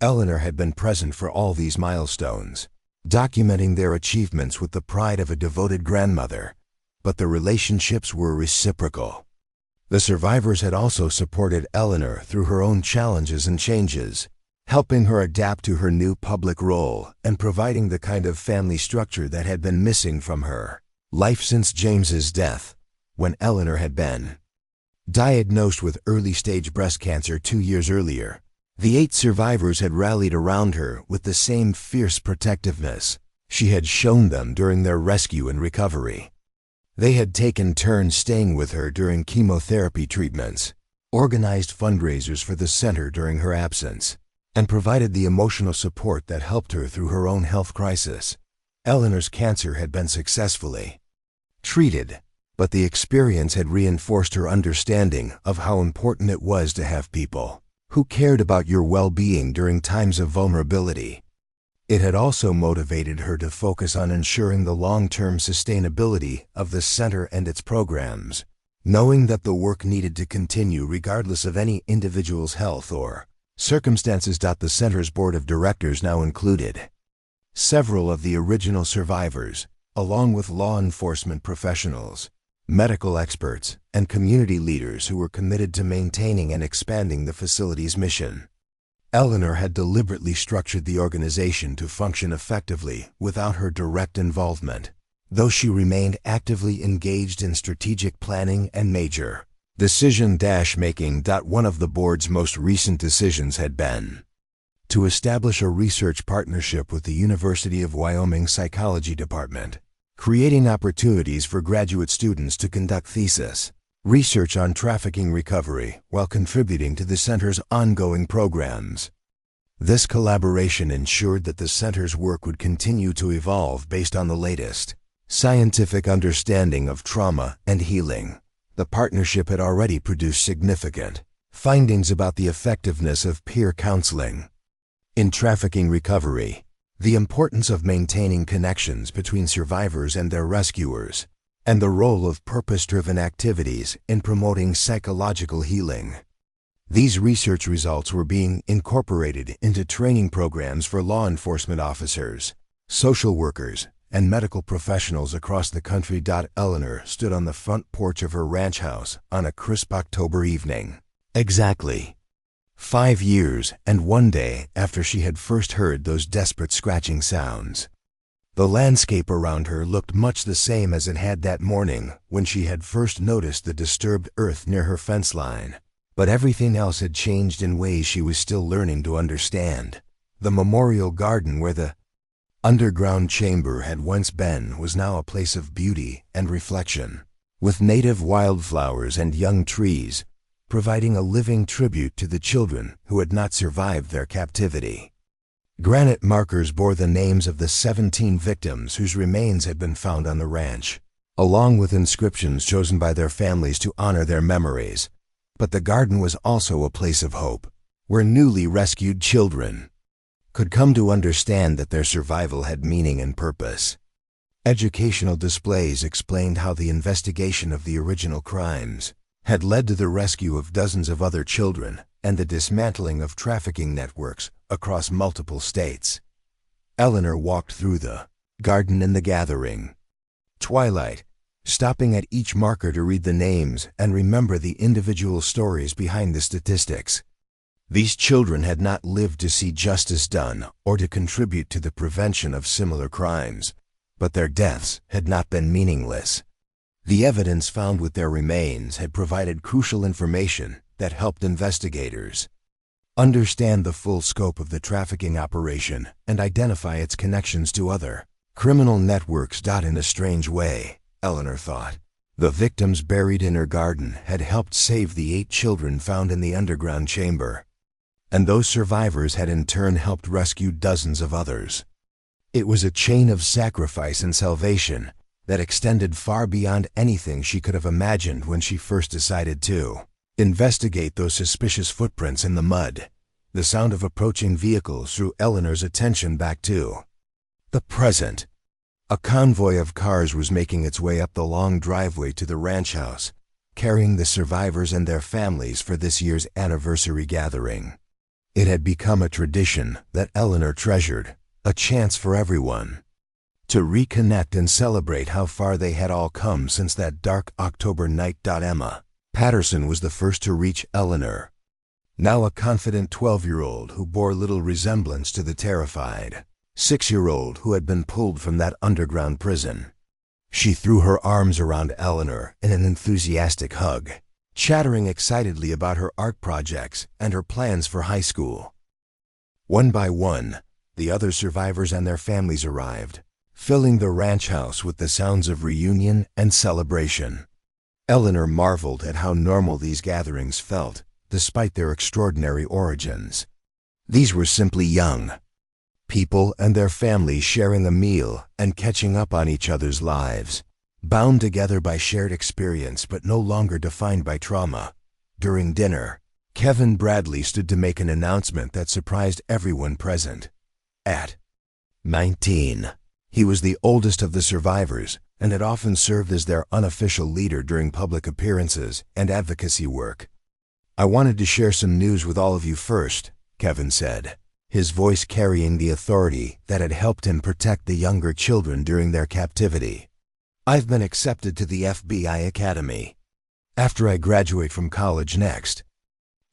Eleanor had been present for all these milestones, documenting their achievements with the pride of a devoted grandmother, but the relationships were reciprocal. The survivors had also supported Eleanor through her own challenges and changes, helping her adapt to her new public role and providing the kind of family structure that had been missing from her life since James's death, when Eleanor had been diagnosed with early-stage breast cancer 2 years earlier. The 8 survivors had rallied around her with the same fierce protectiveness she had shown them during their rescue and recovery. They had taken turns staying with her during chemotherapy treatments, organized fundraisers for the center during her absence, and provided the emotional support that helped her through her own health crisis. Eleanor's cancer had been successfully treated, but the experience had reinforced her understanding of how important it was to have people who cared about your well-being during times of vulnerability. It had also motivated her to focus on ensuring the long-term sustainability of the center and its programs, knowing that the work needed to continue regardless of any individual's health or circumstances. The center's board of directors now included several of the original survivors, along with law enforcement professionals, medical experts, and community leaders who were committed to maintaining and expanding the facility's mission. Eleanor had deliberately structured the organization to function effectively without her direct involvement, though she remained actively engaged in strategic planning and major decision-making. One of the board's most recent decisions had been to establish a research partnership with the University of Wyoming Psychology Department, creating opportunities for graduate students to conduct thesis research on trafficking recovery while contributing to the center's ongoing programs. This collaboration ensured that the center's work would continue to evolve based on the latest scientific understanding of trauma and healing. The partnership had already produced significant findings about the effectiveness of peer counseling in trafficking recovery, the importance of maintaining connections between survivors and their rescuers, and the role of purpose-driven activities in promoting psychological healing. These research results were being incorporated into training programs for law enforcement officers, social workers, and medical professionals across the country. Eleanor stood on the front porch of her ranch house on a crisp October evening, exactly 5 years and 1 day after she had first heard those desperate scratching sounds. The landscape around her looked much the same as it had that morning when she had first noticed the disturbed earth near her fence line, but everything else had changed in ways she was still learning to understand. The memorial garden where the underground chamber had once been was now a place of beauty and reflection, with native wildflowers and young trees, providing a living tribute to the children who had not survived their captivity. Granite markers bore the names of the 17 victims whose remains had been found on the ranch, along with inscriptions chosen by their families to honor their memories. But the garden was also a place of hope, where newly rescued children could come to understand that their survival had meaning and purpose. Educational displays explained how the investigation of the original crimes had led to the rescue of dozens of other children and the dismantling of trafficking networks across multiple states. Eleanor walked through the garden in the gathering twilight, stopping at each marker to read the names and remember the individual stories behind the statistics. These children had not lived to see justice done or to contribute to the prevention of similar crimes, but their deaths had not been meaningless. The evidence found with their remains had provided crucial information that helped investigators understand the full scope of the trafficking operation and identify its connections to other criminal networks. In a strange way, Eleanor thought, the victims buried in her garden had helped save the 8 children found in the underground chamber, and those survivors had in turn helped rescue dozens of others. It was a chain of sacrifice and salvation that extended far beyond anything she could have imagined when she first decided to Investigate those suspicious footprints in the mud. The sound of approaching vehicles drew Eleanor's attention back to the present. A convoy of cars was making its way up the long driveway to the ranch house, carrying the survivors and their families for this year's anniversary gathering. It had become a tradition that Eleanor treasured, a chance for everyone to reconnect and celebrate how far they had all come since that dark October night. Emma Patterson was the first to reach Eleanor, now a confident 12-year-old who bore little resemblance to the terrified 6-year-old who had been pulled from that underground prison. She threw her arms around Eleanor in an enthusiastic hug, chattering excitedly about her art projects and her plans for high school. One by one, the other survivors and their families arrived, filling the ranch house with the sounds of reunion and celebration. Eleanor marveled at how normal these gatherings felt, despite their extraordinary origins. These were simply young people and their families sharing a meal and catching up on each other's lives, bound together by shared experience but no longer defined by trauma. During dinner, Kevin Bradley stood to make an announcement that surprised everyone present. At 19, he was the oldest of the survivors and had often served as their unofficial leader during public appearances and advocacy work. "I wanted to share some news with all of you first," Kevin said, his voice carrying the authority that had helped him protect the younger children during their captivity. "I've been accepted to the FBI Academy. After I graduate from college next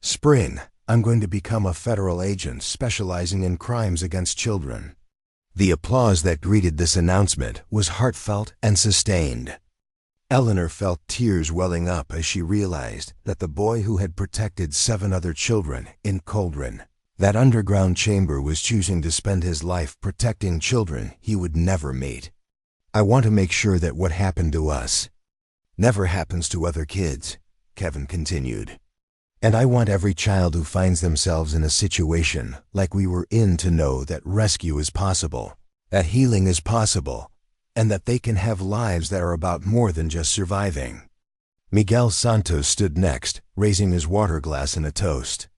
spring, I'm going to become a federal agent specializing in crimes against children." The applause that greeted this announcement was heartfelt and sustained. Eleanor felt tears welling up as she realized that the boy who had protected 7 other children in Cauldron, that underground chamber, was choosing to spend his life protecting children he would never meet. "I want to make sure that what happened to us never happens to other kids," Kevin continued. "And I want every child who finds themselves in a situation like we were in to know that rescue is possible, that healing is possible, and that they can have lives that are about more than just surviving." Miguel Santos stood next, raising his water glass in a toast.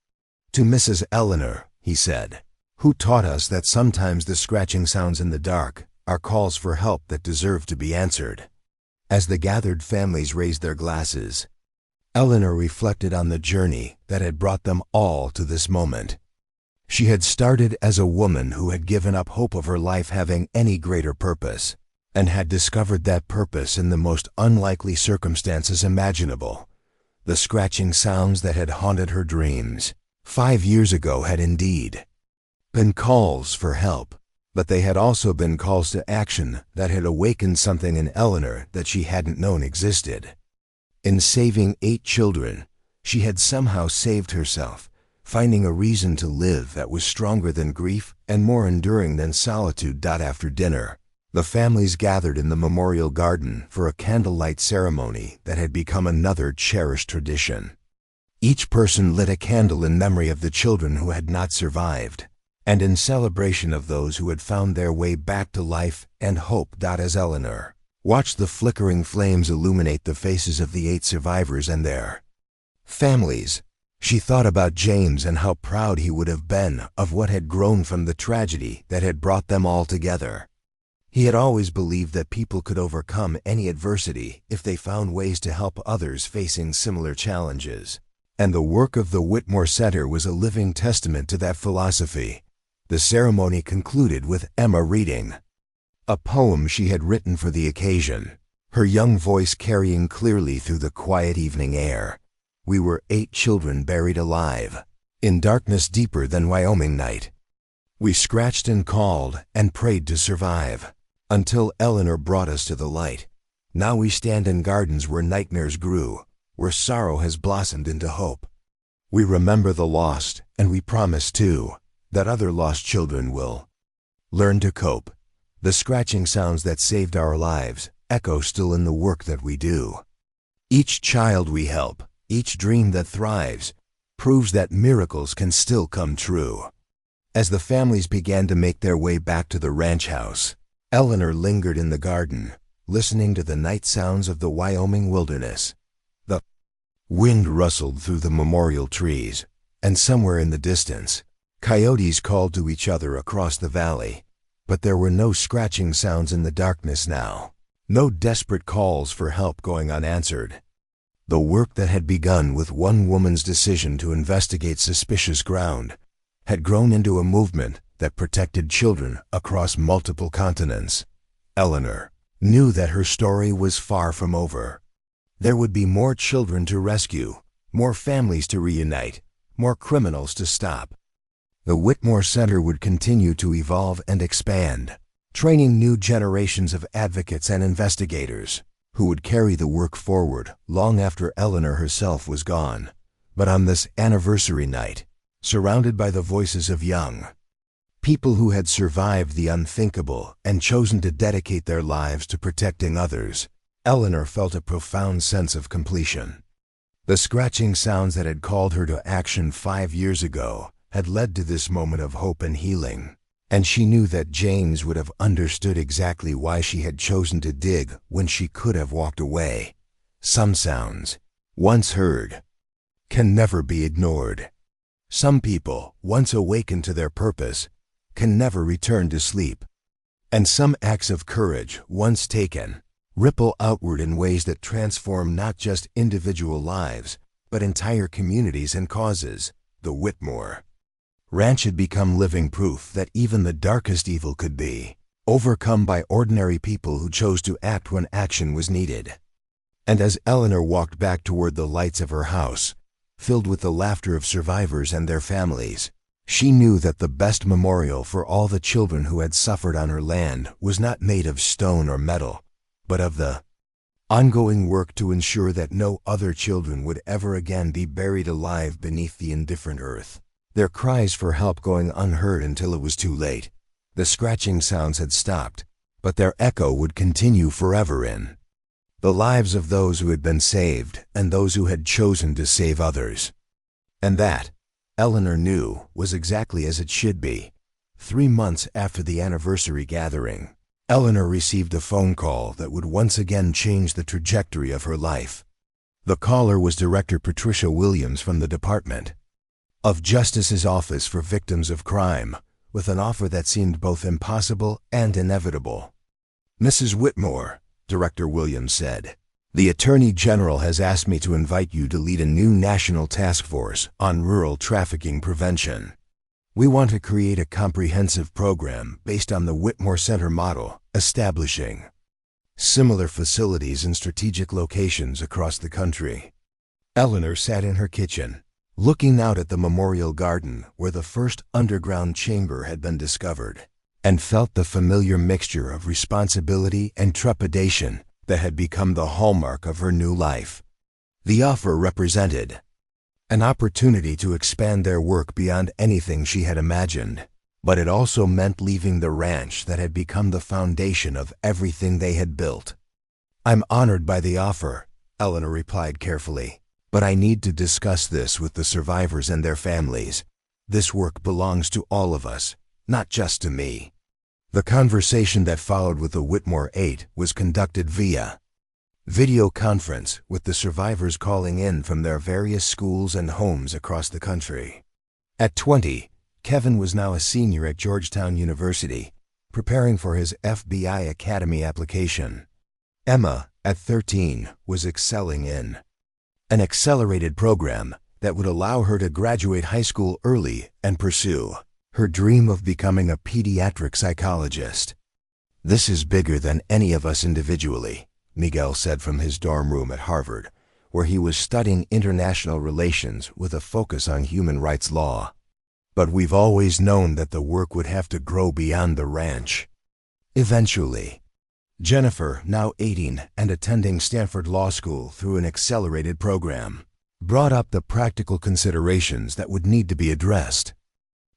"To Mrs. Eleanor," he said, "who taught us that sometimes the scratching sounds in the dark are calls for help that deserve to be answered." As the gathered families raised their glasses, Eleanor reflected on the journey that had brought them all to this moment. She had started as a woman who had given up hope of her life having any greater purpose, and had discovered that purpose in the most unlikely circumstances imaginable. The scratching sounds that had haunted her dreams 5 years ago had indeed been calls for help, but they had also been calls to action that had awakened something in Eleanor that she hadn't known existed. In saving 8 children, she had somehow saved herself, finding a reason to live that was stronger than grief and more enduring than solitude. After dinner, the families gathered in the memorial garden for a candlelight ceremony that had become another cherished tradition. Each person lit a candle in memory of the children who had not survived, and in celebration of those who had found their way back to life and hope. As Eleanor watched the flickering flames illuminate the faces of the 8 survivors and their families, she thought about James and how proud he would have been of what had grown from the tragedy that had brought them all together. He had always believed that people could overcome any adversity if they found ways to help others facing similar challenges, and the work of the Whitmore Center was a living testament to that philosophy. The ceremony concluded with Emma reading a poem she had written for the occasion, her young voice carrying clearly through the quiet evening air. "We were 8 children buried alive, in darkness deeper than Wyoming night. We scratched and called and prayed to survive, until Eleanor brought us to the light. Now we stand in gardens where nightmares grew, where sorrow has blossomed into hope. We remember the lost, and we promise, too, that other lost children will learn to cope." The scratching sounds that saved our lives echo still in the work that we do. Each child we help, each dream that thrives, proves that miracles can still come true. As the families began to make their way back to the ranch house, Eleanor lingered in the garden, listening to the night sounds of the Wyoming wilderness. The Wind rustled through the memorial trees, and somewhere in the distance, coyotes called to each other across the valley. But there were no scratching sounds in the darkness now, no desperate calls for help going unanswered. The work that had begun with one woman's decision to investigate suspicious ground had grown into a movement that protected children across multiple continents. Eleanor knew that her story was far from over. There would be more children to rescue, more families to reunite, more criminals to stop. The Whitmore Center would continue to evolve and expand, training new generations of advocates and investigators who would carry the work forward long after Eleanor herself was gone. But on this anniversary night, surrounded by the voices of young people who had survived the unthinkable and chosen to dedicate their lives to protecting others, Eleanor felt a profound sense of completion. The scratching sounds that had called her to action 5 years ago had led to this moment of hope and healing, and she knew that James would have understood exactly why she had chosen to dig when she could have walked away. Some sounds, once heard, can never be ignored. Some people, once awakened to their purpose, can never return to sleep. And some acts of courage, once taken, ripple outward in ways that transform not just individual lives, but entire communities and causes. The Whitmore Ranch had become living proof that even the darkest evil could be overcome by ordinary people who chose to act when action was needed. And as Eleanor walked back toward the lights of her house, filled with the laughter of survivors and their families, she knew that the best memorial for all the children who had suffered on her land was not made of stone or metal, but of the ongoing work to ensure that no other children would ever again be buried alive beneath the indifferent earth. Their cries for help going unheard until it was too late. The scratching sounds had stopped, but their echo would continue forever in the lives of those who had been saved and those who had chosen to save others. And that, Eleanor knew, was exactly as it should be. 3 months after the anniversary gathering, Eleanor received a phone call that would once again change the trajectory of her life. The caller was Director Patricia Williams from the Department of Justice's Office for Victims of Crime, with an offer that seemed both impossible and inevitable. "Mrs. Whitmore," Director Williams said, "the Attorney General has asked me to invite you to lead a new national task force on rural trafficking prevention. We want to create a comprehensive program based on the Whitmore Center model, establishing similar facilities in strategic locations across the country." Eleanor sat in her kitchen, looking out at the memorial garden where the first underground chamber had been discovered, and felt the familiar mixture of responsibility and trepidation that had become the hallmark of her new life. The offer represented an opportunity to expand their work beyond anything she had imagined, but it also meant leaving the ranch that had become the foundation of everything they had built. "I'm honored by the offer," Eleanor replied carefully, "but I need to discuss this with the survivors and their families. This work belongs to all of us, not just to me." The conversation that followed with the Whitmore 8 was conducted via video conference, with the survivors calling in from their various schools and homes across the country. At 20, Kevin was now a senior at Georgetown University, preparing for his FBI Academy application. Emma, at 13, was excelling in an accelerated program that would allow her to graduate high school early and pursue her dream of becoming a pediatric psychologist. "This is bigger than any of us individually," Miguel said from his dorm room at Harvard, where he was studying international relations with a focus on human rights law. "But we've always known that the work would have to grow beyond the ranch. Eventually." Jennifer, now 18 and attending Stanford Law School through an accelerated program, brought up the practical considerations that would need to be addressed.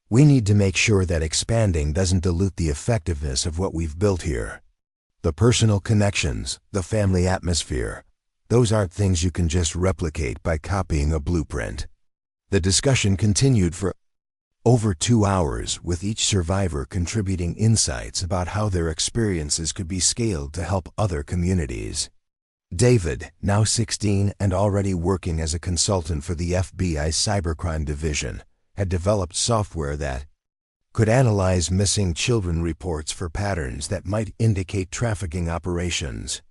"We need to make sure that expanding doesn't dilute the effectiveness of what we've built here. The personal connections, the family atmosphere, those aren't things you can just replicate by copying a blueprint." The discussion continued for over 2 hours, with each survivor contributing insights about how their experiences could be scaled to help other communities. David, now 16 and already working as a consultant for the FBI's cybercrime division, had developed software that could analyze missing children reports for patterns that might indicate trafficking operations.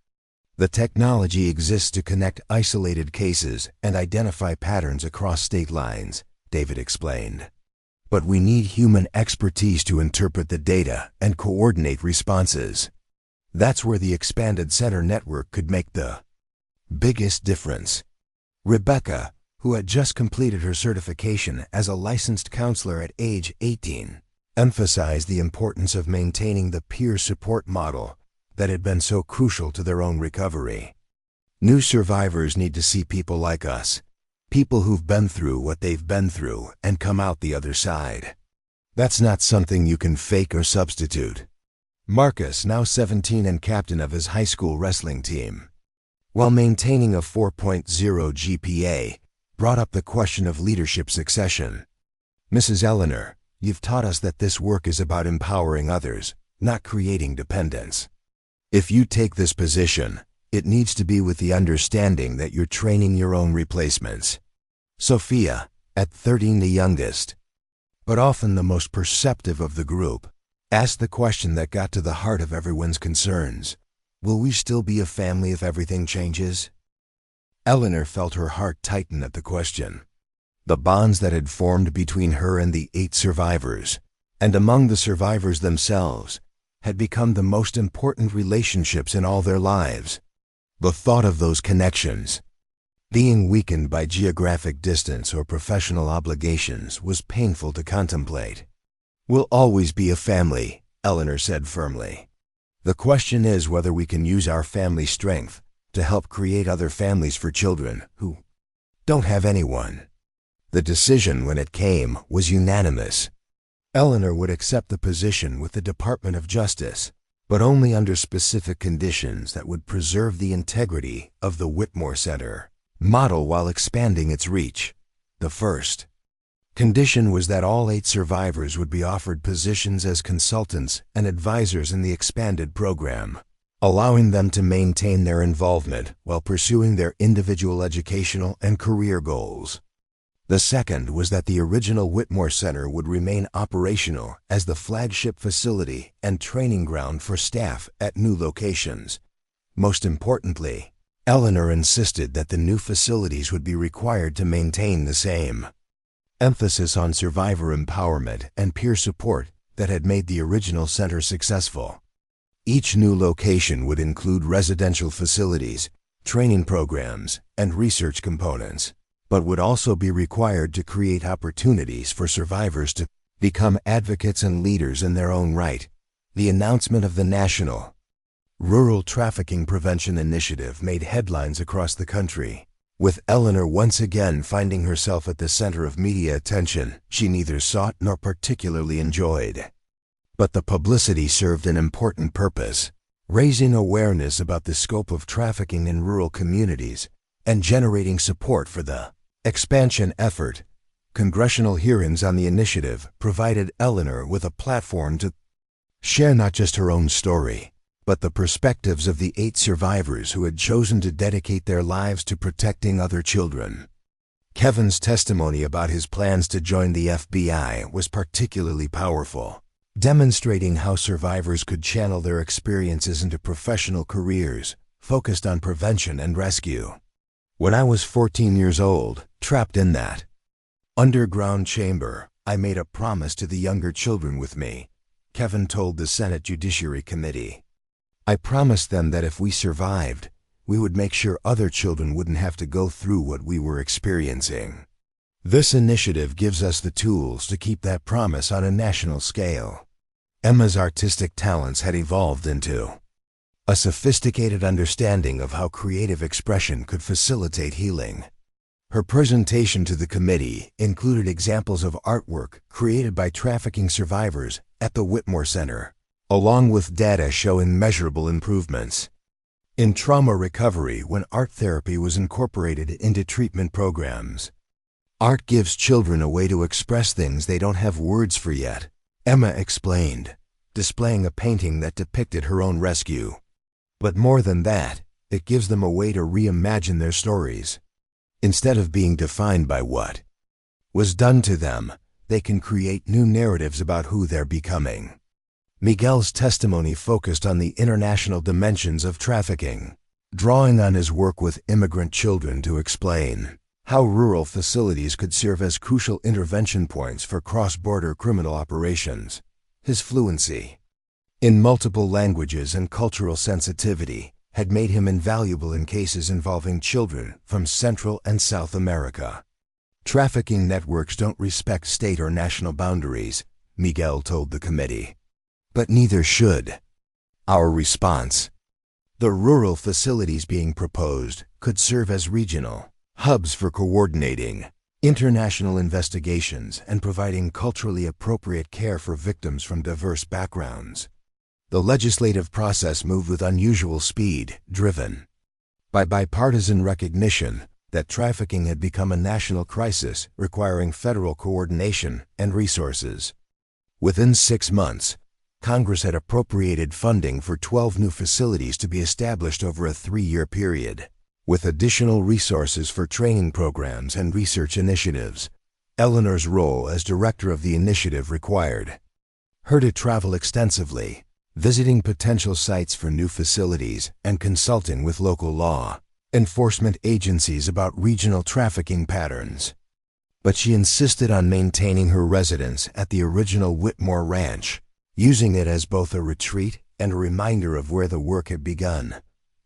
The technology exists to connect isolated cases and identify patterns across state lines, David explained. But we need human expertise to interpret the data and coordinate responses. That's where the expanded center network could make the biggest difference. Rebecca, who had just completed her certification as a licensed counselor at age 18, emphasized the importance of maintaining the peer support model that had been so crucial to their own recovery. New survivors need to see people like us, people who've been through what they've been through and come out the other side. That's not something you can fake or substitute. Marcus, now 17 and captain of his high school wrestling team, while maintaining a 4.0 GPA, brought up the question of leadership succession. Mrs. Eleanor, you've taught us that this work is about empowering others, not creating dependence. If you take this position, it needs to be with the understanding that you're training your own replacements. Sophia, at 13 the youngest, but often the most perceptive of the group, asked the question that got to the heart of everyone's concerns. Will we still be a family if everything changes? Eleanor felt her heart tighten at the question. The bonds that had formed between her and the 8 survivors, and among the survivors themselves, had become the most important relationships in all their lives. The thought of those connections being weakened by geographic distance or professional obligations was painful to contemplate. We'll always be a family, Eleanor said firmly. The question is whether we can use our family strength to help create other families for children who don't have anyone. The decision, when it came, was unanimous. Eleanor would accept the position with the Department of Justice, but only under specific conditions that would preserve the integrity of the Whitmore Center model while expanding its reach. The first condition was that all 8 survivors would be offered positions as consultants and advisors in the expanded program, allowing them to maintain their involvement while pursuing their individual educational and career goals. The second was that the original Whitmore Center would remain operational as the flagship facility and training ground for staff at new locations. Most importantly, Eleanor insisted that the new facilities would be required to maintain the same emphasis on survivor empowerment and peer support that had made the original center successful. Each new location would include residential facilities, training programs, and research components, but would also be required to create opportunities for survivors to become advocates and leaders in their own right. The announcement of the National Rural Trafficking Prevention Initiative made headlines across the country, with Eleanor once again finding herself at the center of media attention she neither sought nor particularly enjoyed. But the publicity served an important purpose, raising awareness about the scope of trafficking in rural communities and generating support for the expansion effort. Congressional hearings on the initiative provided Eleanor with a platform to share not just her own story, but the perspectives of the 8 survivors who had chosen to dedicate their lives to protecting other children. Kevin's testimony about his plans to join the FBI was particularly powerful, demonstrating how survivors could channel their experiences into professional careers focused on prevention and rescue. When I was 14 years old, trapped in that underground chamber, I made a promise to the younger children with me, Kevin told the Senate Judiciary Committee. I promised them that if we survived, we would make sure other children wouldn't have to go through what we were experiencing. This initiative gives us the tools to keep that promise on a national scale. Emma's artistic talents had evolved into a sophisticated understanding of how creative expression could facilitate healing. Her presentation to the committee included examples of artwork created by trafficking survivors at the Whitmore Center, along with data showing measurable improvements in trauma recovery when art therapy was incorporated into treatment programs. Art gives children a way to express things they don't have words for yet, Emma explained, displaying a painting that depicted her own rescue. But more than that, It gives them a way to reimagine their stories. Instead of being defined by what was done to them, they can create new narratives about who they're becoming. Miguel's testimony focused on the international dimensions of trafficking, drawing on his work with immigrant children to explain how rural facilities could serve as crucial intervention points for cross-border criminal operations. His fluency in multiple languages and cultural sensitivity had made him invaluable in cases involving children from Central and South America. Trafficking networks don't respect state or national boundaries, Miguel told the committee. But neither should our response. The rural facilities being proposed could serve as regional hubs for coordinating international investigations and providing culturally appropriate care for victims from diverse backgrounds. The legislative process moved with unusual speed, driven by bipartisan recognition that trafficking had become a national crisis requiring federal coordination and resources. Within 6 months, Congress had appropriated funding for 12 new facilities to be established over a 3-year period, with additional resources for training programs and research initiatives. Eleanor's role as director of the initiative required her to travel extensively, visiting potential sites for new facilities and consulting with local law enforcement agencies about regional trafficking patterns. But she insisted on maintaining her residence at the original Whitmore Ranch, using it as both a retreat and a reminder of where the work had begun.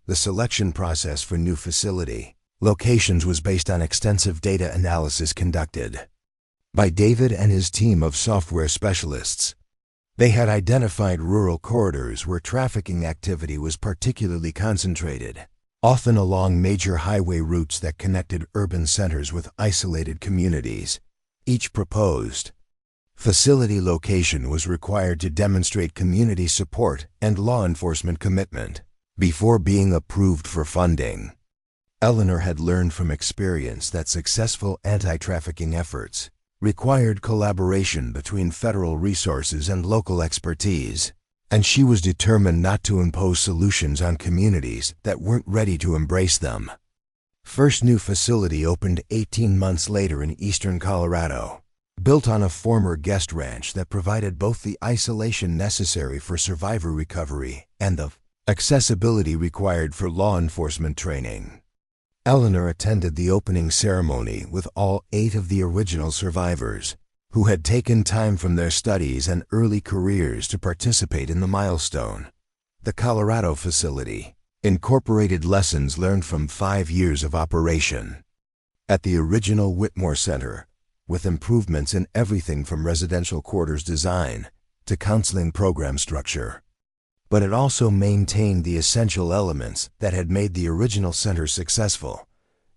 The selection process for new facility locations was based on extensive data analysis conducted by David and his team of software specialists. They had identified rural corridors where trafficking activity was particularly concentrated, often along major highway routes that connected urban centers with isolated communities. Each proposed facility location was required to demonstrate community support and law enforcement commitment before being approved for funding. Eleanor had learned from experience that successful anti-trafficking efforts required collaboration between federal resources and local expertise, and she was determined not to impose solutions on communities that weren't ready to embrace them. First new facility opened 18 months later in eastern Colorado, built on a former guest ranch that provided both the isolation necessary for survivor recovery and the accessibility required for law enforcement training. Eleanor attended the opening ceremony with all 8 of the original survivors, who had taken time from their studies and early careers to participate in the milestone. The Colorado facility incorporated lessons learned from 5 years of operation at the original Whitmore Center, with improvements in everything from residential quarters design to counseling program structure. But it also maintained the essential elements that had made the original center successful: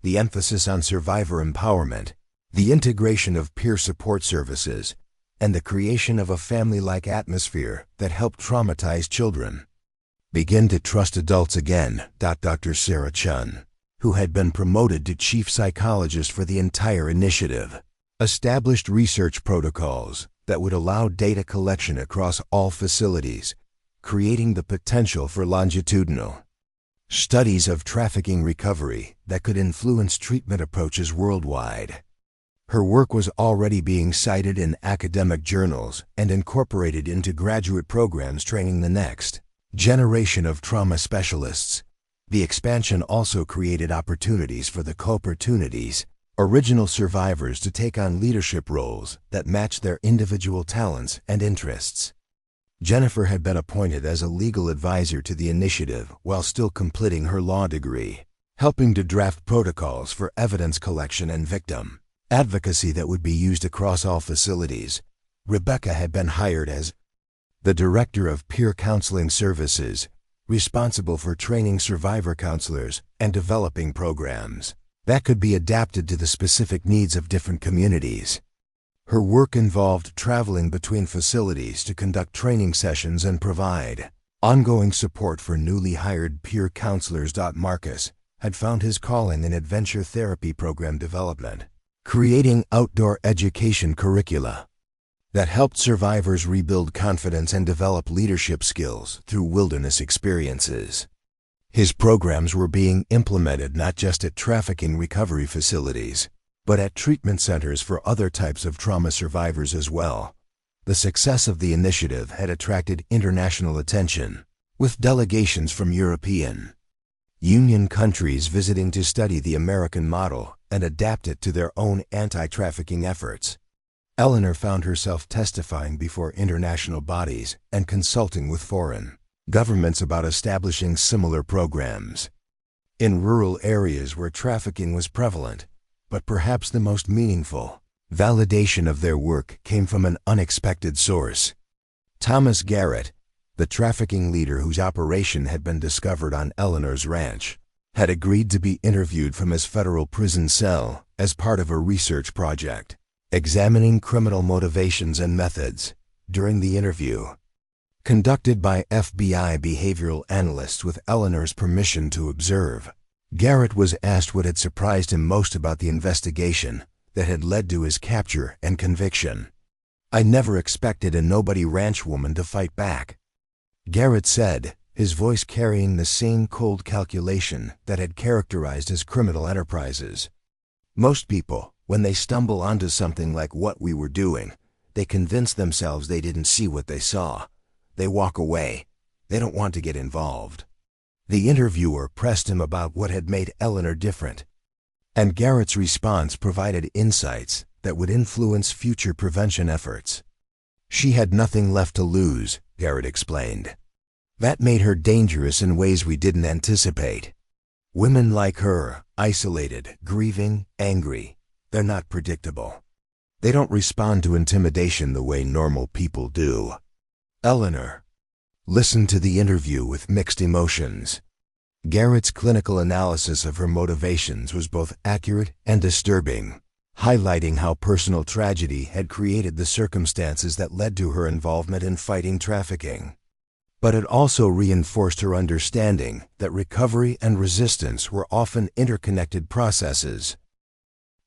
the emphasis on survivor empowerment, the integration of peer support services, and the creation of a family-like atmosphere that helped traumatized children begin to trust adults again. Dr. Sarah Chun, who had been promoted to chief psychologist for the entire initiative, established research protocols that would allow data collection across all facilities, creating the potential for longitudinal studies of trafficking recovery that could influence treatment approaches worldwide. Her work was already being cited in academic journals and incorporated into graduate programs training the next generation of trauma specialists. The expansion also created opportunities for the co-opportunities original survivors to take on leadership roles that matched their individual talents and interests. Jennifer had been appointed as a legal advisor to the initiative while still completing her law degree, helping to draft protocols for evidence collection and victim advocacy that would be used across all facilities. Rebecca had been hired as the Director of Peer Counseling Services, responsible for training survivor counselors and developing programs that could be adapted to the specific needs of different communities. Her work involved traveling between facilities to conduct training sessions and provide ongoing support for newly hired peer counselors. Marcus had found his calling in adventure therapy program development, creating outdoor education curricula that helped survivors rebuild confidence and develop leadership skills through wilderness experiences. His programs were being implemented not just at trafficking recovery facilities, but at treatment centers for other types of trauma survivors as well. The success of the initiative had attracted international attention, with delegations from European Union countries visiting to study the American model and adapt it to their own anti-trafficking efforts. Eleanor found herself testifying before international bodies and consulting with foreign governments about establishing similar programs in rural areas where trafficking was prevalent. But perhaps the most meaningful validation of their work came from an unexpected source. Thomas Garrett, the trafficking leader whose operation had been discovered on Eleanor's ranch, had agreed to be interviewed from his federal prison cell as part of a research project examining criminal motivations and methods. During the interview, conducted by FBI behavioral analysts with Eleanor's permission to observe, Garrett was asked what had surprised him most about the investigation that had led to his capture and conviction. "I never expected a nobody ranch woman to fight back," Garrett said, his voice carrying the same cold calculation that had characterized his criminal enterprises. "Most people, when they stumble onto something like what we were doing, they convince themselves they didn't see what they saw. They walk away. They don't want to get involved." The interviewer pressed him about what had made Eleanor different, and Garrett's response provided insights that would influence future prevention efforts. "She had nothing left to lose," Garrett explained. "That made her dangerous in ways we didn't anticipate. Women like her, isolated, grieving, angry, they're not predictable. They don't respond to intimidation the way normal people do." Eleanor listened to the interview with mixed emotions. Garrett's clinical analysis of her motivations was both accurate and disturbing, highlighting how personal tragedy had created the circumstances that led to her involvement in fighting trafficking. But it also reinforced her understanding that recovery and resistance were often interconnected processes.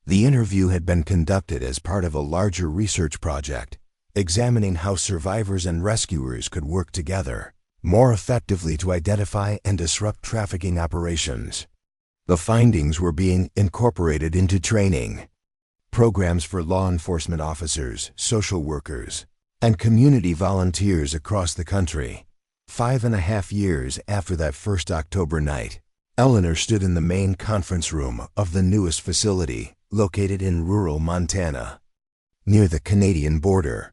The interview had been conducted as part of a larger research project, examining how survivors and rescuers could work together more effectively to identify and disrupt trafficking operations. The findings were being incorporated into training programs for law enforcement officers, social workers, and community volunteers across the country. 5.5 years after that first October night, Eleanor stood in the main conference room of the newest facility, located in rural Montana, near the Canadian border.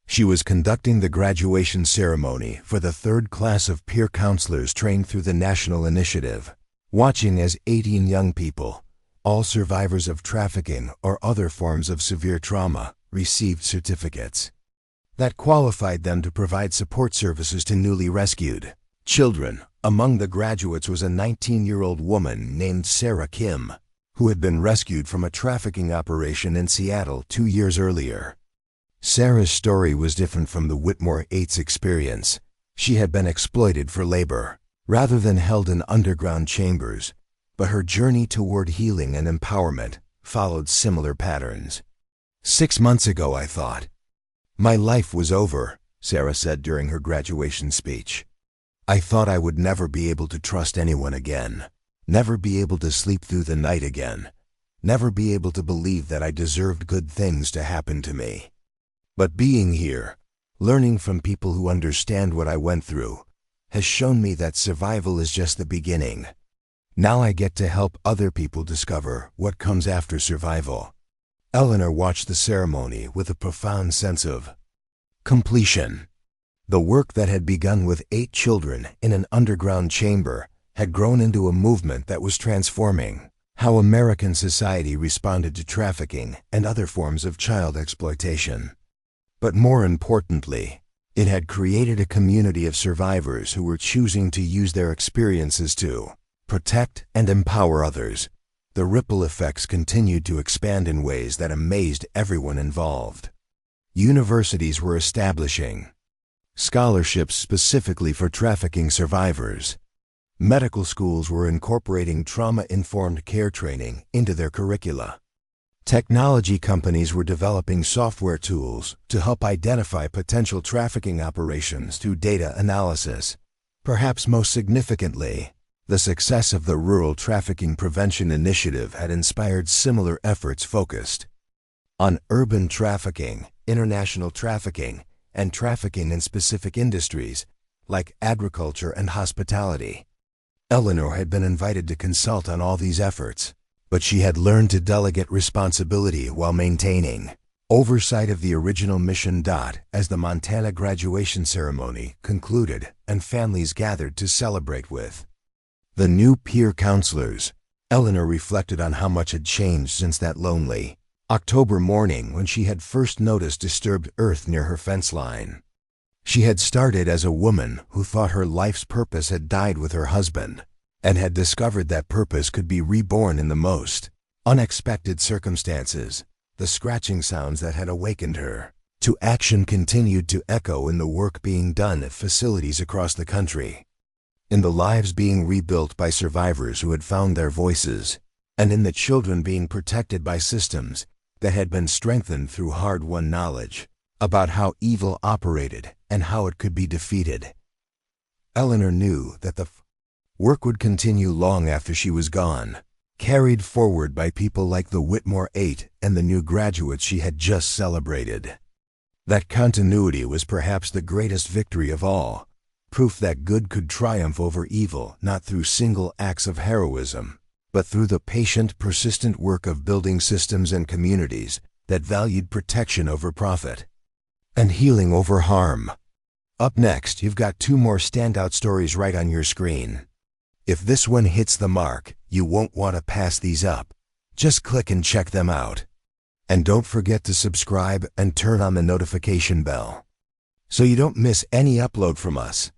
She was conducting the graduation ceremony for the third class of peer counselors trained through the national initiative, watching as 18 young people, all survivors of trafficking or other forms of severe trauma, received certificates that qualified them to provide support services to newly rescued children. Among the graduates was a 19-year-old woman named Sarah Kim, who had been rescued from a trafficking operation in Seattle 2 years earlier. Sarah's story was different from the Whitmore 8's experience. She had been exploited for labor, rather than held in underground chambers, but her journey toward healing and empowerment followed similar patterns. 6 months ago, I thought my life was over, Sarah said during her graduation speech. I thought I would never be able to trust anyone again, never be able to sleep through the night again, never be able to believe that I deserved good things to happen to me. But being here, learning from people who understand what I went through, has shown me that survival is just the beginning. Now I get to help other people discover what comes after survival. Eleanor watched the ceremony with a profound sense of completion. The work that had begun with 8 children in an underground chamber had grown into a movement that was transforming how American society responded to trafficking and other forms of child exploitation. But more importantly, it had created a community of survivors who were choosing to use their experiences to protect and empower others. The ripple effects continued to expand in ways that amazed everyone involved. Universities were establishing scholarships specifically for trafficking survivors. Medical schools were incorporating trauma-informed care training into their curricula. Technology companies were developing software tools to help identify potential trafficking operations through data analysis. Perhaps most significantly, The success of the Rural Trafficking Prevention Initiative had inspired similar efforts focused on urban trafficking, international trafficking, and trafficking in specific industries like agriculture and hospitality. Eleanor had been invited to consult on all these efforts, but she had learned to delegate responsibility while maintaining oversight of the original mission. As the Montana graduation ceremony concluded and families gathered to celebrate with the new peer counselors, Eleanor reflected on how much had changed since that lonely October morning when she had first noticed disturbed earth near her fence line. She had started as a woman who thought her life's purpose had died with her husband, and had discovered that purpose could be reborn in the most unexpected circumstances. The scratching sounds that had awakened her to action continued to echo in the work being done at facilities across the country, in the lives being rebuilt by survivors who had found their voices, and in the children being protected by systems that had been strengthened through hard-won knowledge about how evil operated and how it could be defeated. Eleanor knew that the work would continue long after she was gone, carried forward by people like the Whitmore 8 and the new graduates she had just celebrated. That continuity was perhaps the greatest victory of all, proof that good could triumph over evil not through single acts of heroism, but through the patient, persistent work of building systems and communities that valued protection over profit and healing over harm. Up next, you've got two more standout stories right on your screen. If this one hits the mark, you won't want to pass these up. Just click and check them out. And don't forget to subscribe and turn on the notification bell so you don't miss any upload from us.